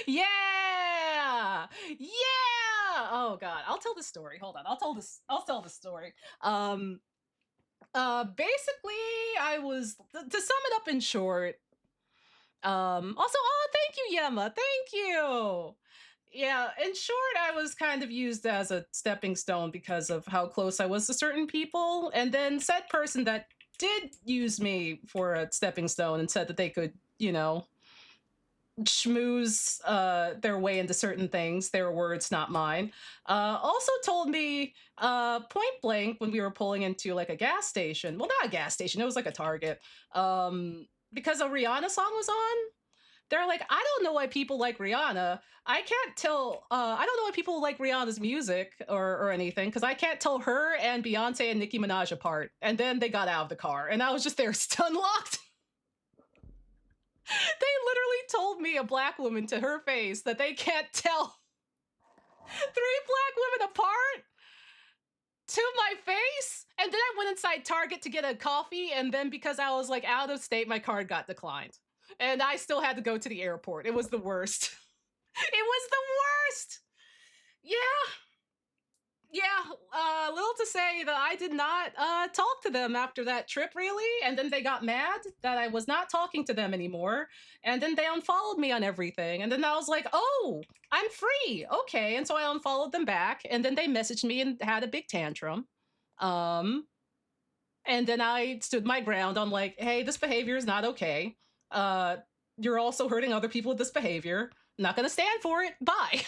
Yeah, yeah. Oh God, I'll tell this story. Hold on, I'll tell this story. Um, Basically, I was to sum it up in short. Also, oh, thank you, Yema. Thank you. Yeah, in short, I was kind of used as a stepping stone because of how close I was to certain people. And then said person that did use me for a stepping stone and said that they could, schmooze their way into certain things, their words, not mine. Also told me point blank when we were pulling into like a gas station. Well, not a gas station, it was like a Target. Because a Rihanna song was on. They're like, I don't know why people like Rihanna. I can't tell. I don't know why people like Rihanna's music or anything because I can't tell her and Beyonce and Nicki Minaj apart. And then they got out of the car, and I was just there, stun locked. They literally told me, a black woman, to her face that they can't tell three black women apart to my face. And then I went inside Target to get a coffee, and then because I was like out of state, my card got declined. And I still had to go to the airport. It was the worst. It was the worst. Yeah. Yeah, little to say that I did not talk to them after that trip, really. And then they got mad that I was not talking to them anymore. And then they unfollowed me on everything. And then I was like, oh, I'm free. Okay. And so I unfollowed them back. And then they messaged me and had a big tantrum. And then I stood my ground on like, hey, this behavior is not okay. You're also hurting other people with this behavior. Not gonna stand for it. Bye.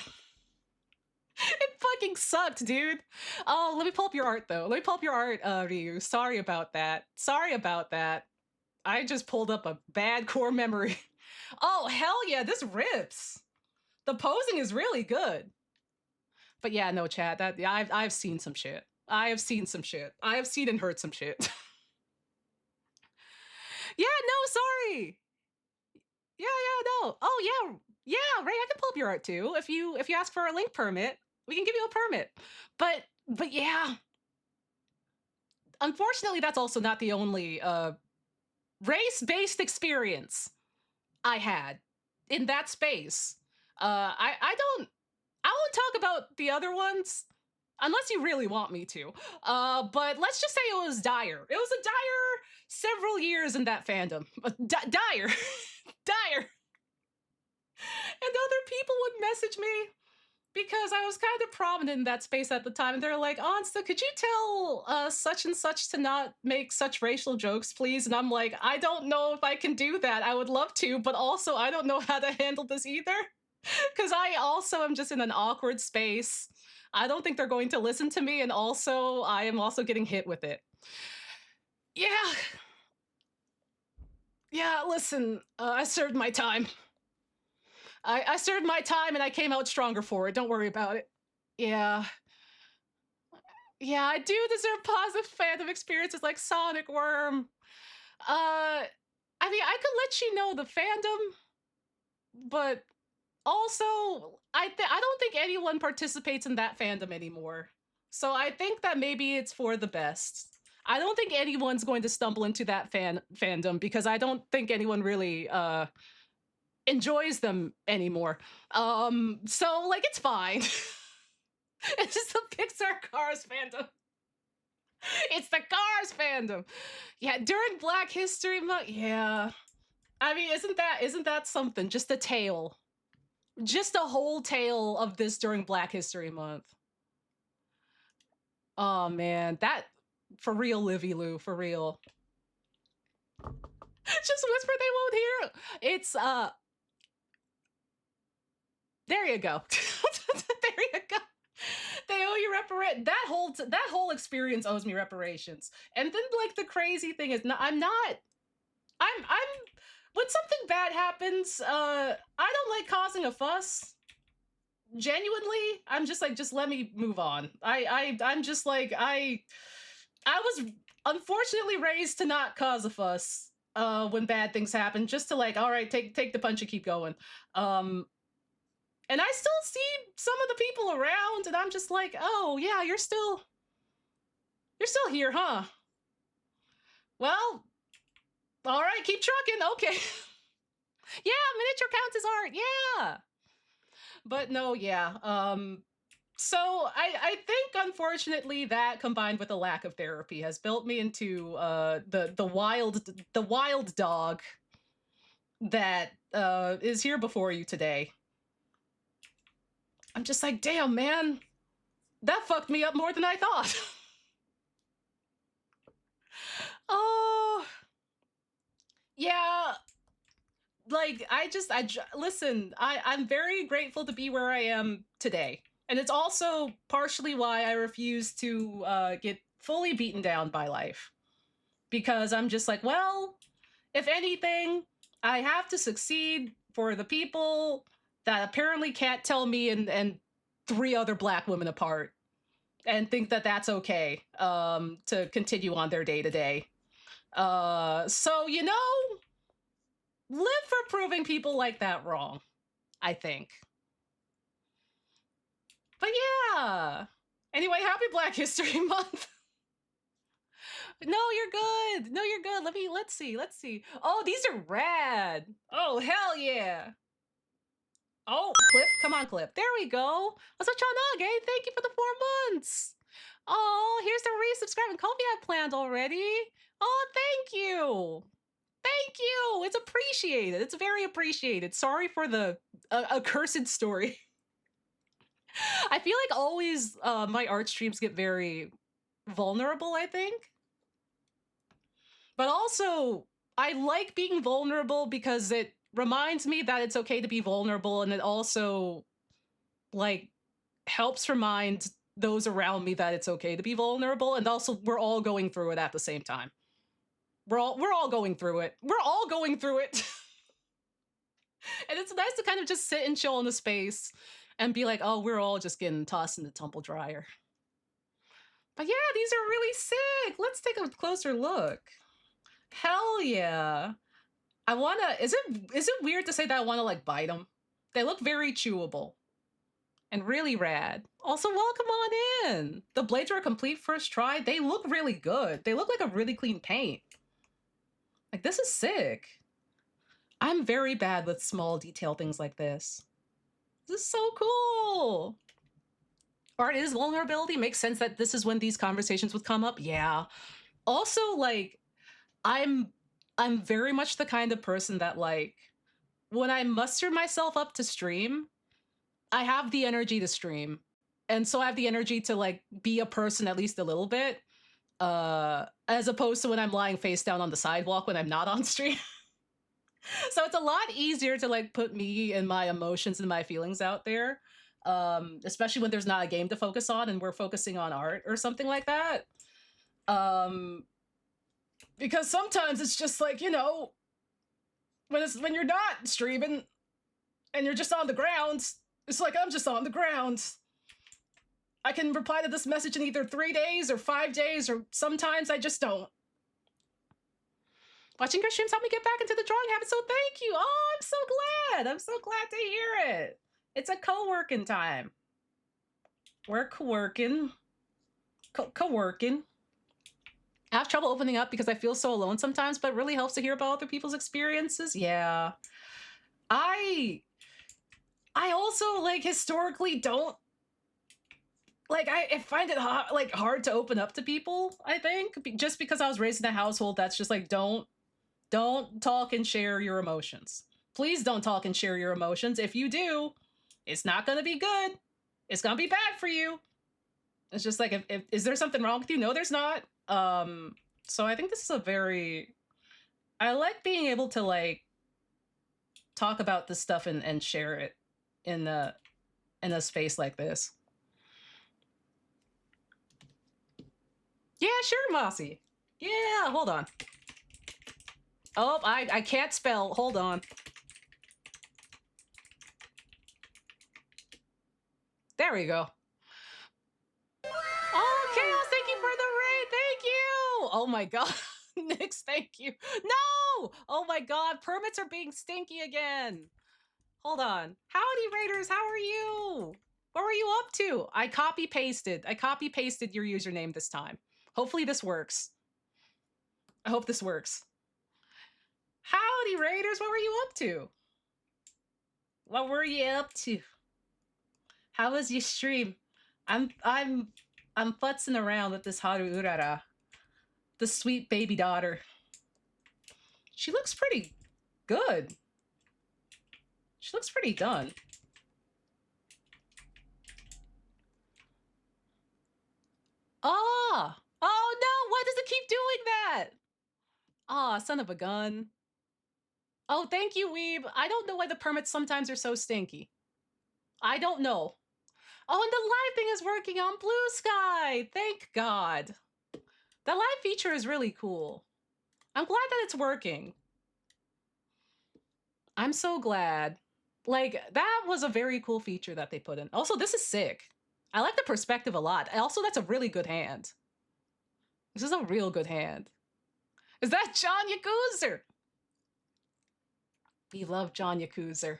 It fucking sucked, dude. Oh, let me pull up your art though. Let me pull up your art, Ryu. Sorry about that. Sorry about that. I just pulled up a bad core memory. Oh, hell yeah, this rips. The posing is really good. But yeah, no, chat. That yeah, I've seen some shit. I have seen some shit. I have seen and heard some shit. Yeah, no, sorry. Yeah, no. Oh yeah, Ray, I can pull up your art too. If you ask for a link permit, we can give you a permit. But yeah. Unfortunately, that's also not the only race-based experience I had in that space. I won't talk about the other ones unless you really want me to. But let's just say it was dire. It was a dire several years in that fandom. Dire. Dire. And other people would message me because I was kind of prominent in that space at the time. And they're like, Onsta, could you tell such and such to not make such racial jokes, please? And I'm like, I don't know if I can do that. I would love to, but also I don't know how to handle this either. Because I also am just in an awkward space. I don't think they're going to listen to me. And also, I am also getting hit with it. Yeah. Yeah, listen, I served my time. I served my time and I came out stronger for it. Don't worry about it. Yeah. Yeah, I do deserve positive fandom experiences like Sonic Worm. I mean, I could let you know the fandom, but also, I don't think anyone participates in that fandom anymore. So I think that maybe it's for the best. I don't think anyone's going to stumble into that fandom because I don't think anyone really enjoys them anymore. So like it's fine. It's just the Pixar Cars fandom. It's the Cars fandom. Yeah, during Black History Month. Yeah. I mean, isn't that something? Just a tale. Just a whole tale of this during Black History Month. Oh man, that for real, Livy Lou, for real. Just whisper they won't hear. It's there you go. There you go. They owe you that whole experience owes me reparations. And then like the crazy thing is I'm when something bad happens, I don't like causing a fuss. genuinely, I'm just like, just let me move on. I'm just like, I was unfortunately raised to not cause a fuss when bad things happen, just to like, all right, take the punch and keep going. Um and I still see some of the people around and I'm just like, "Oh, yeah, you're still here, huh? Well, all right, keep trucking. Okay." Yeah, miniature counts as art. Yeah. But no, yeah. So I think unfortunately that combined with a lack of therapy has built me into the wild dog that is here before you today. I'm just like, damn, man, that fucked me up more than I thought. Oh, yeah. Like listen, I'm very grateful to be where I am today. And it's also partially why I refuse to get fully beaten down by life. Because I'm just like, well, if anything, I have to succeed for the people that apparently can't tell me and three other black women apart and think that that's okay to continue on their day to day. So, live for proving people like that wrong, I think. But yeah. Anyway, happy Black History Month. No, you're good. No, you're good. Let's see. Let's see. Oh, these are rad. Oh, hell yeah. Oh, Clip. Come on, Clip. There we go. What's up, Chanage? Thank you for the 4 months. Oh, here's the resubscribe and Kobe I planned already. Oh, thank you. Thank you. It's appreciated. It's very appreciated. Sorry for the accursed story. I feel like always my art streams get very vulnerable, I think. But also, I like being vulnerable because it reminds me that it's okay to be vulnerable, and it also like helps remind those around me that it's okay to be vulnerable, and also we're all going through it at the same time. We're all going through it. We're all going through it. And it's nice to kind of just sit and chill in the space and be like, "Oh, we're all just getting tossed in the tumble dryer." But yeah, these are really sick. Let's take a closer look. Hell yeah. I wanna, is it weird to say that I wanna like bite them? They look very chewable and really rad. Also, welcome on in. The blades are a complete first try. They look really good. They look like a really clean paint. Like, this is sick. I'm very bad with small detail things like this. This is so cool. Art is vulnerability. Makes sense that this is when these conversations would come up. Yeah. Also, like, I'm I'm very much the kind of person that like when I muster myself up to stream, I have the energy to stream. And so I have the energy to like be a person at least a little bit. As opposed to when I'm lying face down on the sidewalk when I'm not on stream. So it's a lot easier to like put me and my emotions and my feelings out there. Especially when there's not a game to focus on and we're focusing on art or something like that. Um because sometimes it's just like, when you're not streaming and you're just on the ground, it's like I'm just on the ground. I can reply to this message in either 3 days or 5 days, or sometimes I just don't. Watching your streams helped me get back into the drawing habit, so thank you. Oh, I'm so glad. I'm so glad to hear it. It's a co-working time. We're co-working. Co-working. I have trouble opening up because I feel so alone sometimes, but it really helps to hear about other people's experiences. Yeah. I also like historically don't like I find it hard to open up to people, I think, just because I was raised in a household that's just like don't talk and share your emotions. Please don't talk and share your emotions. If you do, it's not going to be good. It's going to be bad for you. It's just like if is there something wrong with you? No, there's not. So I think this is I like being able to like talk about this stuff and share it in a space like this. Yeah, sure, Mossy. Yeah, hold on. Oh, I can't spell. Hold on. There we go. Oh, Chaos, thank you for the raid. Thank you. Oh my god. Nyx, thank you. No! Oh my god, permits are being stinky again. Hold on. Howdy, Raiders. How are you? What were you up to? I copy pasted your username this time. Hopefully this works. I hope this works. Howdy, Raiders. What were you up to? What were you up to? How was your stream? I'm futzing around with this Haru Urara, the sweet baby daughter. She looks pretty good. She looks pretty done. Ah! Oh no! Why does it keep doing that? Ah, son of a gun. Oh, thank you, Weeb. I don't know why the permits sometimes are so stinky. I don't know. Oh, and the live thing is working on Blue Sky. Thank God. The live feature is really cool. I'm glad that it's working. I'm so glad. Like, that was a very cool feature that they put in. Also, this is sick. I like the perspective a lot. Also, that's a really good hand. This is a real good hand. Is that John Yakuza? We love John Yakuza.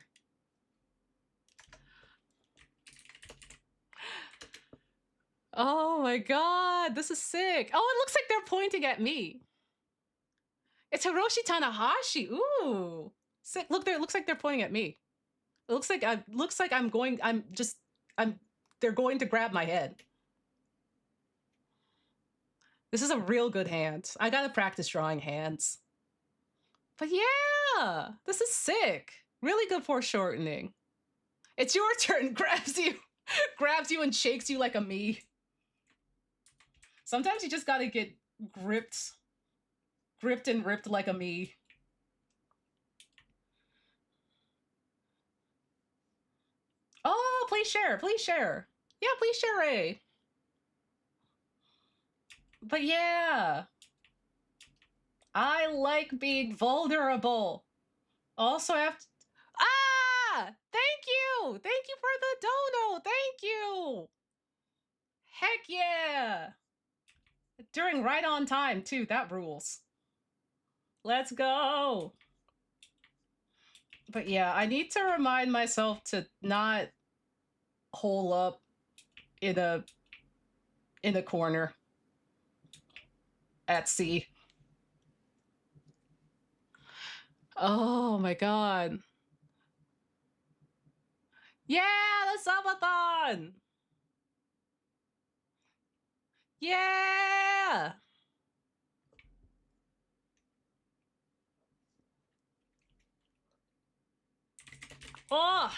Oh my god, this is sick. Oh, it looks like they're pointing at me. It's Hiroshi Tanahashi. Ooh. Sick. Look, there. It looks like they're pointing at me. It looks like they're going to grab my head. This is a real good hand. I gotta practice drawing hands. But yeah, this is sick. Really good foreshortening. It's your turn. Grabs you and shakes you like a me. Sometimes you just gotta get gripped and ripped like a me. Oh, please share. Please share. Yeah, please share, Ray. But yeah. I like being vulnerable. Also have to... Ah! Thank you! Thank you for the dono! Thank you! Heck yeah! During right on time, too. That rules. Let's go! But yeah, I need to remind myself to not hole up in a corner at sea. Oh my god. Yeah, the subathon! Yeah! Oh!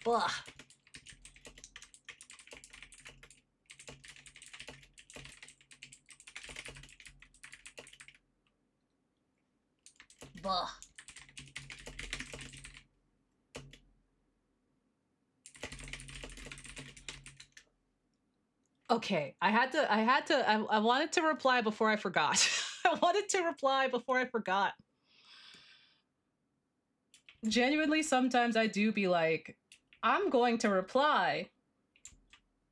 Blah. Blah. Okay, I wanted to reply before I forgot. I wanted to reply before I forgot. Genuinely, sometimes I do be like, I'm going to reply.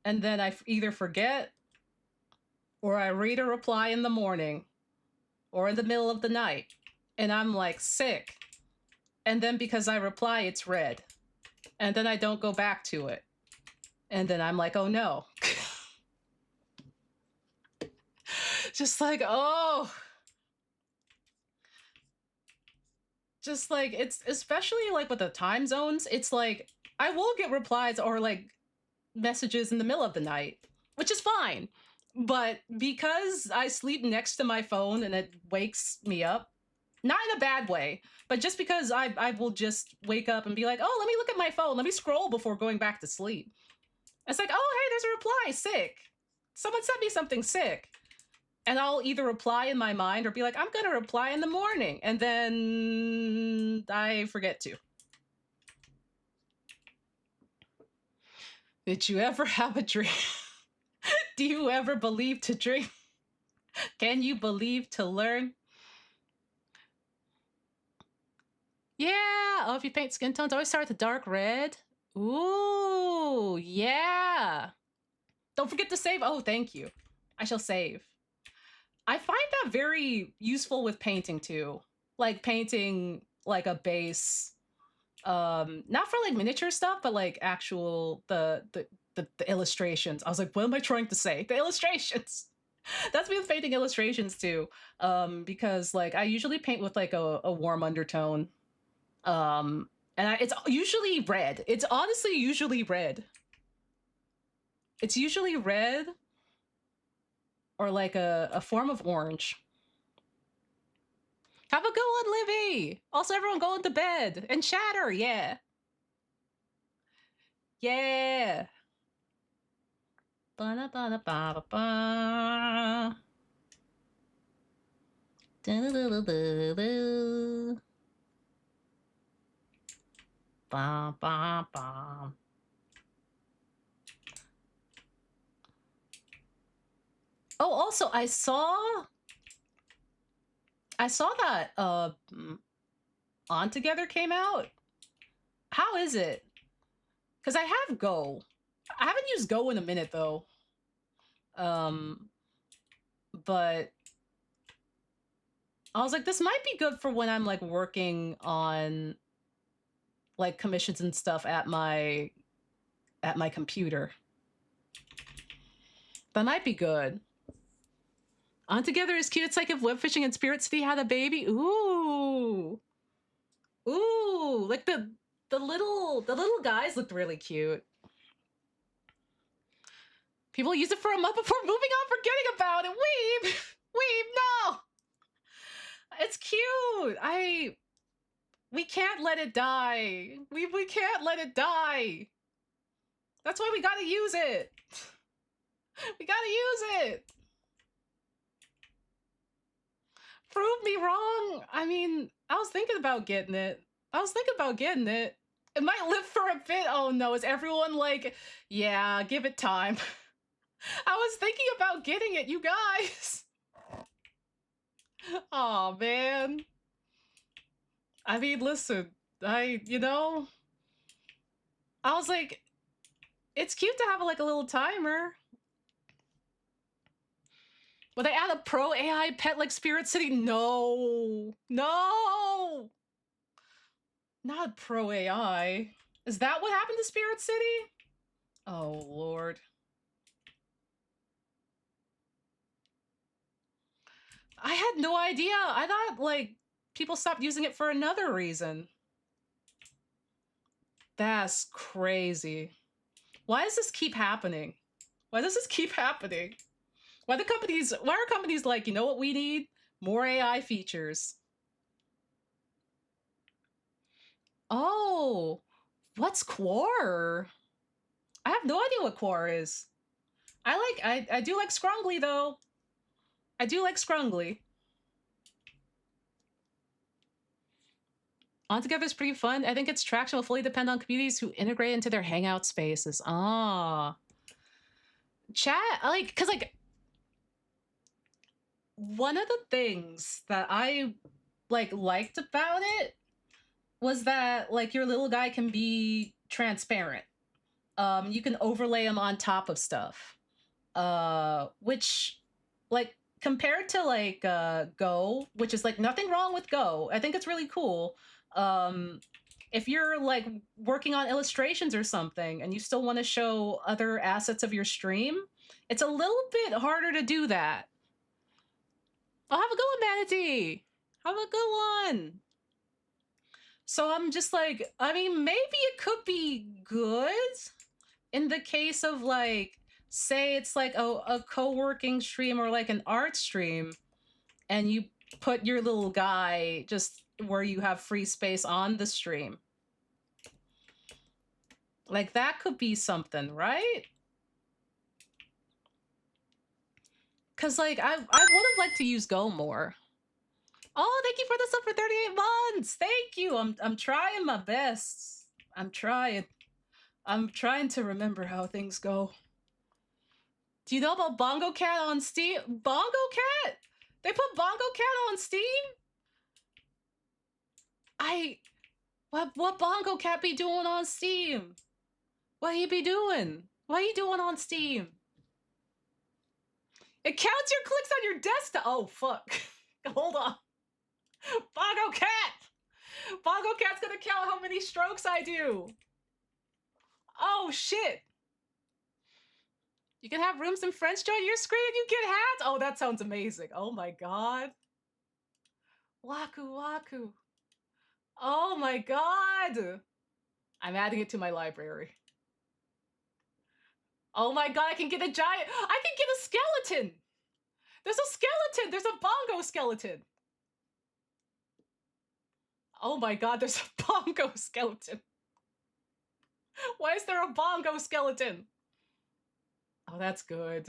And then I either forget or I read a reply in the morning or in the middle of the night. And I'm like, sick. And then because I reply, it's read. And then I don't go back to it. And then I'm like, oh no. Just like, oh. Just like, it's especially like with the time zones, it's like, I will get replies or like messages in the middle of the night, which is fine. But because I sleep next to my phone and it wakes me up, not in a bad way, but just because I will just wake up and be like, oh, let me look at my phone. Let me scroll before going back to sleep. It's like, oh, hey, there's a reply. Sick. Someone sent me something sick. And I'll either reply in my mind or be like, I'm going to reply in the morning. And then I forget to. Did you ever have a dream? Do you ever believe to dream? Can you believe to learn? Yeah. Oh, if you paint skin tones, always start with a dark red. Ooh, yeah. Don't forget to save. Oh, thank you. I shall save. I find that very useful with painting too. Like painting like a base. Not for like miniature stuff, but like actual the illustrations. I was like, what am I trying to say? The illustrations. That's me with painting illustrations too. Because like I usually paint with like a warm undertone. It's usually red. It's honestly usually red. It's usually red or like a form of orange. Have a good one, Livy. Also, everyone going to bed and chatter. Yeah. Yeah. Ba-da-ba-da-ba-ba-ba. Da-da-da-da-da-da. Ba-ba-ba. Oh, also, I saw that On Together came out. How is it? Because I have Go. I haven't used Go in a minute though. But I was like, this might be good for when I'm like working on like commissions and stuff at my computer. That might be good. On Together is cute. It's like if Web Fishing and Spirit City had a baby. Ooh. Ooh, like the little guys looked really cute. People use it for a month before moving on, forgetting about it. Weeb! Weeb, no! It's cute. We can't let it die. We can't let it die. That's why we gotta use it. We gotta use it. Prove me wrong. I mean, I was thinking about getting it. It might live for a bit. Oh no, is everyone like, yeah, give it time. I was thinking about getting it, you guys. Oh man. I mean, listen, I was like, it's cute to have like a little timer. Will they add a pro AI pet like Spirit City? No. No. Not pro AI. Is that what happened to Spirit City? Oh, Lord. I had no idea. I thought, like, people stopped using it for another reason. That's crazy. Why does this keep happening? Why does this keep happening? Why are companies like, you know what we need? More AI features. Oh, what's Quar? I have no idea what Quar is. I do like Scrungly though. I do like Scrungly. On Together is pretty fun. I think its traction will fully depend on communities who integrate into their hangout spaces. Ah. Chat, like, cause like one of the things that I liked about it was that like your little guy can be transparent. You can overlay him on top of stuff. Which like compared to like Go, which is like nothing wrong with Go. I think it's really cool. If you're like working on illustrations or something and you still want to show other assets of your stream, it's a little bit harder to do that. Oh, have a good one, Manatee. Have a good one. So I'm just like, I mean, maybe it could be good in the case of like, say it's like a co-working stream or like an art stream, and you put your little guy just where you have free space on the stream. Like that could be something, right? Cause like I would have liked to use Go more. Oh, thank you for the sub for 38 months. Thank you. I'm trying my best. I'm trying to remember how things go. Do you know about Bongo Cat on Steam? Bongo Cat? They put Bongo Cat on Steam? What Bongo Cat be doing on Steam? What he be doing? What he doing on Steam? It counts your clicks on your desktop. Oh, fuck. Hold on. Bongo Cat! Bongo Cat's gonna count how many strokes I do. Oh, shit. You can have rooms and friends join your screen and you get hats? Oh, that sounds amazing. Oh my god. Waku Waku. Oh my god. I'm adding it to my library. Oh my god, I can get a giant. I can get a skeleton. There's a skeleton. There's a bongo skeleton. Oh my god, there's a bongo skeleton. Why is there a bongo skeleton? Oh, that's good.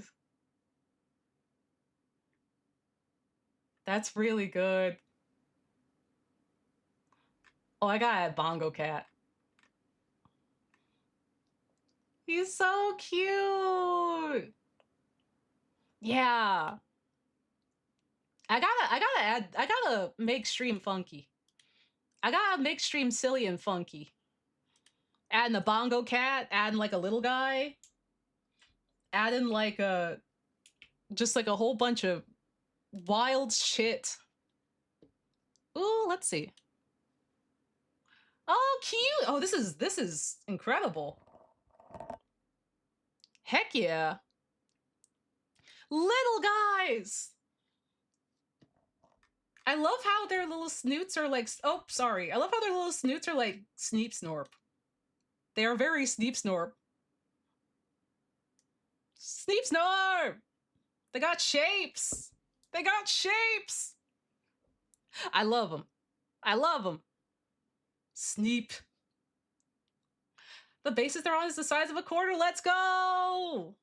That's really good. Oh, I gotta add Bongo Cat. He's so cute. Yeah. I gotta make stream funky. I gotta make stream silly and funky. Adding a Bongo Cat, adding like a little guy, adding like just like a whole bunch of wild shit. Ooh, let's see. Oh, cute. Oh, this is incredible. Heck yeah. Little guys. I love how their little snoots are like, oh, sorry. I love how their little snoots are like Sneep Snorp. They are very Sneep Snorp. Sneep Snorp! They got shapes. They got shapes. I love them. I love them. Sneep. The bases they're on is the size of a quarter. Let's go.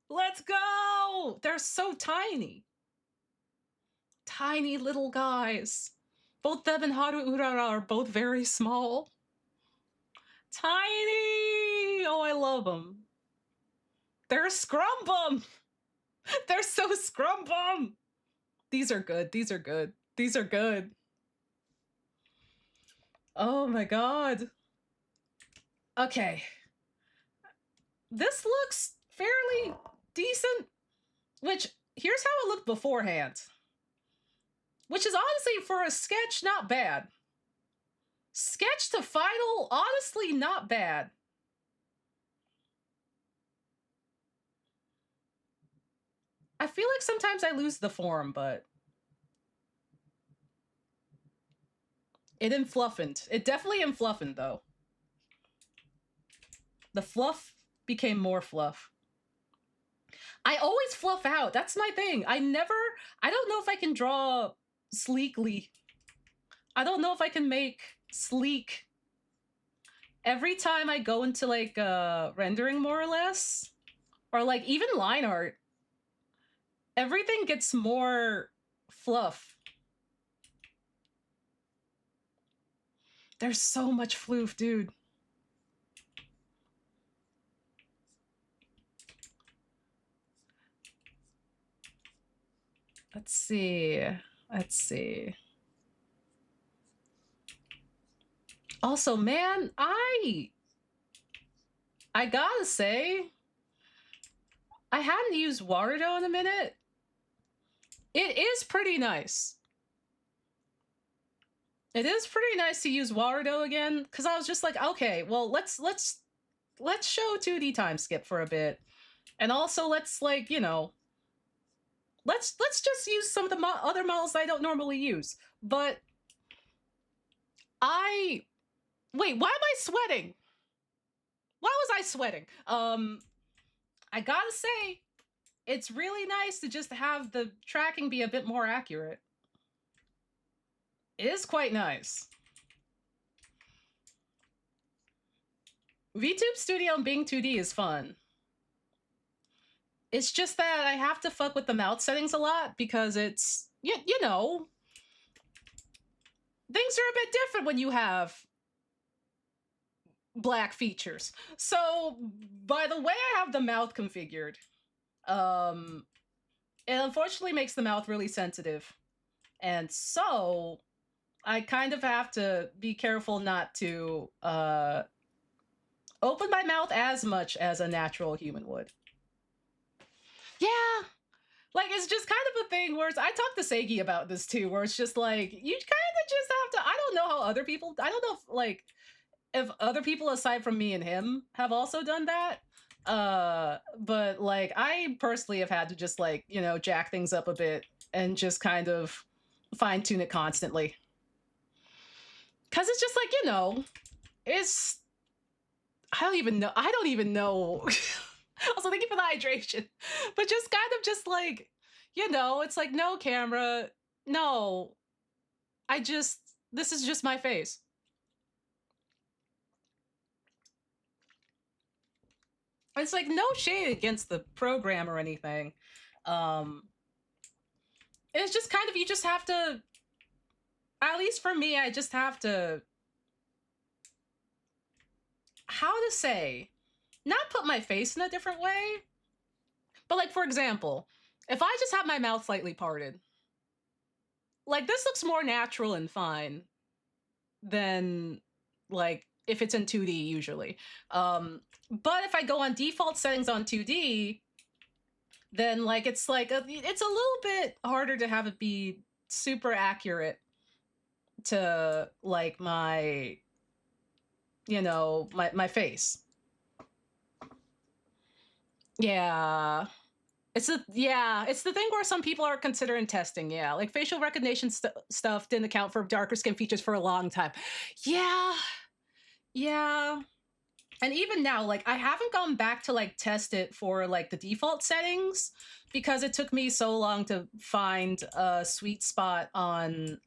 Let's go. They're so tiny. Tiny little guys. Both them and Haru Urara are both very small. Tiny. Oh, I love them. They're scrumbum. They're so scrumbum. These are good. These are good. These are good. Oh my god. Okay. This looks fairly decent. Which, here's how it looked beforehand. Which is honestly, for a sketch, not bad. Sketch to final, honestly, not bad. I feel like sometimes I lose the form, but it influffened. It definitely influffened, though. The fluff became more fluff. I always fluff out. That's my thing. I don't know if I can draw sleekly. I don't know if I can make sleek every time I go into like rendering, more or less, or like even line art. Everything gets more fluff. There's so much floof, dude. Let's see. Let's see. Also, man, I gotta say, I hadn't used Warudo in a minute. It is pretty nice. It is pretty nice to use Warudo again, because I was just like, okay, well, let's show 2D time skip for a bit, and also let's, like, you know, let's just use some of the other models I don't normally use. But wait, why am I sweating? Why was I sweating? I gotta say, it's really nice to just have the tracking be a bit more accurate. It is quite nice. VTube Studio and being 2D is fun. It's just that I have to fuck with the mouth settings a lot because it's, you know, things are a bit different when you have black features. So by the way I have the mouth configured, um, it unfortunately makes the mouth really sensitive. And so I kind of have to be careful not to open my mouth as much as a natural human would. Yeah. Like it's just kind of a thing where I talked to Seigi about this too, where it's just like you kind of just have to. I don't know how other people. I don't know if other people aside from me and him have also done that. But like I personally have had to just like jack things up a bit and just kind of fine tune it constantly. Cause it's just like it's I don't even know. I don't even know. Also, thank you for the hydration. But just kind of just like, it's like, no camera. No, this is just my face. It's like no shade against the program or anything. Um, it's just kind of, you just have to, at least for me, I just have to, how to say, not put my face in a different way. But like, for example, if I just have my mouth slightly parted, like this looks more natural and fine than like if it's in 2D usually. But if I go on default settings on 2D, then like it's a little bit harder to have it be super accurate to like my my face. Yeah. It's the thing where some people are considering testing. Yeah, like facial recognition stuff didn't account for darker skin features for a long time. Yeah, yeah. And even now, like I haven't gone back to like test it for like the default settings because it took me so long to find a sweet spot on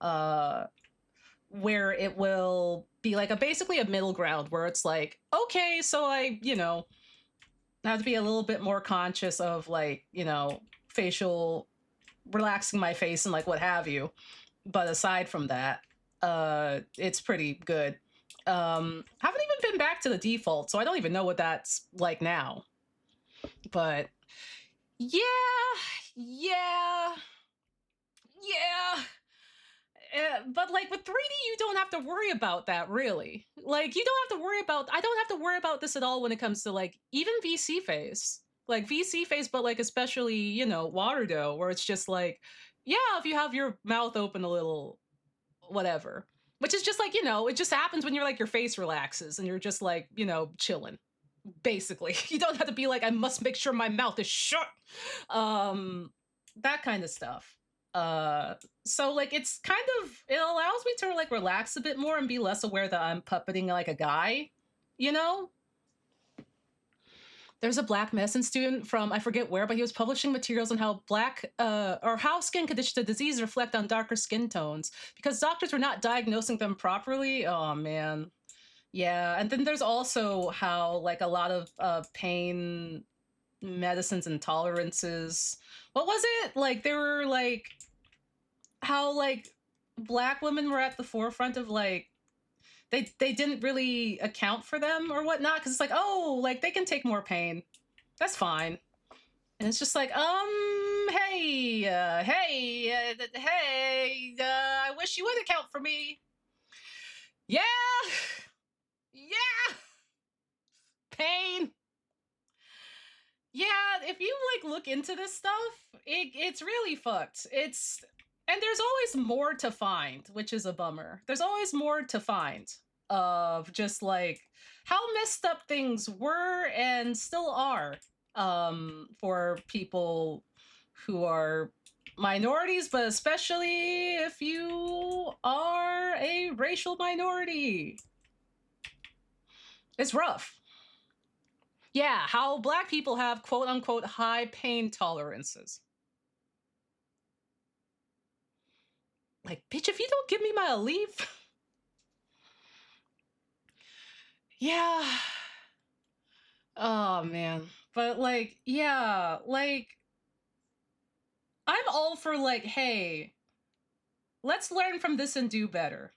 where it will be like basically a middle ground where it's like, okay, so I, have to be a little bit more conscious of like, facial relaxing my face and like what have you. But aside from that, it's pretty good. Haven't even been back to the default, so I don't even know what that's like now. But yeah, yeah, yeah. But like with 3D, you don't have to worry about that really. Like you don't have to worry about. I don't have to worry about this at all when it comes to like even VC face, like VC face, but like especially water dough, where it's just like, yeah, if you have your mouth open a little, whatever. Which is just like it just happens when you're like your face relaxes and you're just like chilling. Basically, you don't have to be like I must make sure my mouth is shut. That kind of stuff. So like it's kind of it allows me to like relax a bit more and be less aware that I'm puppeting like a guy, you know. There's a black medicine student from I forget where, but he was publishing materials on how how skin conditions of disease reflect on darker skin tones because doctors were not diagnosing them properly. Oh man, yeah. And then there's also how like a lot of pain medicines and tolerances. What was it like? They were like how like black women were at the forefront of like they didn't really account for them or whatnot because it's like oh like they can take more pain, that's fine. And it's just like hey I wish you would account for me. Yeah, yeah, pain. Yeah, if you like look into this stuff, it's really fucked. And there's always more to find, which is a bummer. There's always more to find of just like how messed up things were and still are for people who are minorities, but especially if you are a racial minority. It's rough. Yeah, how black people have quote unquote high pain tolerances. Like, bitch, if you don't give me my leave. Yeah. Oh man. But like, yeah, like I'm all for like, hey, let's learn from this and do better.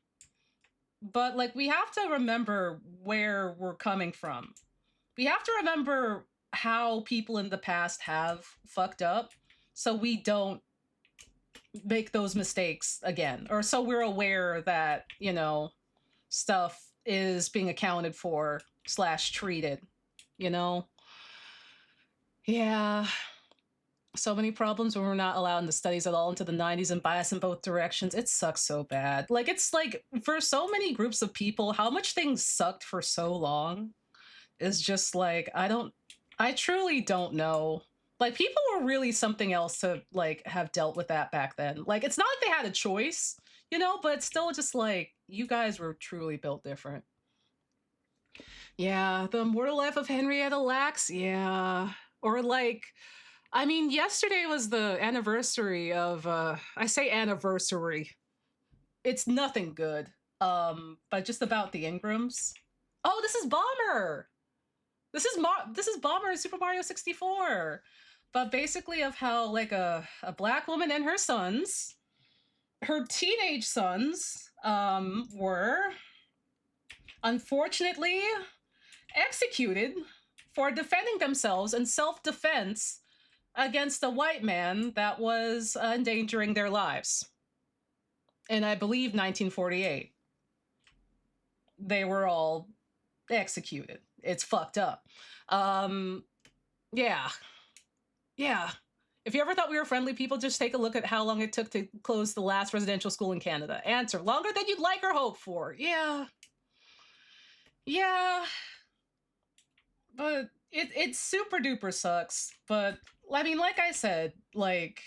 But like we have to remember where we're coming from. We have to remember how people in the past have fucked up so we don't make those mistakes again, or so we're aware that, stuff is being accounted for slash treated, you know? Yeah. So many problems when we're not allowed in the studies at all into the 90s and bias in both directions. It sucks so bad. Like, it's like for so many groups of people, how much things sucked for so long is just like, I truly don't know. Like, people were really something else to like have dealt with that back then. Like, it's not like they had a choice, but it's still just like, you guys were truly built different. Yeah, the immortal life of Henrietta Lacks. Yeah. Or like, I mean, yesterday was the anniversary of I say anniversary. It's nothing good. But just about the Ingrams. Oh, this is Bomber. This is Bomber in Super Mario 64. But basically of how like a black woman and her sons, her teenage sons, were unfortunately executed for defending themselves in self-defense against a white man that was endangering their lives. In, I believe, 1948. They were all executed. It's fucked up. Yeah. Yeah. If you ever thought we were friendly people, just take a look at how long it took to close the last residential school in Canada. Answer: longer than you'd like or hope for. Yeah. Yeah. But it super duper sucks. But I mean, like I said, like,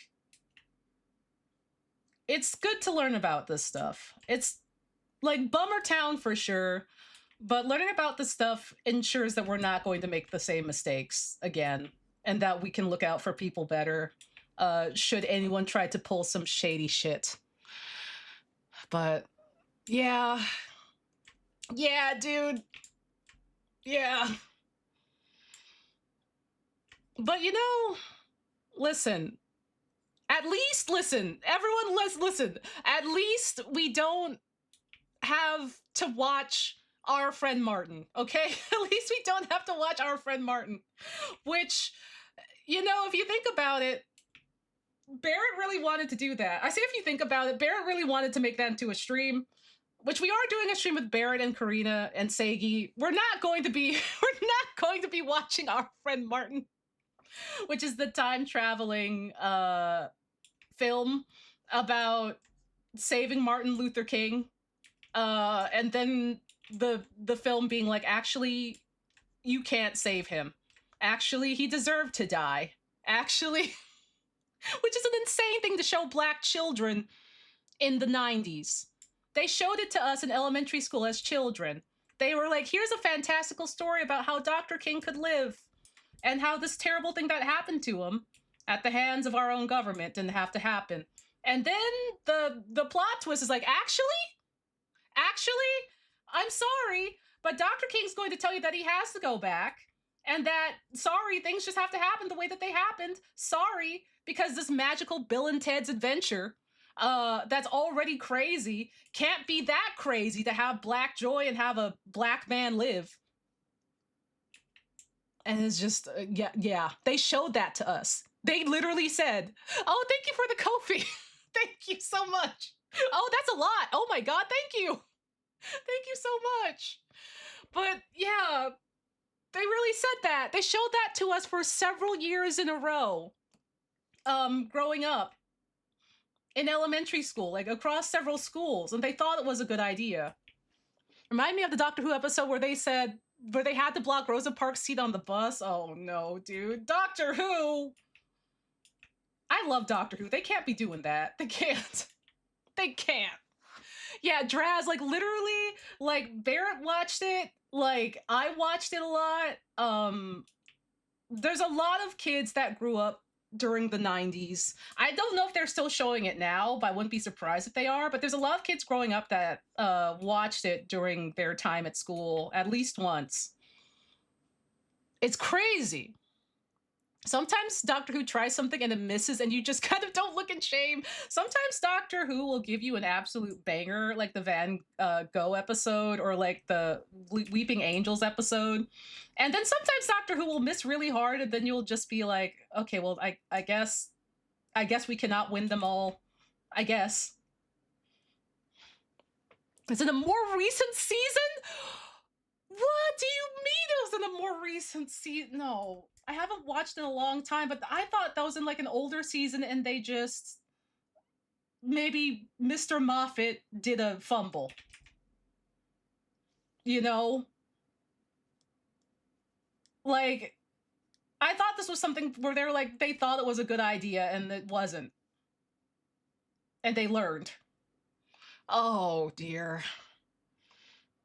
it's good to learn about this stuff. It's like Bummer Town for sure, but learning about this stuff ensures that we're not going to make the same mistakes again, and that we can look out for people better should anyone try to pull some shady shit. But yeah. Yeah, dude. Yeah. But listen, at least listen, everyone, let's listen. At least we don't have to watch Our Friend Martin, okay? At least we don't have to watch Our Friend Martin, which, if you think about it, Barrett really wanted to do that. I say if you think about it, Barrett really wanted to make that into a stream, which we are doing a stream with Barrett and Karina and Sagi. We're not going to be watching Our Friend Martin, which is the time traveling film about saving Martin Luther King. And then the film being like, actually, you can't save him. Actually, he deserved to die. Actually, which is an insane thing to show black children in the 90s. They showed it to us in elementary school as children. They were like, here's a fantastical story about how Dr. King could live and how this terrible thing that happened to him at the hands of our own government didn't have to happen. And then the plot twist is like, actually, I'm sorry, but Dr. King's going to tell you that he has to go back, and that, sorry, things just have to happen the way that they happened. Sorry, because this magical Bill and Ted's Adventure, that's already crazy, can't be that crazy to have black joy and have a black man live. And it's just, yeah, they showed that to us. They literally said, oh, thank you for the Ko-fi. Thank you so much. Oh, that's a lot. Oh my God, thank you. Thank you so much. But yeah, they really said that. They showed that to us for several years in a row. Growing up in elementary school, like across several schools, and they thought it was a good idea. Remind me of the Doctor Who episode where they had to block Rosa Parks' seat on the bus. Oh no, dude. Doctor Who! I love Doctor Who. They can't be doing that. They can't. They can't. Yeah, Draz, like literally, like Barrett watched it, like I watched it a lot. There's a lot of kids that grew up during the 90s. I don't know if they're still showing it now, but I wouldn't be surprised if they are. But there's a lot of kids growing up that watched it during their time at school at least once. It's crazy. Sometimes Doctor Who tries something and it misses, and you just kind of don't look in shame. Sometimes Doctor Who will give you an absolute banger, like the Van Gogh episode or like the Weeping Angels episode. And then sometimes Doctor Who will miss really hard, and then you'll just be like, okay, well, I guess we cannot win them all. I guess. Is it a more recent season? What do you mean it was in a more recent season? No, I haven't watched in a long time, but I thought that was in like an older season and they just maybe Mr. Moffat did a fumble. You know? Like, I thought this was something where they were like, they thought it was a good idea and it wasn't. And they learned. Oh, dear.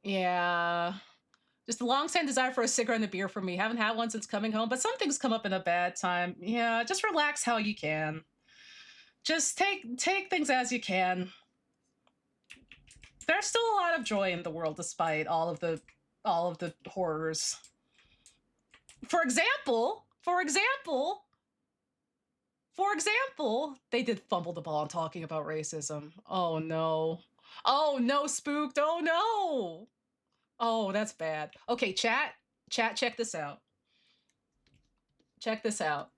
Yeah. Just a long-standing desire for a cigarette and a beer for me. Haven't had one since coming home, but some things come up in a bad time. Yeah, just relax how you can. Just take things as you can. There's still a lot of joy in the world despite all of the horrors. For example, they did fumble the ball on talking about racism. Oh no. Oh no, spooked. Oh no. Oh, that's bad. Okay, chat, check this out. Check this out.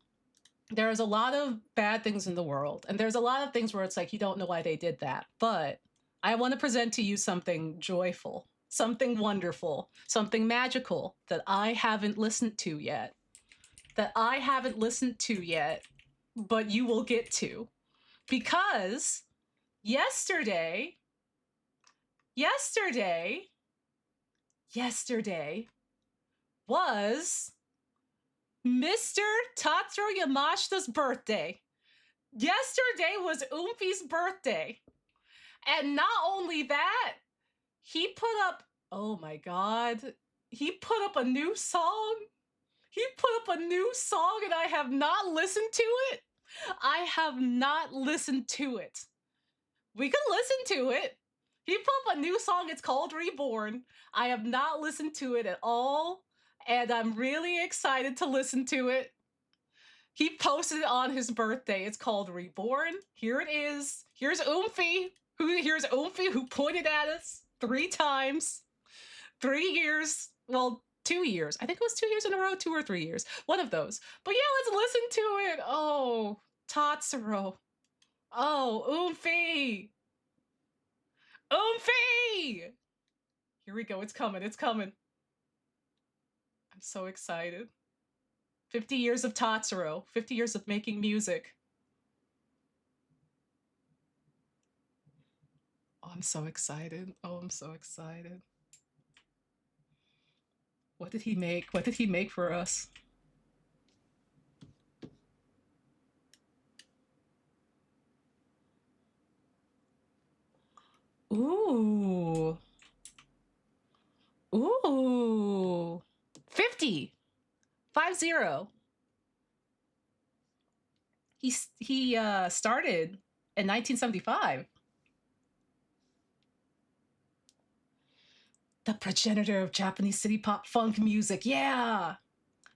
There's a lot of bad things in the world, and there's a lot of things where it's like you don't know why they did that. But I want to present to you something joyful, something wonderful, something magical that I haven't listened to yet. But you will get to. Because yesterday was Mr. Tatsuro Yamashita's birthday. Yesterday was Oomfy's birthday. And not only that, he put up, oh my God, he put up a new song. And I have not listened to it. We can listen to it. He put up a new song. It's called Reborn. I have not listened to it at all. And I'm really excited to listen to it. He posted it on his birthday. It's called Reborn. Here it is. Here's Oomfy, who pointed at us 3 times. 3 years. Well, 2 years. I think it was 2 years in a row, 2 or 3 years. One of those. But yeah, let's listen to it. Oh, Tatsuro. Oh, Oomfy. Here we go. It's coming. I'm so excited. 50 years of Tatsuro. 50 years of making music. Oh, I'm so excited. What did he make for us? Ooh. 50. 50. He started in 1975. The progenitor of Japanese city pop funk music. Yeah,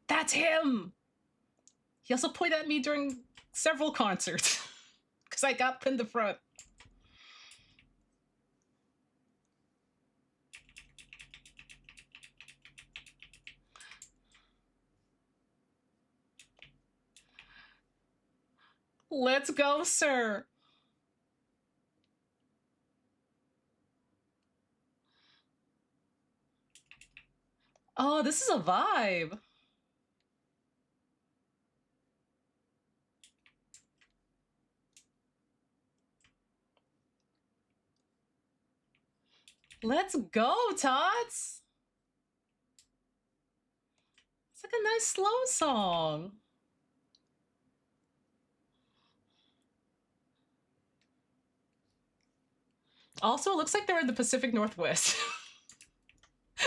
that's him. He also pointed at me during several concerts because I got pinned the front. Let's go, sir. Oh, this is a vibe. Let's go, Tots. It's like a nice slow song. Also, it looks like they're in the Pacific Northwest.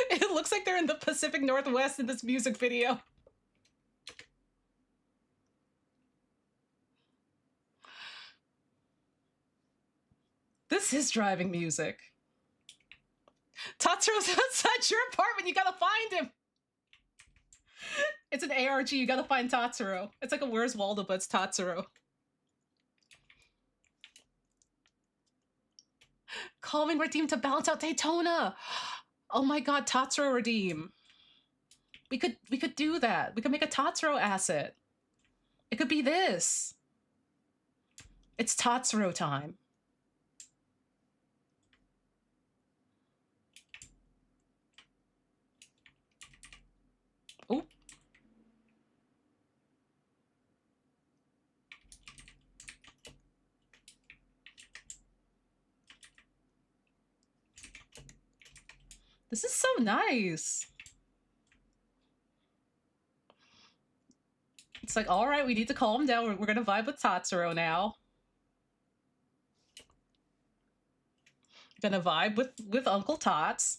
It looks like they're in the Pacific Northwest in this music video. This is driving music. Tatsuro's outside your apartment. You gotta find him. It's an ARG. You gotta find Tatsuro. It's like a Where's Waldo, but it's Tatsuro. Calming Redeem to balance out Daytona. Oh my god, Tatsuro Redeem. We could do that. We could make a Tatsuro asset. It could be this. It's Tatsuro time. Oh. This is so nice. It's like, all right, we need to calm down. We're gonna vibe with Tatsuro now. Gonna vibe with Uncle Tots.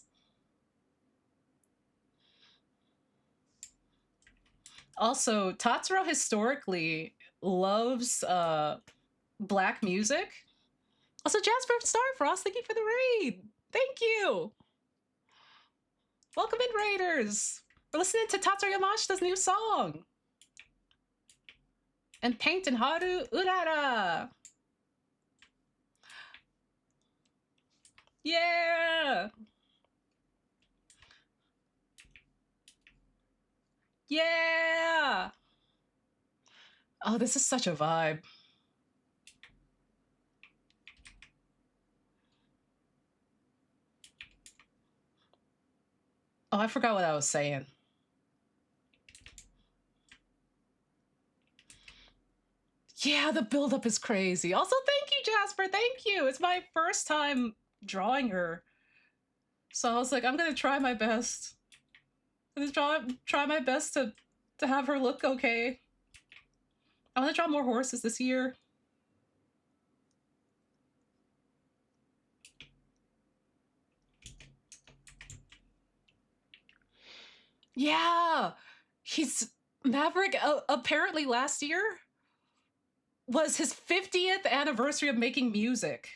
Also, Tatsuro historically loves black music. Also, Jasper Starfrost, thank you for the raid. Thank you. Welcome in, Raiders. We're listening to Tatsuro Yamashita's new song. And Paint and Haru Urara. Yeah. Yeah. Oh, this is such a vibe. Oh, I forgot what I was saying. Yeah, the buildup is crazy. Also, thank you, Jasper. Thank you. It's my first time drawing her. So I was like, I'm gonna try my best. I'm gonna try my best to have her look okay. I want to draw more horses this year. Yeah, he's Maverick. Apparently, last year was his 50th anniversary of making music,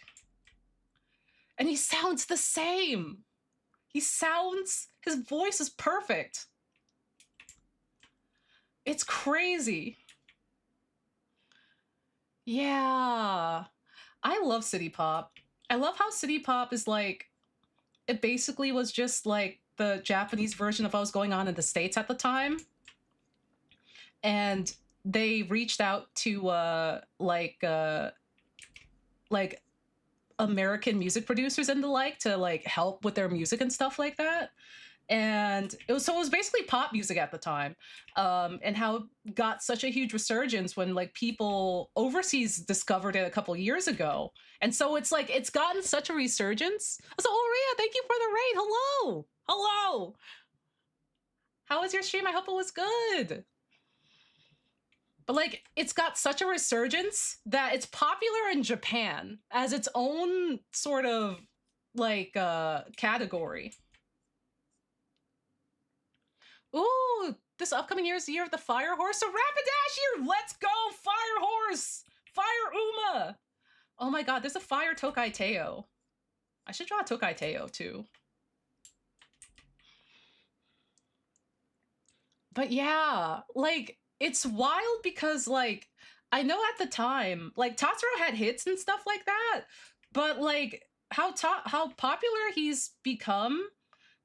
and he sounds the same. His voice is perfect. It's crazy. Yeah, I love City Pop. I love how City Pop is like, it basically was just like the Japanese version of what was going on in the States at the time. And they reached out to like American music producers and the like to like help with their music and stuff like that. And it was basically pop music at the time, and how it got such a huge resurgence when like people overseas discovered it a couple years ago. And so it's like it's gotten such a resurgence. So Oria, thank you for the raid. Hello. How was your stream? I hope it was good. But like it's got such a resurgence that it's popular in Japan as its own sort of like category. Ooh, this upcoming year is the year of the Fire Horse. So Rapidash here, let's go, Fire Horse! Fire Uma! Oh my god, there's a Fire Tokai Teo. I should draw a Tokai Teo too. But yeah, like, it's wild because, like, I know at the time, like, Tatsuro had hits and stuff like that, but, like, how popular he's become,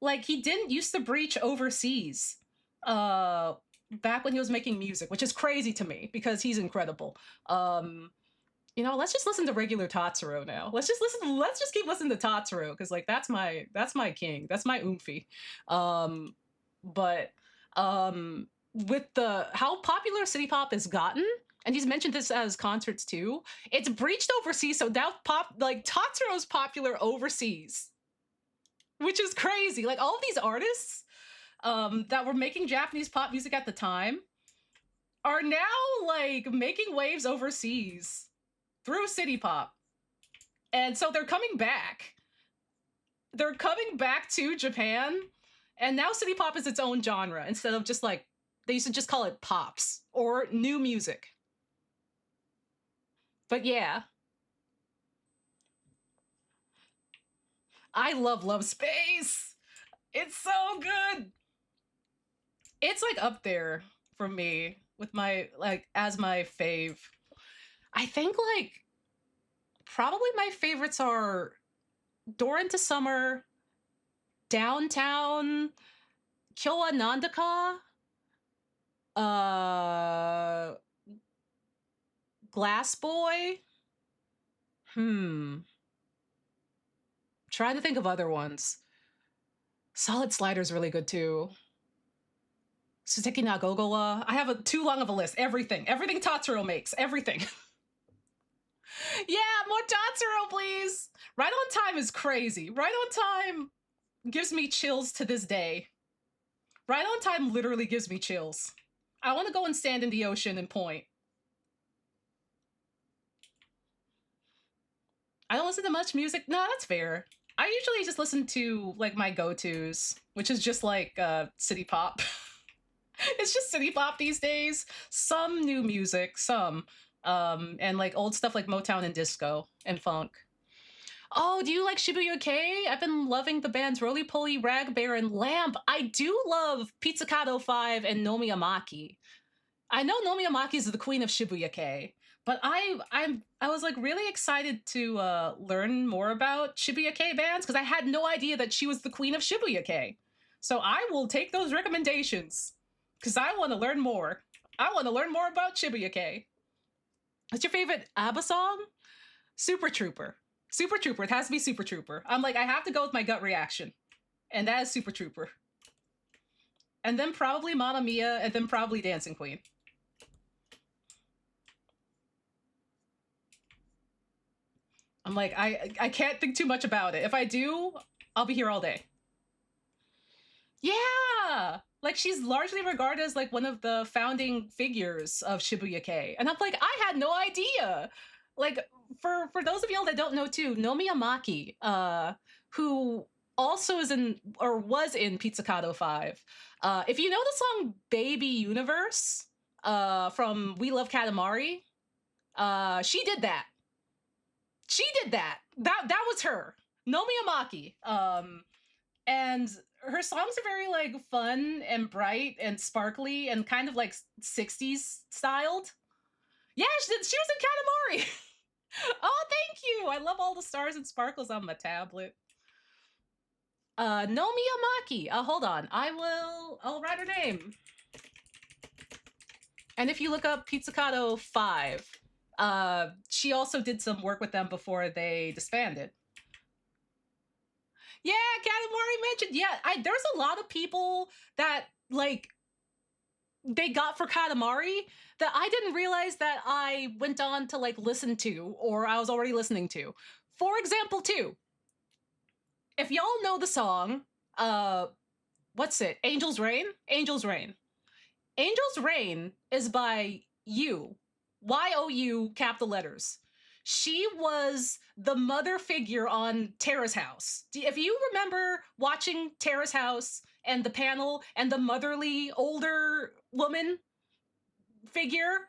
like, he didn't used to breach overseas back when he was making music, which is crazy to me because he's incredible. You know, let's just listen to regular Tatsuro now. Let's just keep listening to Tatsuro because like that's my king. That's my oomphy. But with the how popular City Pop has gotten, and he's mentioned this as concerts too, it's breached overseas, so now Tatsuro's popular overseas, which is crazy. Like all of these artists that were making Japanese pop music at the time are now like making waves overseas through City Pop. And so they're coming back. They're coming back to Japan, and now City Pop is its own genre instead of just like they used to just call it pops or new music. But yeah. I love Space. It's so good. It's like up there. for me with my like as my fave. I think like probably my favorites are Door into Summer, Downtown, Kyowa Nandaka, uh Glass Boy. Hmm. Trying to think of other ones. Solid Slider's really good too. Suteki na Gogowa. I have too long of a list. Everything. Everything Tatsuro makes. Everything. Yeah, more Tatsuro, please. Right on Time is crazy. Right on Time gives me chills to this day. Right on Time literally gives me chills. I want to go and stand in the ocean and point. I don't listen to much music. No, that's fair. I usually just listen to like my go-tos, which is just like city pop. It's just city pop these days. Some new music, some and like old stuff like Motown and disco and funk. Oh, do you like Shibuya K? I've been loving the bands Roly Poly, Rag Bear, and Lamp. I do love Pizzicato 5 and Nomiamaki. I know Nomiamaki is the queen of Shibuya K, but I was like really excited to learn more about Shibuya K bands because I had no idea that she was the queen of Shibuya K. So I will take those recommendations because I want to learn more. I want to learn more about Shibuya K. What's your favorite ABBA song? Super Trooper. Super Trooper. It has to be Super Trooper. I'm like, I have to go with my gut reaction. And that is Super Trooper. And then probably Mamma Mia, and then probably Dancing Queen. I'm like, I can't think too much about it. If I do, I'll be here all day. Yeah! Like, she's largely regarded as, like, one of the founding figures of Shibuya K. And I'm like, I had no idea! Like, for those of y'all that don't know, too, Nomiya Maki, who also is in, or was in Pizzicato 5. If you know the song Baby Universe, from We Love Katamari, she did that. She did that. That was her. Nomiya Maki. And her songs are very like fun and bright and sparkly and kind of like 60s styled. Yeah, she was in Katamari. Oh, thank you. I love all the stars and sparkles on my tablet. Nomiya Maki. Hold on. I'll write her name. And if you look up Pizzicato 5, she also did some work with them before they disbanded. Yeah, Katamari mentioned. Yeah, there's a lot of people that like they got for Katamari that I didn't realize that I went on to like listen to or I was already listening to. For example, too, if y'all know the song, what's it? Angel's Rain? Angel's Rain. Angel's Rain is by You. Y-O-U, capital letters. She was the mother figure on Terrace House. If you remember watching Terrace House and the panel and the motherly older woman figure,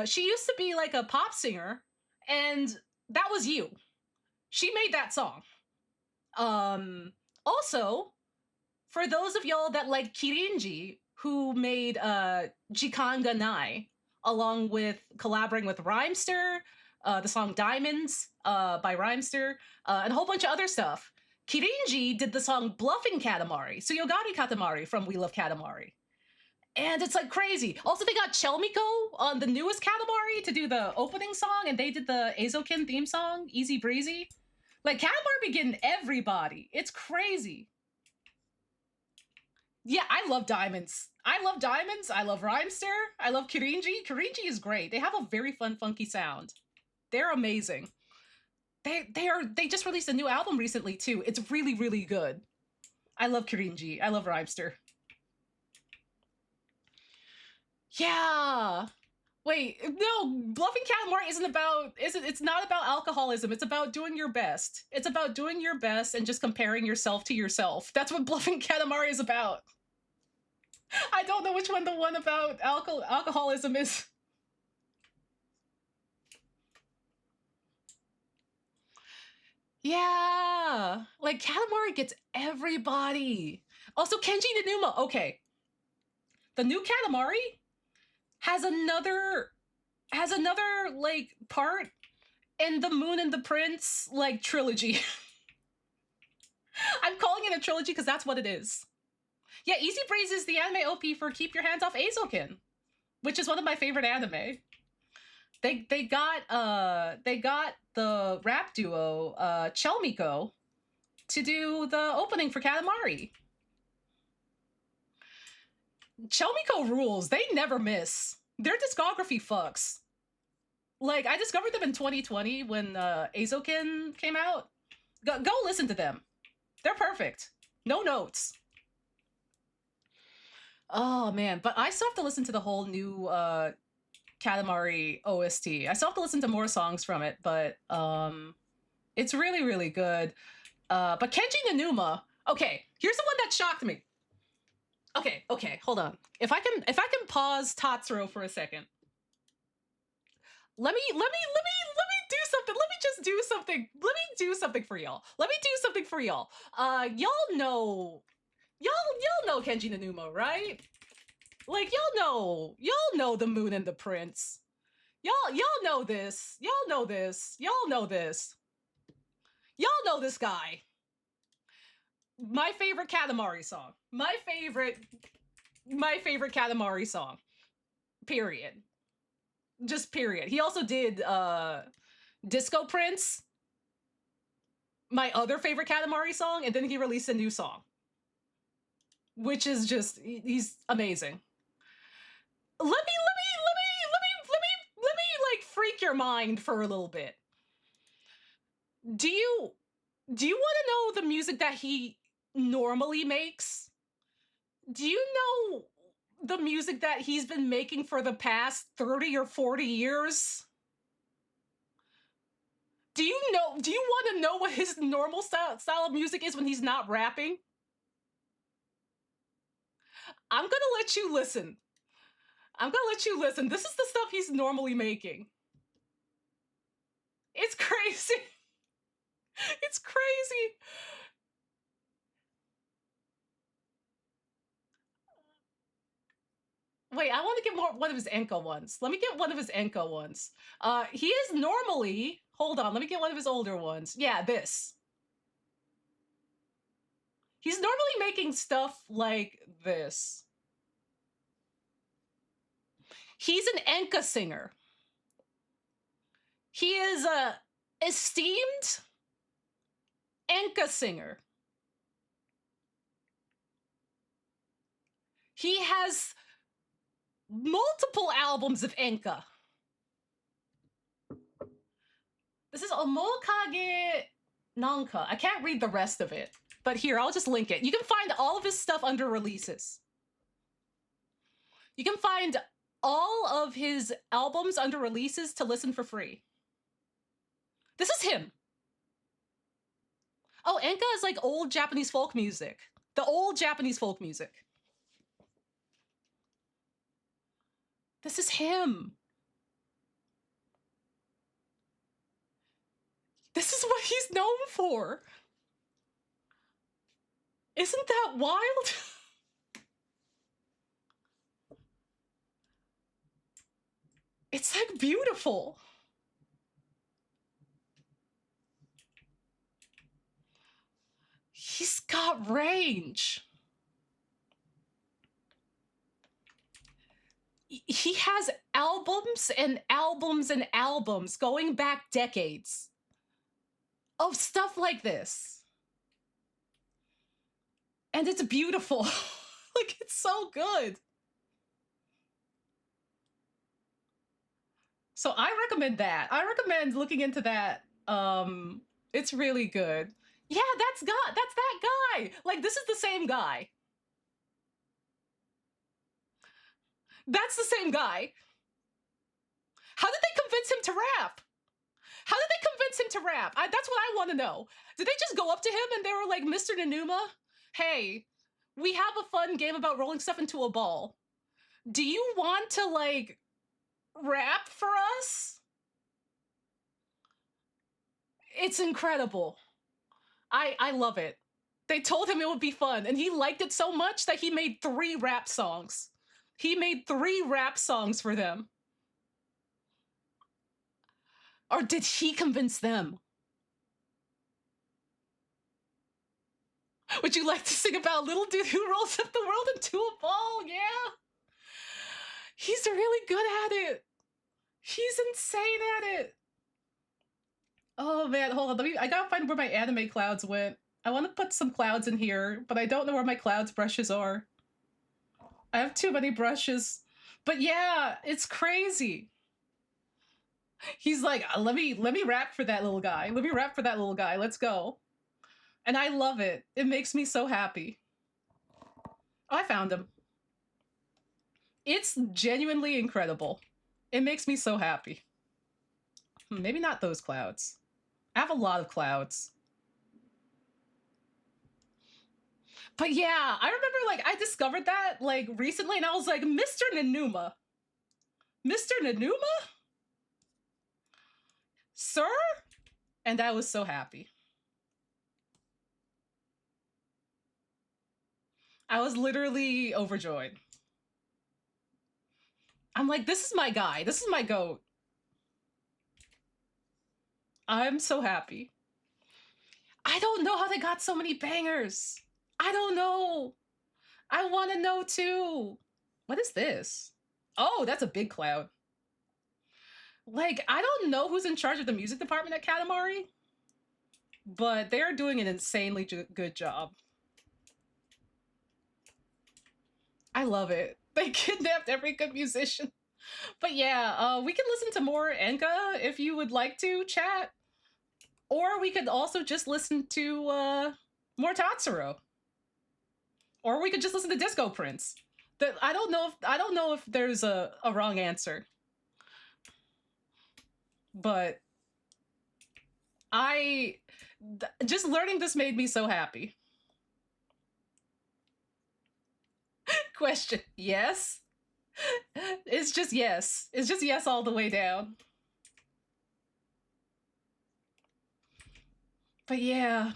she used to be like a pop singer, and that was You. She made that song. Also, for those of y'all that like Kirinji, who made Jikan ga Nai, along with collaborating with Rhymester, the song Diamonds by Rhymester, and a whole bunch of other stuff. Kirinji did the song Bluffing Katamari, Suyogari Katamari from We Love Katamari. And it's like crazy. Also, they got Chelmiko on the newest Katamari to do the opening song, and they did the Eizouken theme song, Easy Breezy. Like, Katamari be getting everybody. It's crazy. Yeah, I love Diamonds. I love Diamonds. I love Rhymester. I love Kirinji. Kirinji is great. They have a very fun, funky sound. They're amazing. They just released a new album recently too. It's really, really good. I love Kirinji. I love Rhymester. Yeah. Wait, no, Bluffing Katamari it's not about alcoholism. It's about doing your best. It's about doing your best and just comparing yourself to yourself. That's what Bluffing Katamari is about. I don't know which one the one about alcoholism is. Yeah, like Katamari gets everybody. Also, Kenji Nanuma. Okay, the new Katamari has another like part in the Moon and the Prince like trilogy. I'm calling it a trilogy because that's what it is. Yeah, Easy Breeze is the anime OP for Keep Your Hands Off Azokin, which is one of my favorite anime. They got the rap duo Chelmiko to do the opening for Katamari. Chelmiko rules. They never miss. Their discography fucks. Like, I discovered them in 2020 when Azokin came out. Go listen to them. They're perfect. No notes. Oh, man. But I still have to listen to the whole new Katamari OST. I still have to listen to more songs from it, but it's really, really good. But Kenji Nanuma, okay, here's the one that shocked me. Okay, hold on. If I can pause Tatsuro for a second. Let me do something. Let me just do something. Let me do something for y'all. Let me do something for y'all. Y'all know Kenji Nanuma, right? Like y'all know the Moon and the Prince. Y'all know this. Y'all know this. Y'all know this. Y'all know this guy. My favorite Katamari song. My favorite Katamari song. Period. Just period. He also did Disco Prince, my other favorite Katamari song, and then he released a new song, which is just, he's amazing. Let me like freak your mind for a little bit. Do you want to know the music that he normally makes? Do you know the music that he's been making for the past 30 or 40 years? Do you want to know what his normal style of music is when he's not rapping? I'm gonna let you listen. This is the stuff he's normally making. It's crazy. It's crazy. Wait, I want to get one of his Enka ones. Let me get one of his Enka ones. He is normally, hold on, let me get one of his older ones. Yeah, this. He's normally making stuff like this. He's an Enka singer. He is a esteemed Enka singer. He has multiple albums of Enka. This is Omokage Nanka. I can't read the rest of it, but here, I'll just link it. You can find all of his stuff under releases. You can find all of his albums under releases to listen for free. This is him. Oh, Enka is like old Japanese folk music. The old Japanese folk music. This is him. This is what he's known for. Isn't that wild? It's like beautiful. He's got range. He has albums and albums and albums going back decades of stuff like this. And it's beautiful. Like, it's so good. So I recommend that. I recommend looking into that. It's really good. Yeah, that's that guy. Like, this is the same guy. That's the same guy. How did they convince him to rap? How did they convince him to rap? That's what I want to know. Did they just go up to him and they were like, Mr. Nanuma, hey, we have a fun game about rolling stuff into a ball. Do you want to, like, rap for us? It's incredible. I love it. They told him it would be fun, and he liked it so much that he made 3 rap songs. He made 3 rap songs for them. Or did he convince them? Would you like to sing about a little dude who rolls up the world into a ball? Yeah. He's really good at it. He's insane at it. Oh man, hold on. I gotta find where my anime clouds went. I want to put some clouds in here, but I don't know where my clouds brushes are. I have too many brushes. But yeah, it's crazy. He's like, let me rap for that little guy. Let me rap for that little guy. Let's go. And I love it. It makes me so happy. Oh, I found him. It's genuinely incredible. It makes me so happy. Maybe not those clouds. I have a lot of clouds. But yeah, I remember like I discovered that like recently and I was like, Mr. Nanuma. Mr. Nanuma? Sir? And I was so happy. I was literally overjoyed. I'm like, this is my guy. This is my goat. I'm so happy. I don't know how they got so many bangers. I don't know. I want to know too. What is this? Oh, that's a big cloud. Like, I don't know who's in charge of the music department at Katamari, but they're doing an insanely good job. I love it. They kidnapped every good musician. But yeah, we can listen to more Enka if you would like to, chat. Or we could also just listen to more Tatsuro. Or we could just listen to Disco Prince. I don't know if there's a wrong answer. But just learning this made me so happy. Question, yes? It's just yes. It's just yes all the way down. But yeah.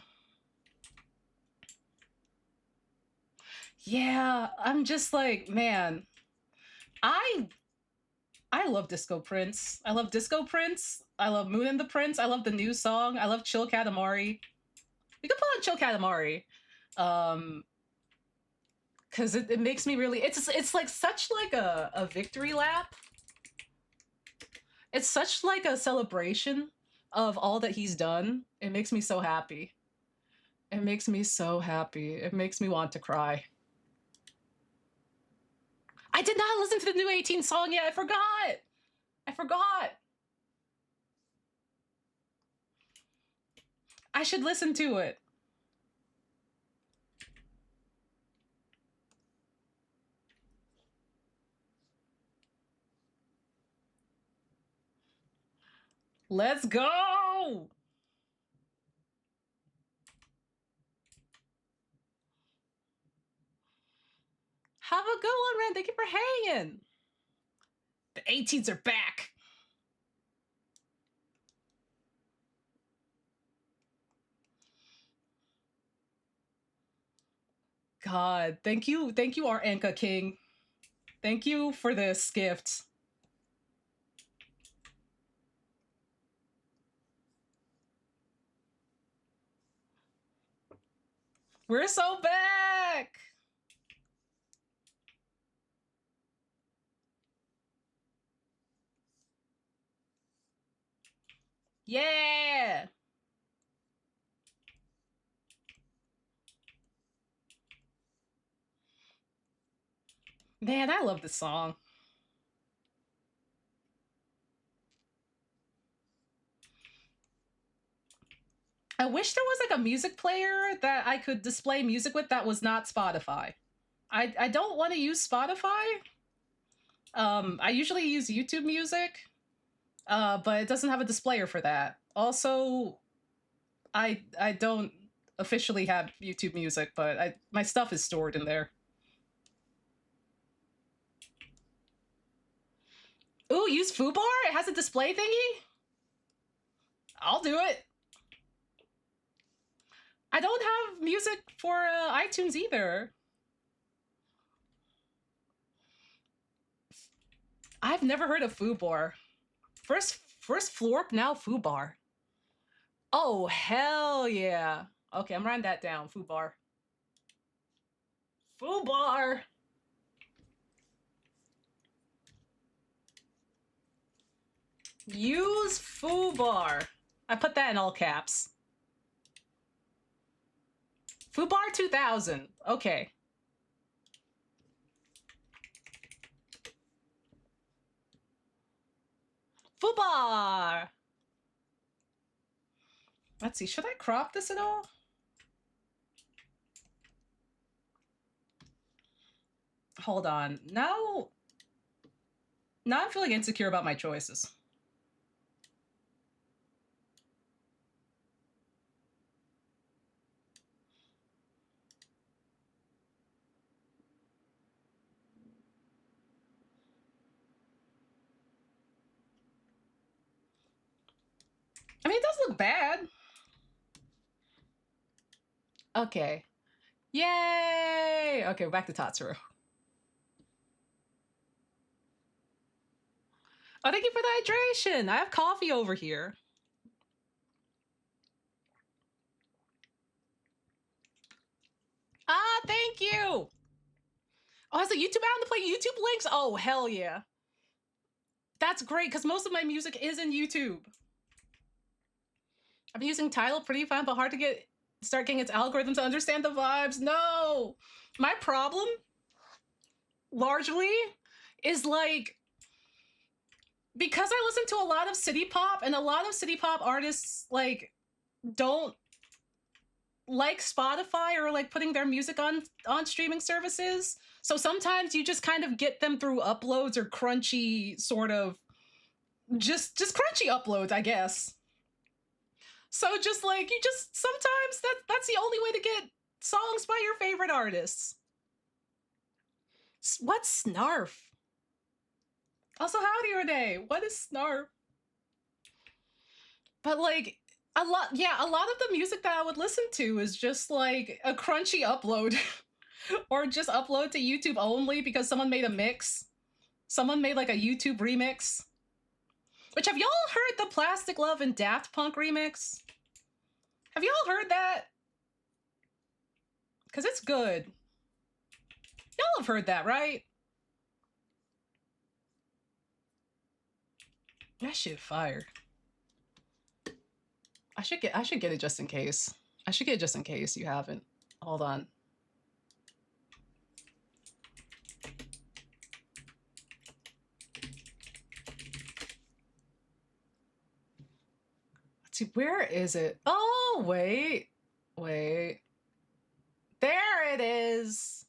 Yeah, I'm just like, man, I love Disco Prince. I love Disco Prince. I love Moon and the Prince. I love the new song. I love Chill Katamari. We could put on Chill Katamari. Because it makes me really it's like such like a victory lap. It's such like a celebration of all that he's done. It makes me so happy. It makes me so happy. It makes me want to cry. I did not listen to the new 18 song yet. I forgot. I should listen to it. Let's go! Have a good one, man. Thank you for hanging. The 18s are back. God, thank you, our Anka King. Thank you for this gift. We're so back! Yeah! Man, I love this song. I wish there was like a music player that I could display music with that was not Spotify. I don't want to use Spotify. I usually use YouTube Music, but it doesn't have a displayer for that. Also, I don't officially have YouTube Music, but my stuff is stored in there. Ooh, use Fubar? It has a display thingy? I'll do it. I don't have music for iTunes either. I've never heard of Fubar. First Florp, now Fubar. Oh, hell yeah. Okay, I'm writing that down. Fubar. Fubar. Use Fubar. I put that in all caps. Fubar 2000. Okay. Fubar. Let's see. Should I crop this at all? Hold on. Now I'm feeling insecure about my choices. I mean, it does look bad. Okay. Yay! Okay, back to Tatsuru. Oh, thank you for the hydration. I have coffee over here. Ah, thank you. Oh, has a YouTube out to play YouTube links? Oh, hell yeah. That's great, because most of my music is in YouTube. I've been using Tidal pretty fun, but hard to start getting its algorithm to understand the vibes. No! My problem, largely, is like, because I listen to a lot of city pop, and a lot of city pop artists, like, don't like Spotify or like putting their music on streaming services. So sometimes you just kind of get them through uploads or crunchy sort of just crunchy uploads, I guess. So just like you just sometimes that's the only way to get songs by your favorite artists. What's Snarf? Also, howdy Renee. What is Snarf? But like a lot of the music that I would listen to is just like a crunchy upload. Or just upload to YouTube only because someone made a mix. Someone made like a YouTube remix. Which, have y'all heard the Plastic Love and Daft Punk remix? Have y'all heard that? Because it's good. Y'all have heard that, right? That shit fire. I should get it just in case. I should get it just in case you haven't. Hold on. Let's see, where is it? Oh, wait. Wait. There it is.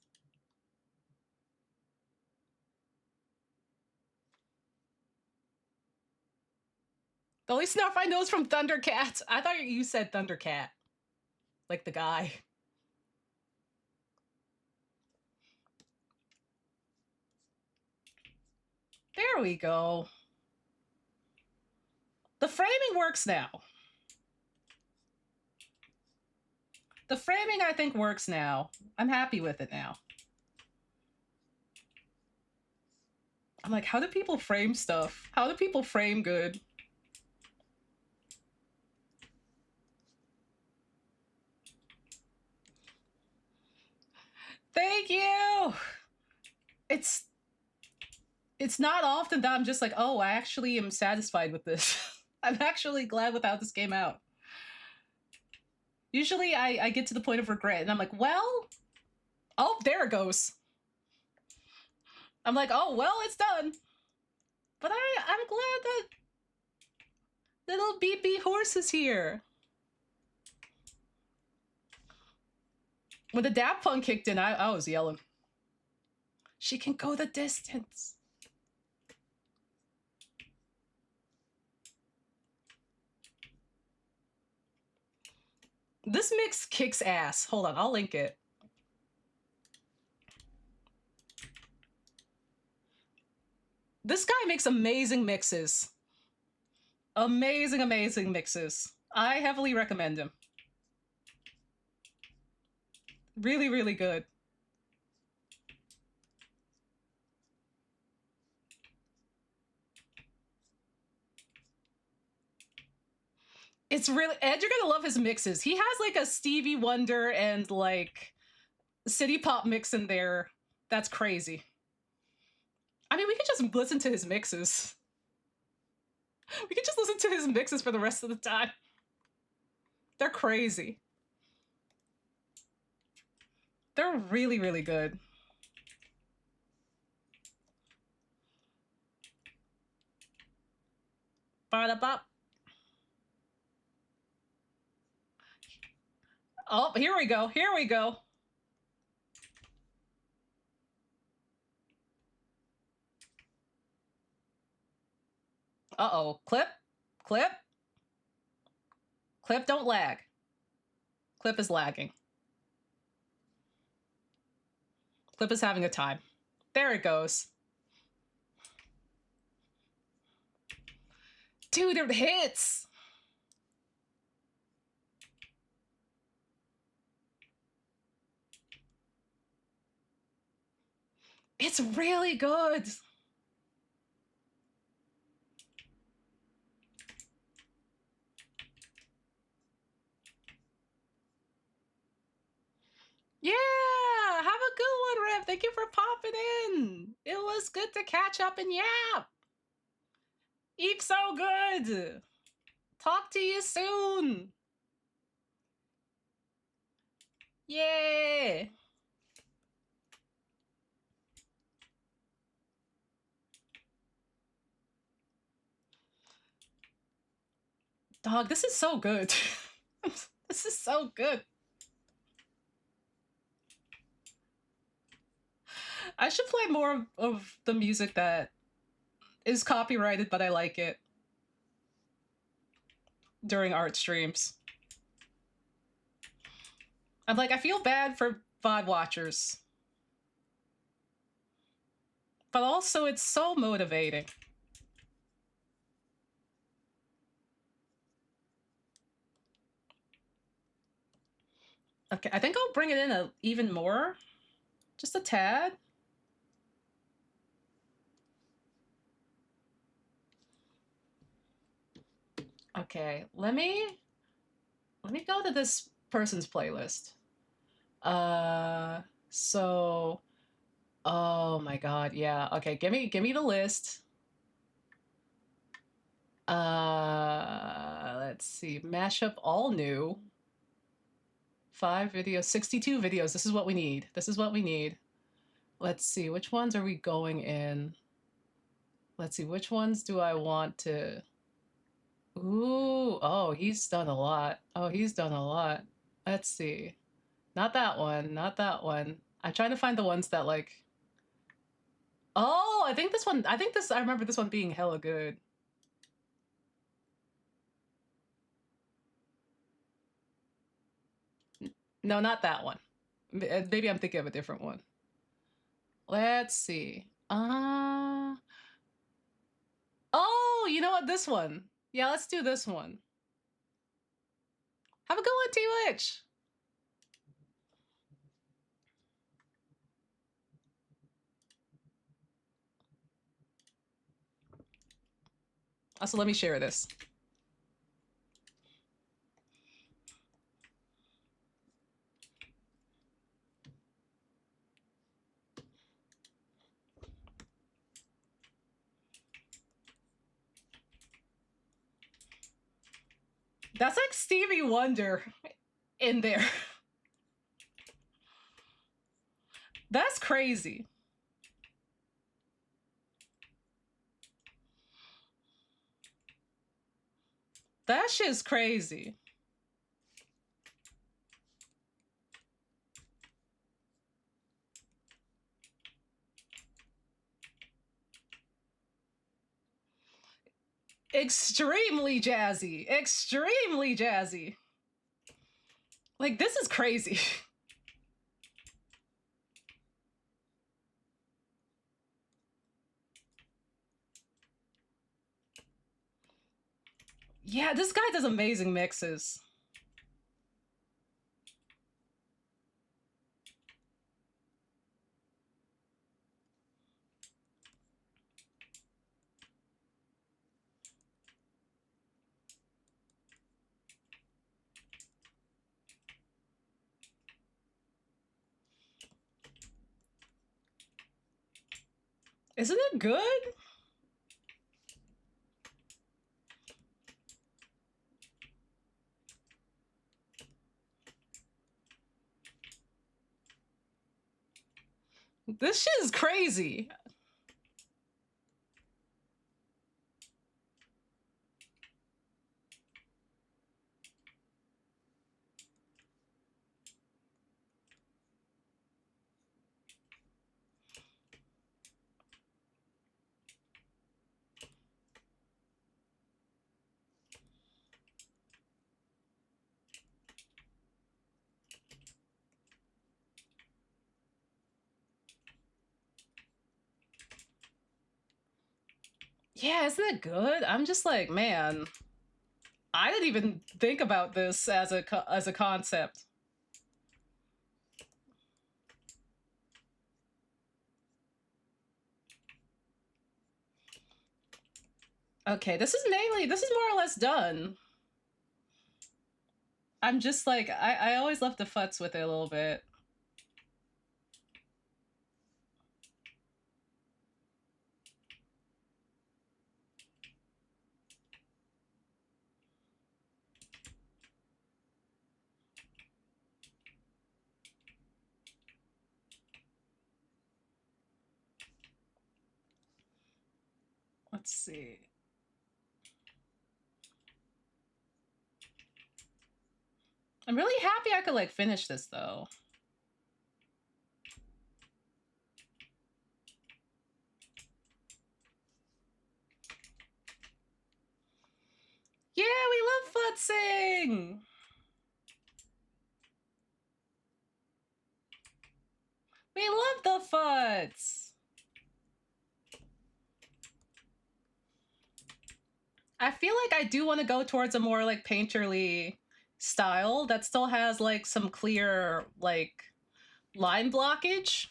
The only Snarf I know is from Thundercats. I thought you said Thundercat. Like the guy. There we go. The framing works now. The framing, I think, works now. I'm happy with it now. I'm like, how do people frame stuff? How do people frame good? Thank you! It's not often that I'm just like, oh, I actually am satisfied with this. I'm actually glad with how this came out. Usually I get to the point of regret and I'm like, well, oh, there it goes. I'm like, oh, well, it's done. But I'm glad that little beep beep horse is here. When the Daft Punk kicked in, I was yelling. She can go the distance. This mix kicks ass. Hold on, I'll link it. This guy makes amazing mixes. Amazing, amazing mixes. I heavily recommend him. Really, really good. It's really, and you're gonna love his mixes. He has like a Stevie Wonder and like city pop mix in there. That's crazy. I mean, we could just listen to his mixes. We could just listen to his mixes for the rest of the time. They're crazy. They're really, really good. Ba-da-bop. Oh, here we go. Here we go. Uh-oh. Clip. Clip. Clip, don't lag. Clip is lagging. Clip is having a time. There it goes. Dude, it hits. It's really good. Yeah, have a good one, Rip. Thank you for popping in. It was good to catch up and yap. Eat so good. Talk to you soon. Yeah. Dog, this is so good. This is so good. I should play more of the music that is copyrighted, but I like it during art streams. I'm like, I feel bad for VOD watchers. But also, it's so motivating. Okay, I think I'll bring it in even more. Just a tad. Okay, let me go to this person's playlist. So oh my god, yeah. Okay, give me the list. Let's see. Mashup all new. 5 videos, 62 videos. This is what we need. This is what we need. Let's see, which ones are we going in? Let's see, which ones do I want to... Ooh, oh, he's done a lot. Oh, he's done a lot. Let's see. Not that one, not that one. I'm trying to find the ones that like... Oh, I think this one, I remember this one being hella good. No, not that one. Maybe I'm thinking of a different one. Let's see. Oh, you know what? This one. Yeah, let's do this one. Have a good one, T-Witch. Also, let me share this. That's like Stevie Wonder in there. That's crazy. That shit's crazy. Extremely jazzy. Extremely jazzy. Like, this is crazy. Yeah, this guy does amazing mixes. Isn't it good? This shit is crazy. Yeah, isn't it good? I'm just like, man, I didn't even think about this as a concept. Okay, this is more or less done. I'm just like, I always love to futz with it a little bit. Let's see. I'm really happy I could like finish this though. Yeah, we love futzing. We love the futz. I feel like I do want to go towards a more like painterly style that still has like some clear like line blockage.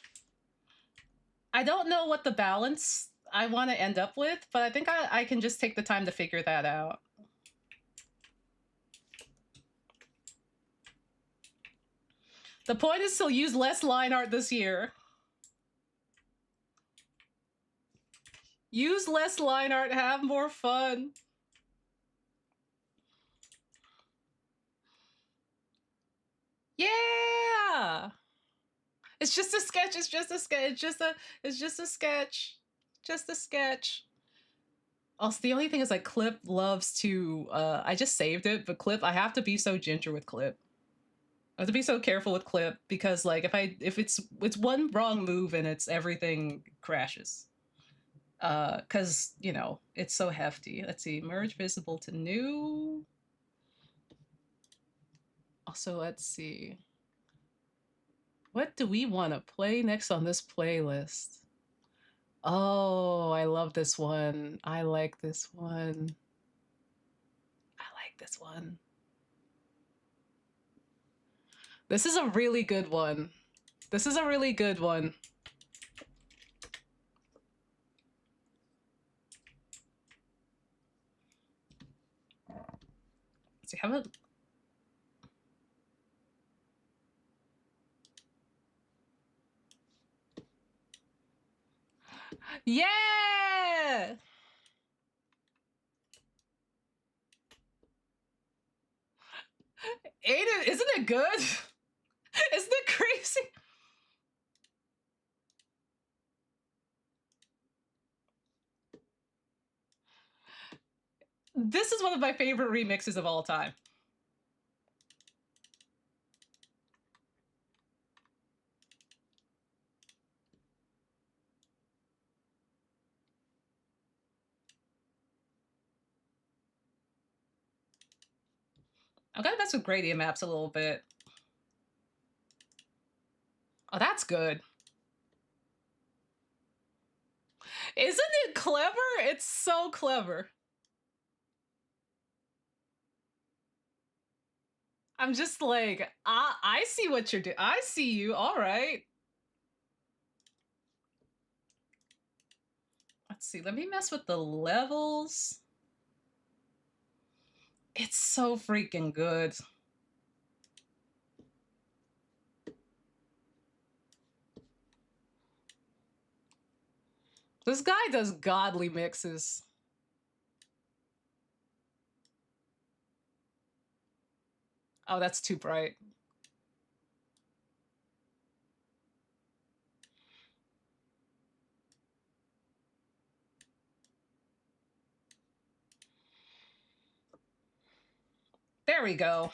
I don't know what the balance I want to end up with, but I think I can just take the time to figure that out. The point is to use less line art this year. Use less line art, have more fun. Yeah! It's just a sketch, it's just a sketch, it's just a sketch. Just a sketch. Also, the only thing is like Clip loves to I just saved it, but Clip, I have to be so ginger with Clip. I have to be so careful with Clip because like if it's one wrong move and it's everything crashes. Cause you know, it's so hefty. Let's see, merge visible to new. Also, let's see. What do we want to play next on this playlist? Oh, I love this one. I like this one. I like this one. This is a really good one. This is a really good one. Let's see, haven't. Yeah! Aiden, isn't it good? Isn't it crazy? This is one of my favorite remixes of all time. I'm gonna mess with gradient maps a little bit. Oh, that's good. Isn't it clever? It's so clever. I'm just like, I see what you're doing. I see you. All right. Let's see. Let me mess with the levels. It's so freaking good. This guy does godly mixes. Oh, that's too bright. There we go.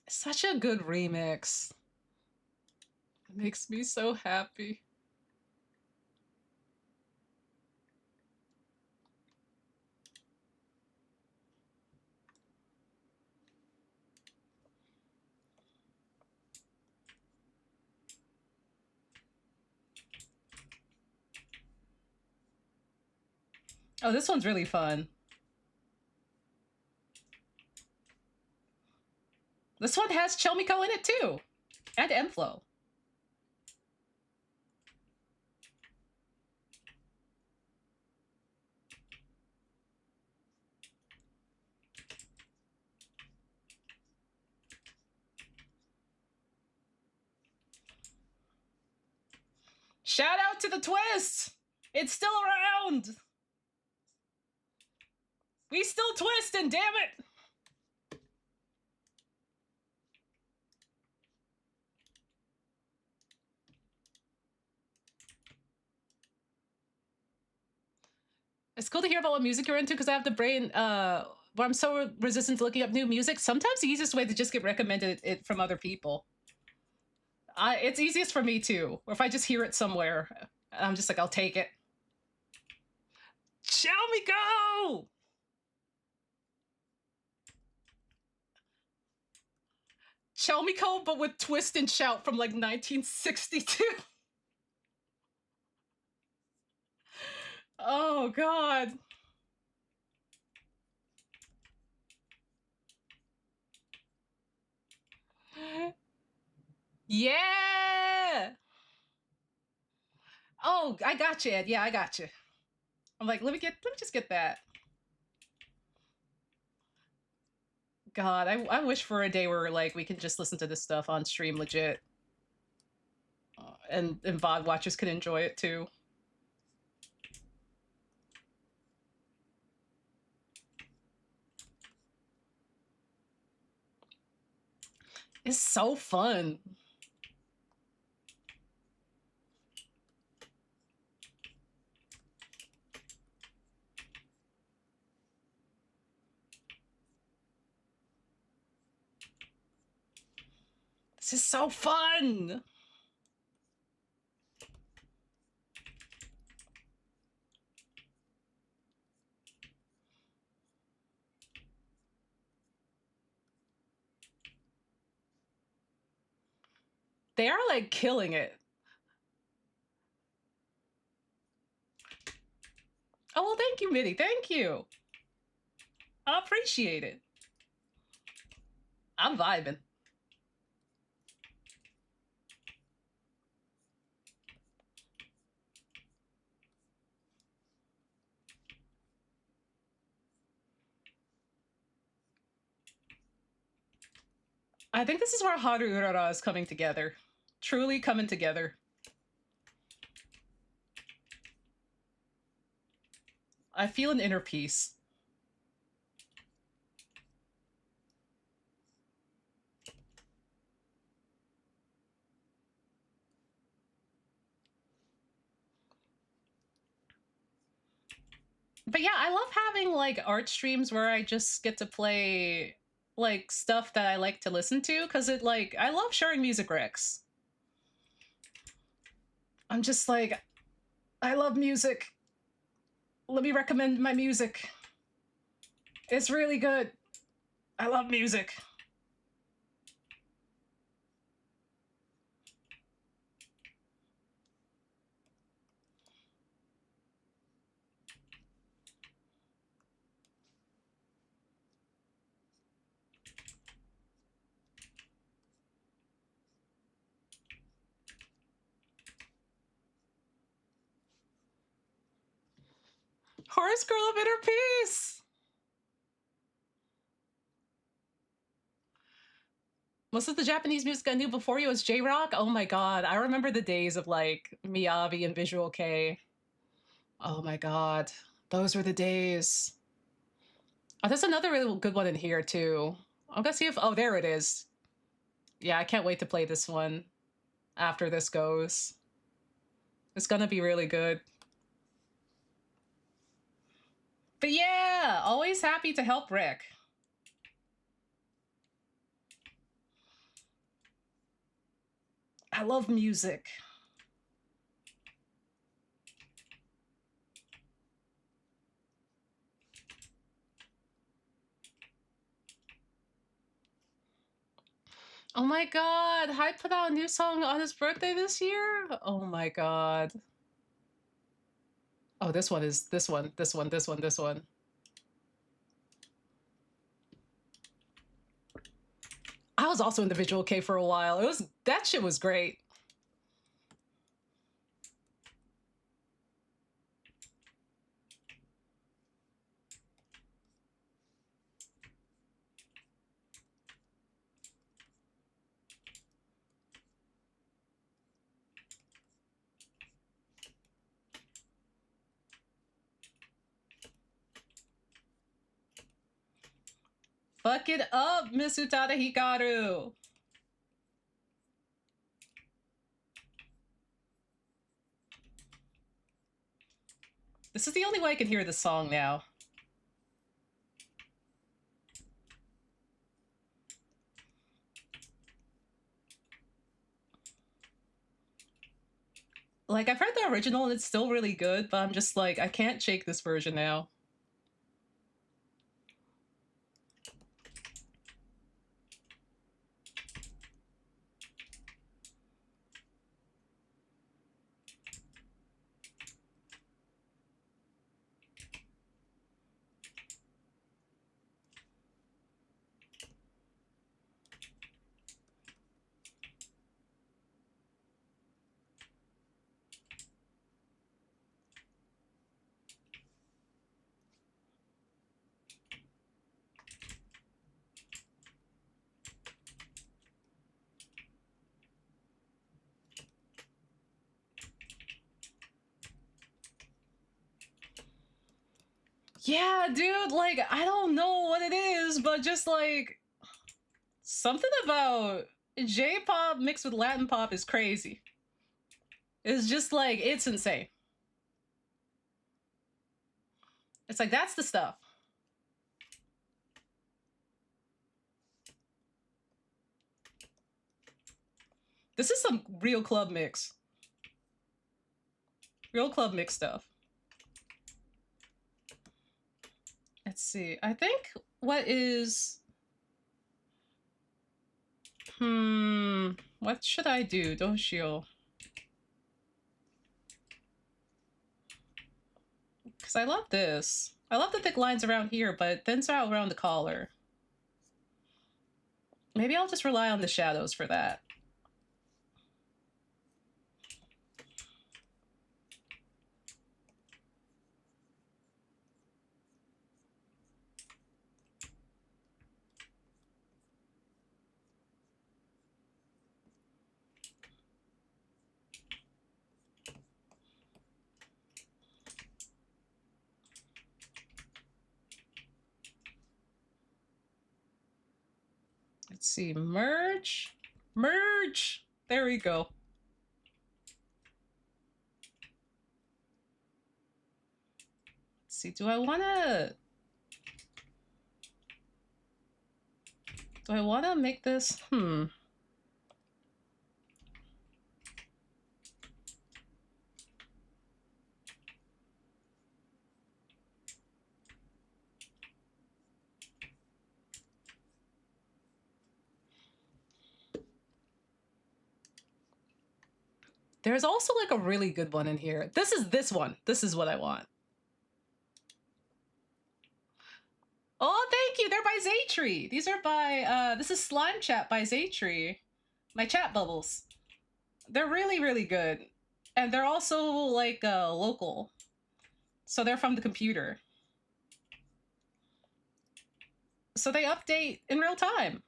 Such a good remix. It makes me so happy. Oh, this one's really fun. This one has Chomiko in it too, and Enflo. Shout out to the twist! It's still around! We still twisting, damn it! It's cool to hear about what music you're into because I have the brain where I'm so resistant to looking up new music. Sometimes the easiest way to just get recommended it from other people. It's easiest for me too. Or if I just hear it somewhere, I'm just like, I'll take it. Shall we go? Chelmiko, but with twist and shout from like 1962. Oh god. Yeah. Oh, I got you, Ed. Yeah, I got you. I'm like, let me just get that. God, I wish for a day where like we can just listen to this stuff on stream legit, and VOD watchers can enjoy it too. It's so fun. This is so fun. They are like killing it. Oh, well, thank you, Mitty. Thank you. I appreciate it. I'm vibing. I think this is where Haru Urara is coming together. Truly coming together. I feel an inner peace. But yeah, I love having like art streams where I just get to play like stuff that I like to listen to because it like I love sharing music recs. I'm just like, I love music. Let me recommend my music. It's really good. I love music. Horse Girl of Inner Peace. Most of the Japanese music I knew before you was J-Rock. Oh my god. I remember the days of like Miyavi and Visual K. Oh my god. Those were the days. Oh, there's another really good one in here too. I'm gonna see if, oh, there it is. Yeah, I can't wait to play this one after this goes. It's gonna be really good. But yeah, always happy to help Rick. I love music. Oh my god, Hyde put out a new song on his birthday this year? Oh my god. Oh, this one is this one, this one, this one, this one. I was also in the Visual K for a while. That shit was great. Fuck it up, Miss Utada Hikaru. This is the only way I can hear this song now. Like, I've heard the original and it's still really good, but I'm just like, I can't shake this version now. Yeah, dude, like, I don't know what it is, but just like, something about J-pop mixed with Latin pop is crazy. It's just like, it's insane. It's like, that's the stuff. This is some real club mix. Real club mix stuff. Let's see. I think what is... What should I do? Doshio. Because I love this. I love the thick lines around here, but it thins out around the collar. Maybe I'll just rely on the shadows for that. Let's see. Merge. Merge! There we go. Let's see. Do I want to make this? There's also like a really good one in here. This is this one. This is what I want. Oh, thank you. They're by Zaytree. These are by, this is Slime Chat by Zaytree. My chat bubbles. They're really, really good. And they're also like local. So they're from the computer. So they update in real time.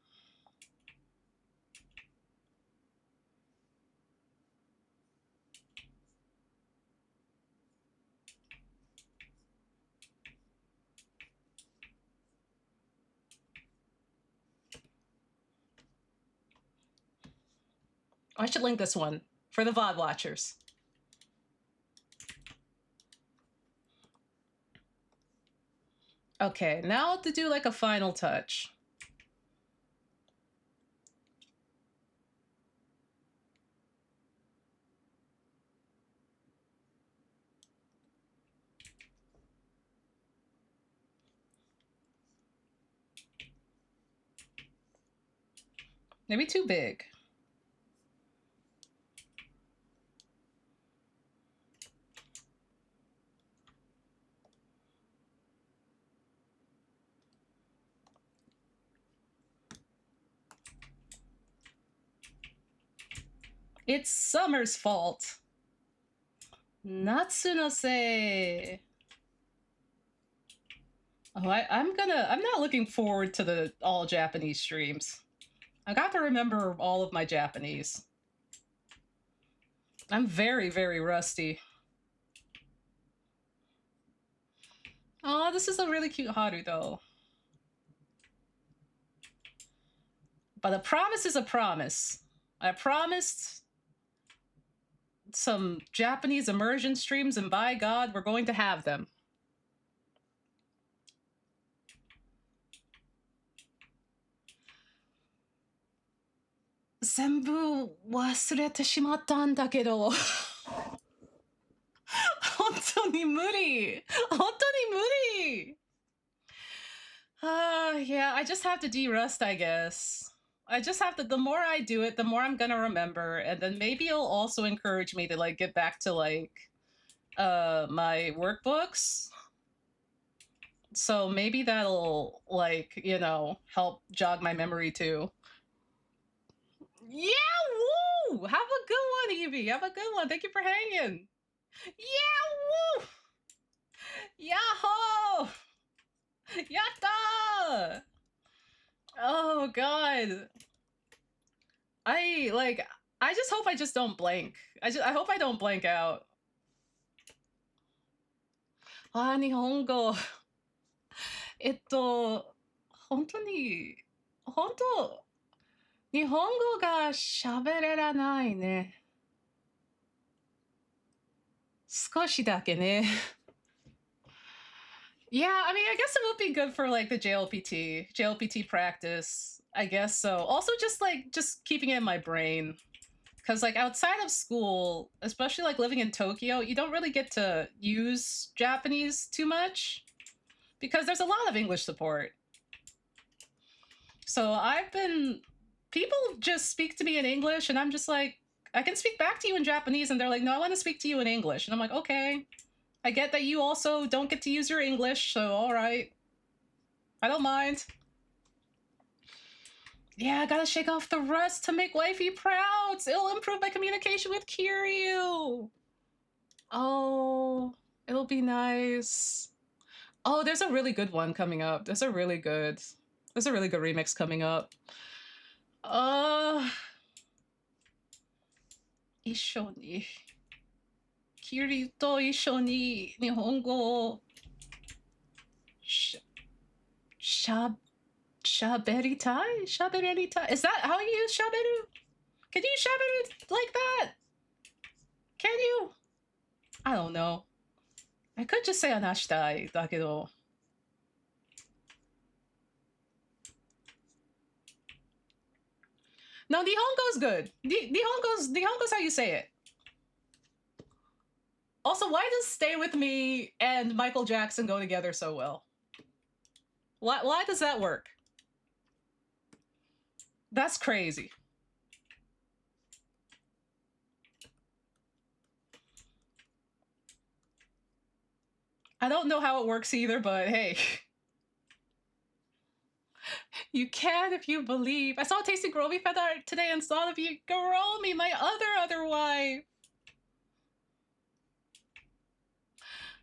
I should link this one for the VOD watchers. Okay, now to do like a final touch. Maybe too big. It's summer's fault. Natsu no sei. Oh, I'm not looking forward to the all Japanese streams. I got to remember all of my Japanese. I'm very, very rusty. Oh, this is a really cute Haru, though. But a promise is a promise. I promised some Japanese immersion streams, and by God, we're going to have them. Zenbu wasurete shimattaんだけど。本当に無理。本当に無理。Yeah, I just have to de-rust, I guess. I just have to, the more I do it, the more I'm gonna remember, and then maybe it'll also encourage me to like get back to like my workbooks. So maybe that'll like, you know, help jog my memory too. Yeah, woo! Have a good one, Evie. Have a good one. Thank you for hanging. Yeah, woo! Yahoo! Yatta! Oh god. I just hope I just don't blank. I hope I don't blank out. Ah, Nihongo. 本当に、本当、日本語が喋れないね。少しだけね。Yeah, I mean, I guess it would be good for like the JLPT practice. I guess so. Also, just keeping it in my brain, because like outside of school, especially like living in Tokyo, you don't really get to use Japanese too much because there's a lot of English support. So people just speak to me in English, and I'm just like, I can speak back to you in Japanese, and they're like, no, I want to speak to you in English, and I'm like, okay. I get that you also don't get to use your English, so all right. I don't mind. Yeah, I gotta shake off the rust to make wifey proud. It'll improve my communication with Kiryu. Oh, it'll be nice. Oh, there's a really good one coming up. There's a really good remix coming up. 一緒に。キリと一緒に日本語を喋りたい? Is that how you use 喋る? Can you 喋る like that? Can you? I don't know. I could just say 話したいだけど. No, Nihongo's good. Nihongo's how you say it. Also, why does Stay With Me and Michael Jackson go together so well? Why does that work? That's crazy. I don't know how it works either, but hey. You can if you believe. I saw Tasty Groby Feather today and thought of you. Gromy, my other wife.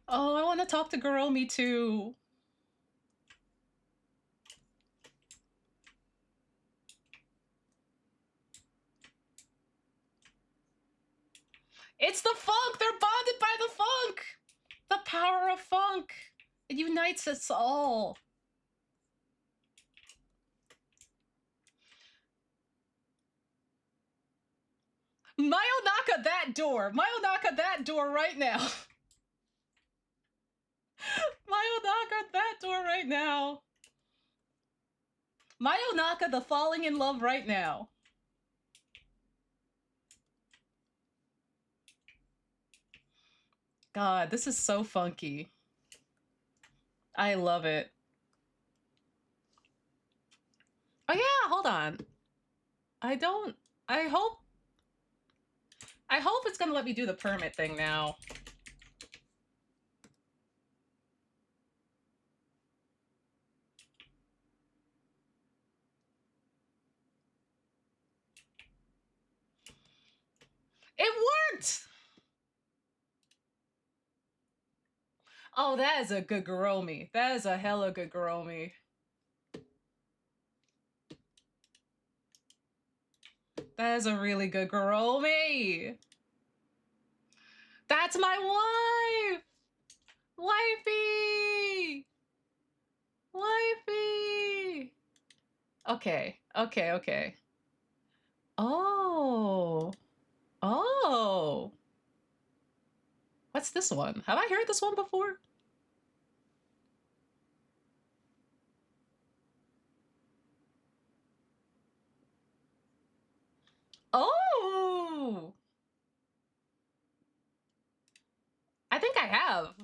Oh, I want to talk to Garomi too. It's the funk! They're bonded by the funk! The power of funk! It unites us all. Mayonaka that door! Mayonaka that door right now! Mayonaka that door right now! Mayonaka the falling in love right now. God, this is so funky. I love it. Oh yeah, hold on. I hope it's gonna let me do the permit thing now. It worked! Oh, that is a good Garomi. That is a hella good Garomi. That is a really good Garomi. That's my wife! Wifey! Wifey! Okay, okay, okay. Oh. Oh. What's this one? Have I heard this one before? Oh! I think I have.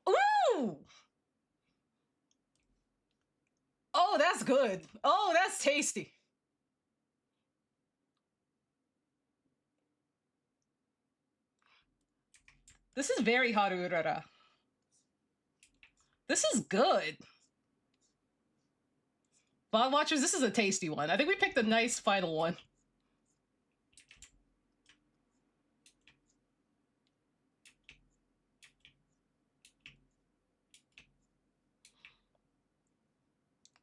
Ooh! Oh, that's good. Oh, that's tasty. This is very Harurara. This is good. Bond Watchers, this is a tasty one. I think we picked a nice final one.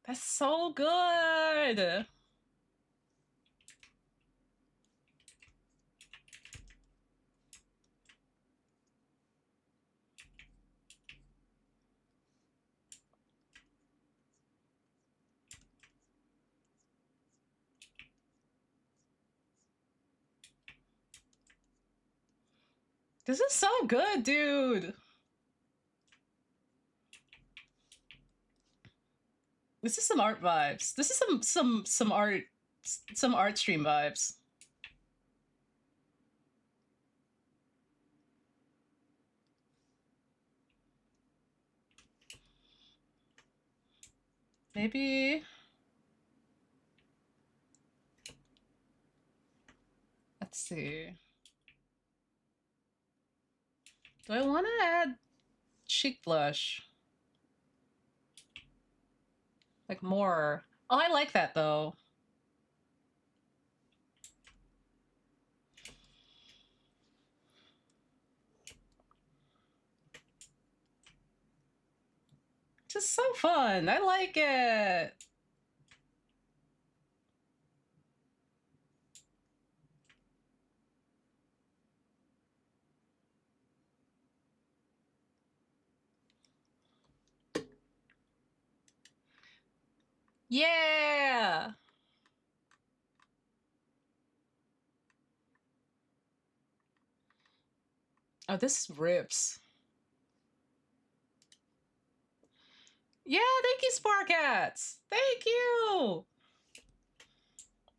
That's so good. This is so good, dude. This is some art vibes. This is some art stream vibes. Maybe. Let's see. Do I want to add cheek blush? Like more. Oh, I like that though. Just so fun. I like it. Yeah. Oh, this rips. Yeah, thank you, Sparkats. Thank you.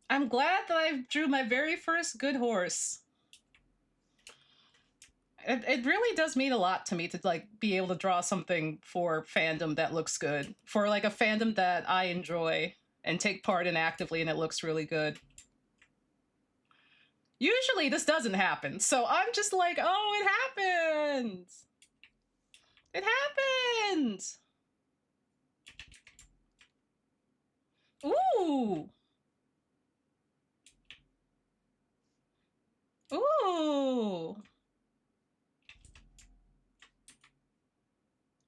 I'm glad that I drew my very first good horse. It really does mean a lot to me to like be able to draw something for fandom that looks good, for like a fandom that I enjoy and take part in actively, and it looks really good. Usually this doesn't happen, so I'm just like, oh, it happened. It happened. Ooh. Ooh.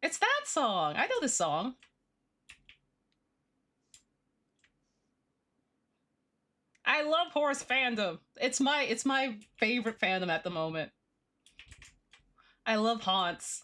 It's that song. I know this song. I love horse fandom. It's my favorite fandom at the moment. I love haunts.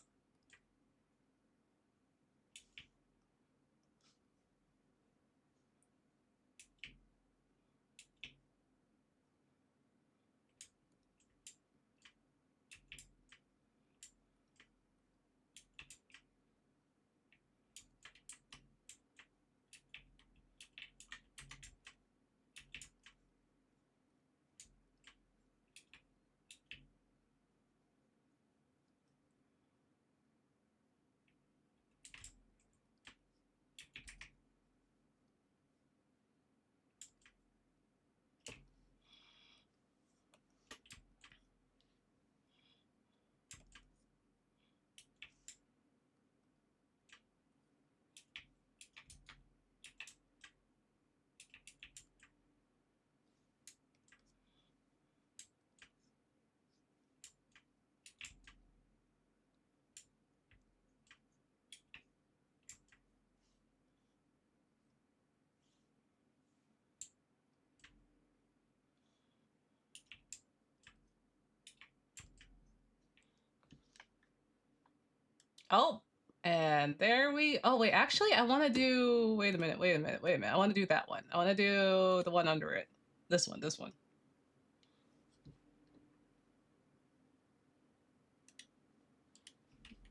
Oh, and there we. Oh wait, actually, I want to do. Wait a minute. Wait a minute. Wait a minute. I want to do that one. I want to do the one under it. This one. This one.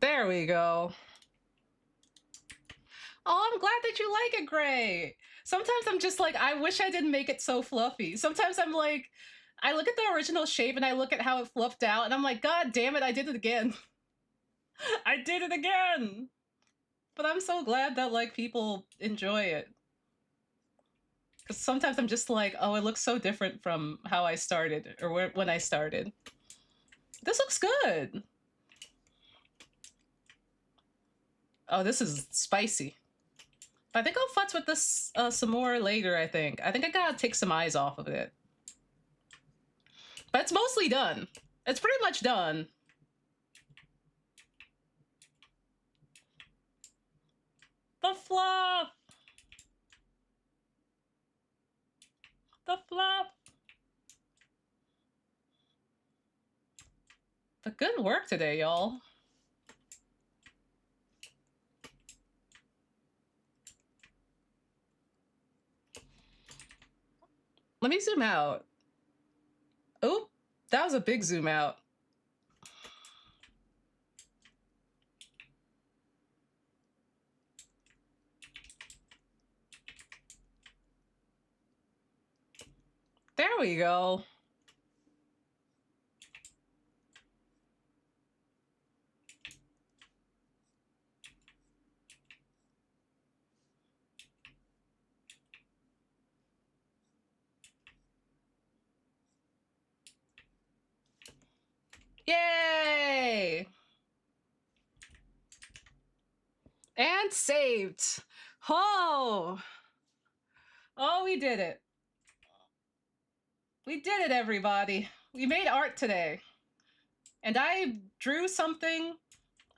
There we go. Oh, I'm glad that you like it, Gray. Sometimes I'm just like, I wish I didn't make it so fluffy. Sometimes I'm like, I look at the original shape and I look at how it fluffed out, and I'm like, God damn it, I did it again. I did it again. But I'm so glad that like people enjoy it. Because sometimes I'm just like, oh, it looks so different from how I started or when I started. This looks good. Oh, this is spicy. But I think I'll futz with this some more later, I think. I think I gotta take some eyes off of it. But it's mostly done. It's pretty much done. The fluff! The fluff! But good work today, y'all. Let me zoom out. Oh, that was a big zoom out. There we go. Yay! And saved. Oh! Oh, we did it. We did it, everybody. We made art today. And I drew something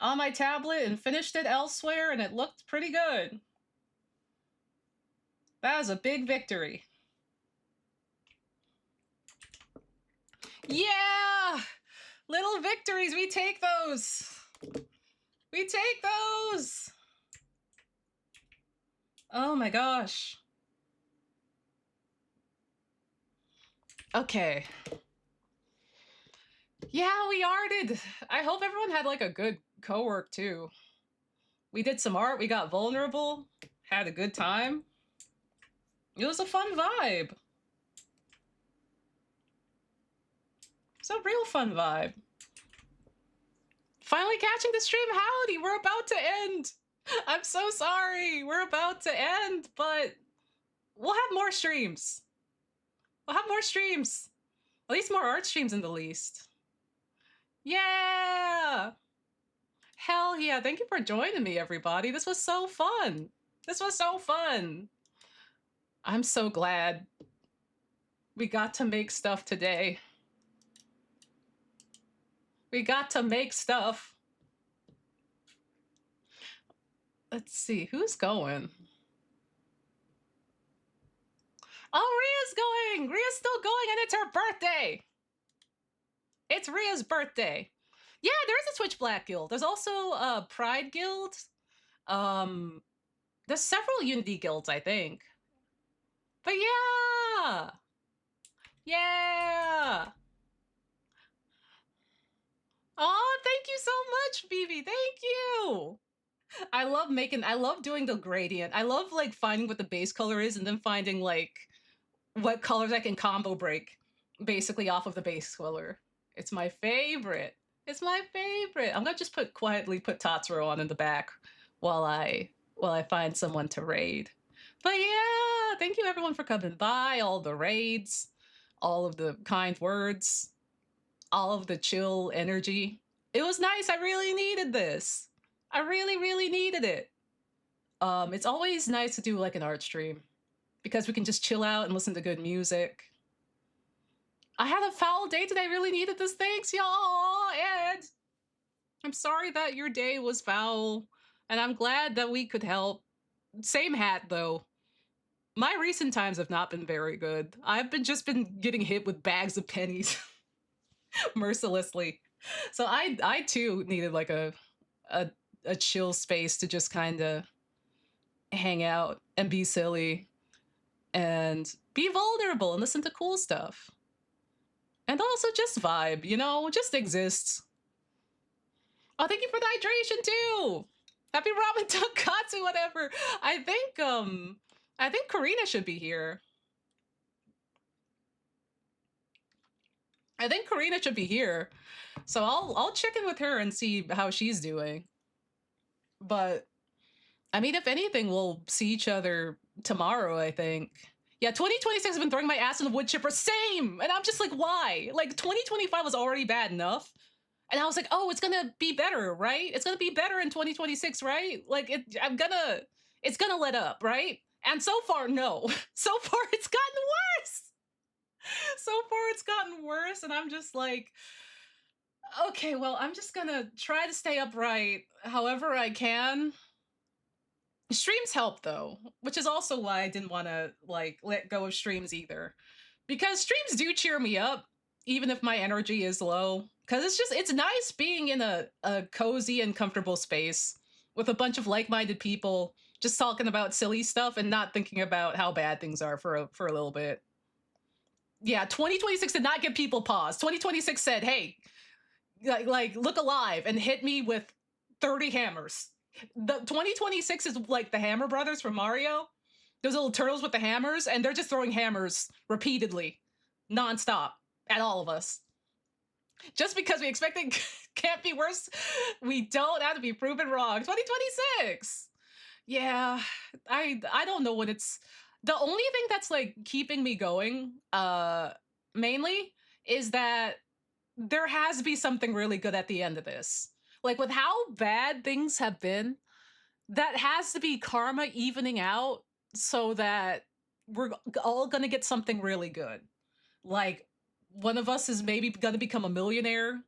on my tablet and finished it elsewhere, and it looked pretty good. That was a big victory. Yeah! Little victories, we take those. We take those. Oh my gosh. Okay. Yeah, we arted. I hope everyone had like a good co-work too. We did some art, we got vulnerable, had a good time. It was a fun vibe. It's a real fun vibe. Finally catching the stream. Howdy, we're about to end. I'm so sorry. We're about to end, but we'll have more streams. We'll have more streams. At least more art streams in the least. Yeah! Hell yeah. Thank you for joining me, everybody. This was so fun. This was so fun. I'm so glad we got to make stuff today. We got to make stuff. Let's see, who's going? Oh, Ria's going! Ria's still going, and it's her birthday! It's Ria's birthday. Yeah, there's a Twitch Black Guild. There's also a Pride Guild. There's several Unity guilds, I think. But yeah! Yeah! Oh, thank you so much, BB. Thank you. I love doing the gradient. I love like finding what the base color is and then finding like what colors I can combo break basically off of the base color. It's my favorite. It's my favorite. I'm gonna just quietly put Tatsuro on in the back while I find someone to raid. But yeah, thank you everyone for coming by, all the raids, all of the kind words, all of the chill energy. It was nice. I really needed this. I really, really needed it. It's always nice to do like an art stream because we can just chill out and listen to good music. I had a foul day today. I really needed this. Thanks, y'all. Ed, I'm sorry that your day was foul, and I'm glad that we could help. Same hat, though. My recent times have not been very good. I've just been getting hit with bags of pennies mercilessly. So I too needed like a chill space to just kind of hang out and be silly and be vulnerable and listen to cool stuff. And also just vibe, you know, just exist. Oh, thank you for the hydration too. Happy ramen tonkatsu, whatever. I think Karina should be here. I think Karina should be here. So I'll check in with her and see how she's doing. But I mean, if anything, we'll see each other tomorrow, I think. Yeah, 2026 has been throwing my ass in the wood chipper. Same! And I'm just like, why? Like, 2025 was already bad enough. And I was like, oh, it's gonna be better, right? It's gonna be better in 2026, right? Like, it's gonna let up, right? And so far, no. So far, it's gotten worse. So far, it's gotten worse. And I'm just like, okay, well, I'm just gonna try to stay upright however I can. Streams help though, which is also why I didn't want to like let go of streams either, because streams do cheer me up even if my energy is low, because it's nice being in a cozy and comfortable space with a bunch of like-minded people just talking about silly stuff and not thinking about how bad things are for a little bit. Yeah, 2026 did not give people pause. 2026 said, hey, like look alive and hit me with 30 hammers. The 2026 is like the Hammer Brothers from Mario. Those little turtles with the hammers, and they're just throwing hammers repeatedly, nonstop, at all of us. Just because we expect it can't be worse, we don't have to be proven wrong. 2026. Yeah, I don't know what it's. The only thing that's like keeping me going, mainly, is that there has to be something really good at the end of this. Like with how bad things have been, that has to be karma evening out so that we're all going to get something really good. Like one of us is maybe going to become a millionaire.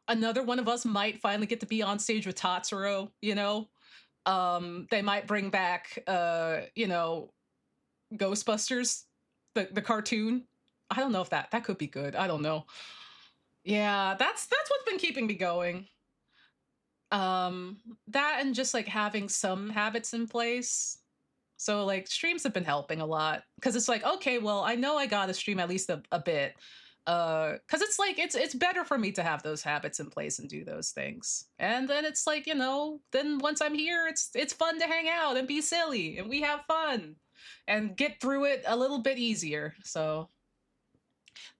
Another one of us might finally get to be on stage with Tatsuro, you know? They might bring back, you know, Ghostbusters, the cartoon. I don't know if that could be good. I don't know. Yeah, that's what's been keeping me going. That and just like having some habits in place. So like streams have been helping a lot because it's like, okay, well, I know I gotta stream at least a bit. Because it's like it's better for me to have those habits in place and do those things. And then it's like, you know, then once I'm here, it's fun to hang out and be silly and we have fun and get through it a little bit easier. So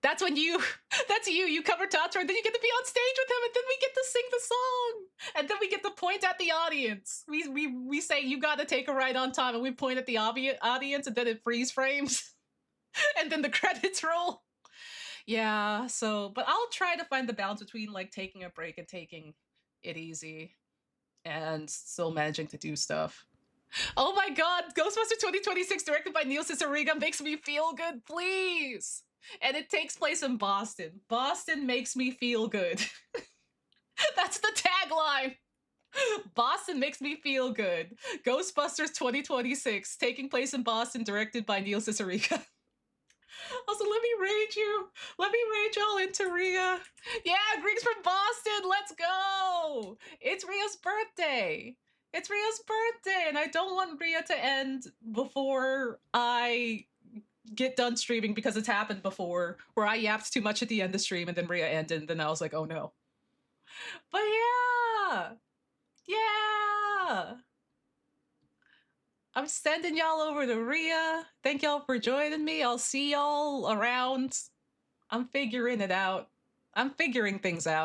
that's when you cover Tatsuo, and then you get to be on stage with him, and then we get to sing the song, and then we get to point at the audience. We say you got to take a ride on time, and we point at the audience, and then it freeze frames, and then the credits roll. Yeah, so but I'll try to find the balance between like taking a break and taking it easy and still managing to do stuff. Oh my god, Ghostbusters 2026 directed by Neil Cicierega makes me feel good, please. And it takes place in Boston. Boston makes me feel good. That's the tagline. Boston makes me feel good. Ghostbusters 2026 taking place in Boston directed by Neil Cicierega. Also, let me raid you. Let me raid y'all into Rhea. Yeah, Greeks from Boston. Let's go. It's Rhea's birthday. It's Rhea's birthday, and I don't want Rhea to end before I get done streaming because it's happened before where I yapped too much at the end of stream and then Rhea ended, and then I was like, oh no. But yeah. Yeah. I'm sending y'all over to Rhea. Thank y'all for joining me. I'll see y'all around. I'm figuring it out. I'm figuring things out.